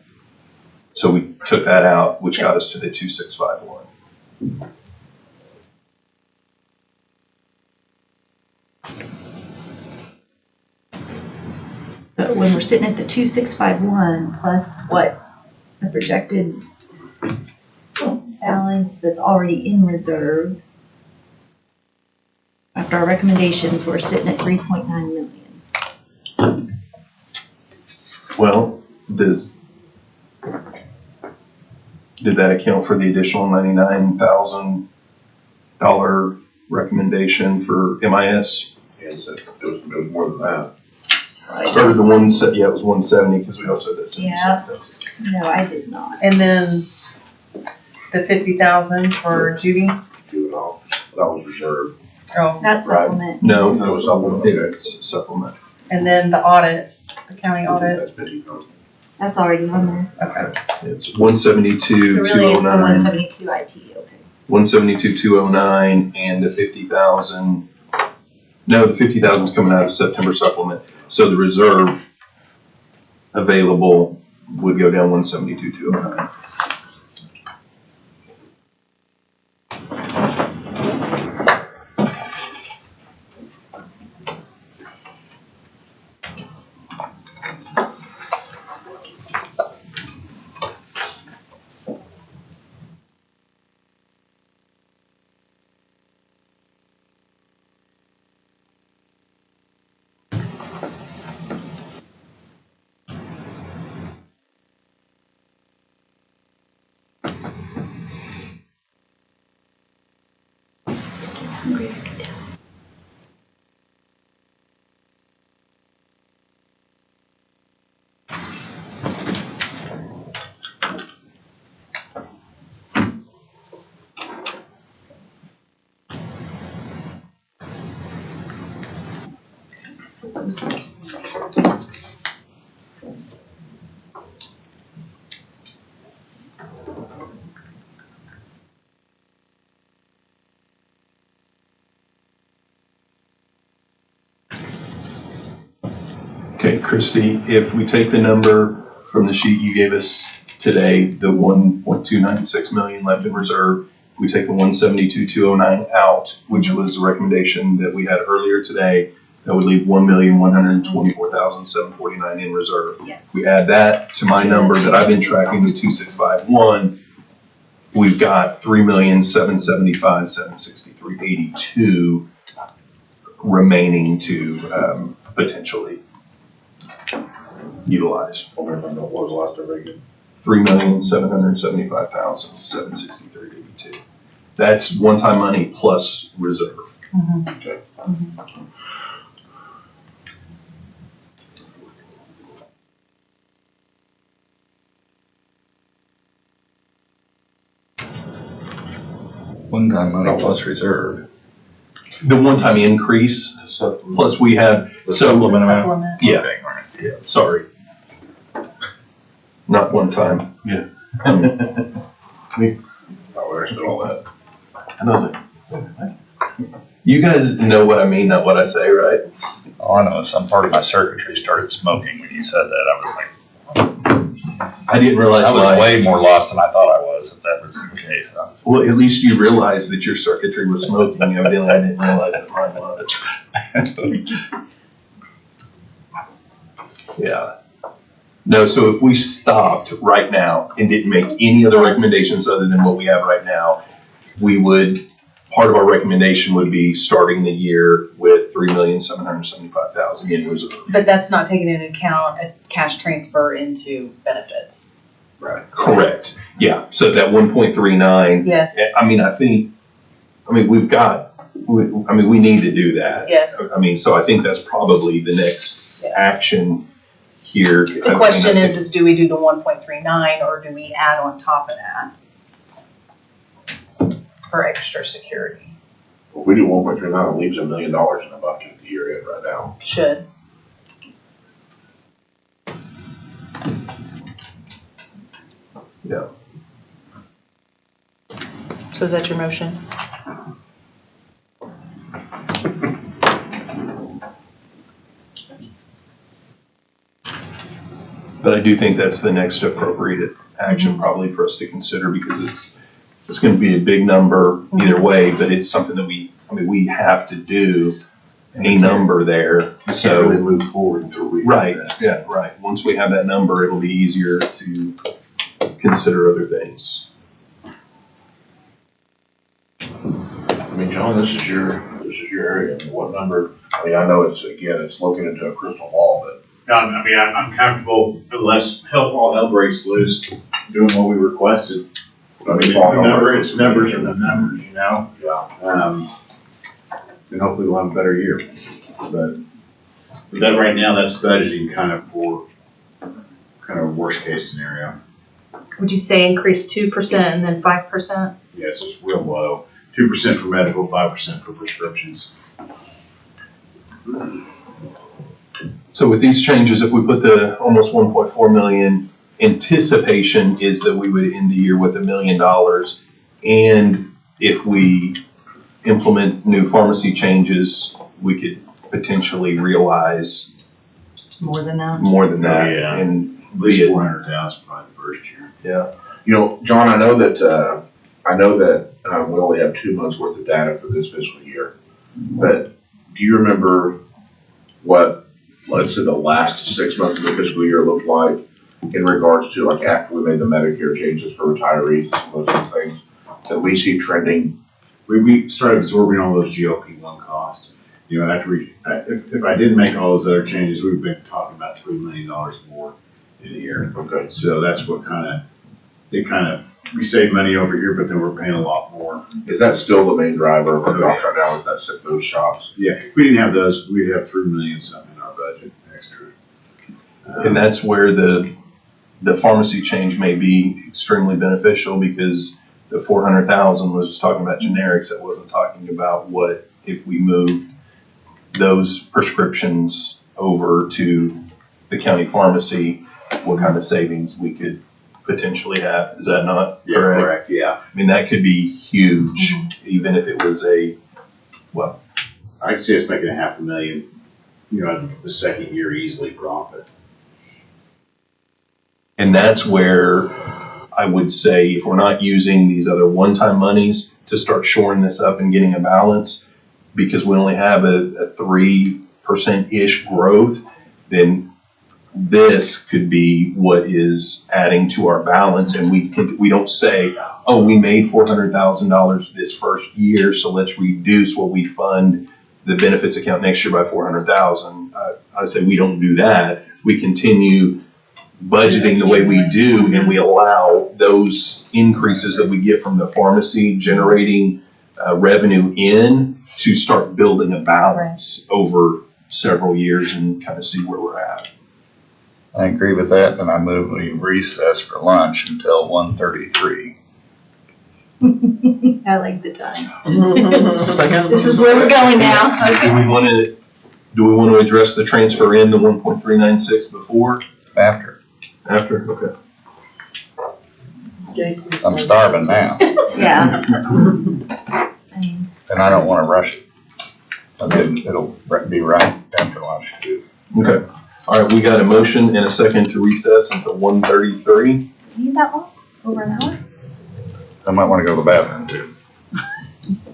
So we took that out, which got us to the 2,651. So when we're sitting at the 2,651 plus what the projected balance that's already in reserve, after our recommendations, we're sitting at 3.9 million. Well, did that account for the additional $99,000 recommendation for MIS? Yes, it was more than that. Or the it was 170 because we also did 77,000. No, I did not. And then the 50,000 for Judy. Juvenile, that was reserved. Oh, That's supplement. No, That was supplement. It's supplement. and then the audit, the county audit. That's been done. That's already on there. Okay. It's 172, So really it's the 209, 172 IT, okay. 172, 209, and the 50,000. No, the 50,000 is coming out of September supplement. So the reserve available would go down 172,209. Okay, Christie, if we take the number from the sheet you gave us today, the 1.296 million left in reserve, if we take the 172,209 out, which was the recommendation that we had earlier today, that would leave 1,124,749 in reserve. Yes. If we add that to my number that I've been tracking, the 2651, we've got 3,775,763.82 remaining to potentially utilize. What was the last number again? 3,775,763.82. That's one-time money plus reserve. Mm-hmm. Okay. Mm-hmm. One-time money plus reserve. The one-time increase, plus we have, The so, supplement amount? Supplement. yeah, Okay, all right. yeah, sorry. Not one time. Yeah. Oh, we understood all that. And I was like, You guys know what I mean, not what I say, right? All I know is some part of my circuitry started smoking when you said that. I was like, I didn't realize I was why. way more lost than I thought I was, if that was the case. Well, at least you realized that your circuitry was smoking. Evidently, I didn't realize that mine was. Yeah. No, so if we stopped right now and didn't make any other recommendations other than what we have right now, we would, part of our recommendation would be starting the year with 3,775,000 in reserve. But that's not taking into account a cash transfer into benefits. Right. Correct. Yeah. So that 1.39. Yes. I think we've got, we need to do that. Yes. So I think that's probably the next Yes. action here. The question is do we do the 1.39 or do we add on top of that for extra security? If we do 1.39, it leaves $1 million in the bucket at the year end right now. Should. Yeah. So is that your motion? But I do think that's the next appropriate action probably for us to consider because it's going to be a big number either way, but it's something that we have to do a number there. So can't really move forward until we. right, have that. yeah, right. Once we have that number, it'll be easier to consider other things. John, this is your area. What number? I know it's looking into a crystal ball, but. I'm comfortable unless all hell breaks loose, doing what we requested. Numbers are the numbers, Yeah. And hopefully we'll have a better year. But that right now, that's budgeting kind of for kind of worst case scenario. Would you say increase 2% and then 5%? Yes, it's real low. 2% for medical, 5% for prescriptions. So with these changes, if we put the almost 1.4 million, anticipation is that we would end the year with $1 million. And if we implement new pharmacy changes, we could potentially realize More than that. more than that. Yeah. And At least be it, 400,000 probably the first year. yeah. You know, John, I know that we only have 2 months worth of data for this fiscal year. But do you remember what, let's say, the last 6 months of the fiscal year looked like in regards to like after we made the Medicare changes for retirees and some of those other things that we see trending? We started absorbing all those GLP-1 costs. You know, after if I didn't make all those other changes, we've been talking about $3 million more in a year. Okay. So that's what we save money over here, but then we're paying a lot more. Is that still the main driver of our cost right now? Is that those shops? Yeah, if we didn't have those, we'd have $3 million something in our budget extra. And that's where the pharmacy change may be extremely beneficial, because the 400,000 was just talking about generics. It wasn't talking about what if we moved those prescriptions over to the county pharmacy, what kind of savings we could potentially have. Is that not correct? Correct, yeah. I mean, that could be huge, even if it was I could see us making $500,000, you know, the second year easily profit. and that's where I would say, if we're not using these other one-time monies to start shoring this up and getting a balance, because we only have a 3%-ish growth, then this could be what is adding to our balance. And we don't say, oh, we made $400,000 this first year, so let's reduce what we fund the benefits account next year by $400,000. I say we don't do that. We continue budgeting the way we do, and we allow those increases that we get from the pharmacy generating revenue in to start building a balance over several years and kind of see where we're at. I agree with that, and I move we recess for lunch until 1:33. I like the time. Second. This is where we're going now. Do we want to address the transfer in the 1.396 before? After. After, okay. I'm starving now, Yeah. Same. and I don't want to rush it. It'll be right after lunch too. Okay. All right, we got a motion and a second to recess until 1:33. Need that long? Over an hour? I might want to go to the bathroom too.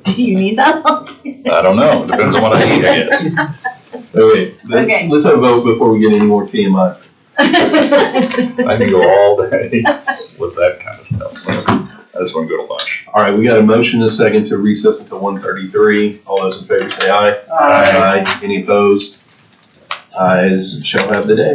Do you need that long? I don't know, depends on what I eat, I guess. Okay, Okay. let's have a vote before we get any more TMI. I can go all day with that kind of stuff. I just want to go to lunch. All right, we got a motion and a second to recess until 1:33. All those in favor say aye. Aye. Any opposed? Ayes shall have the day.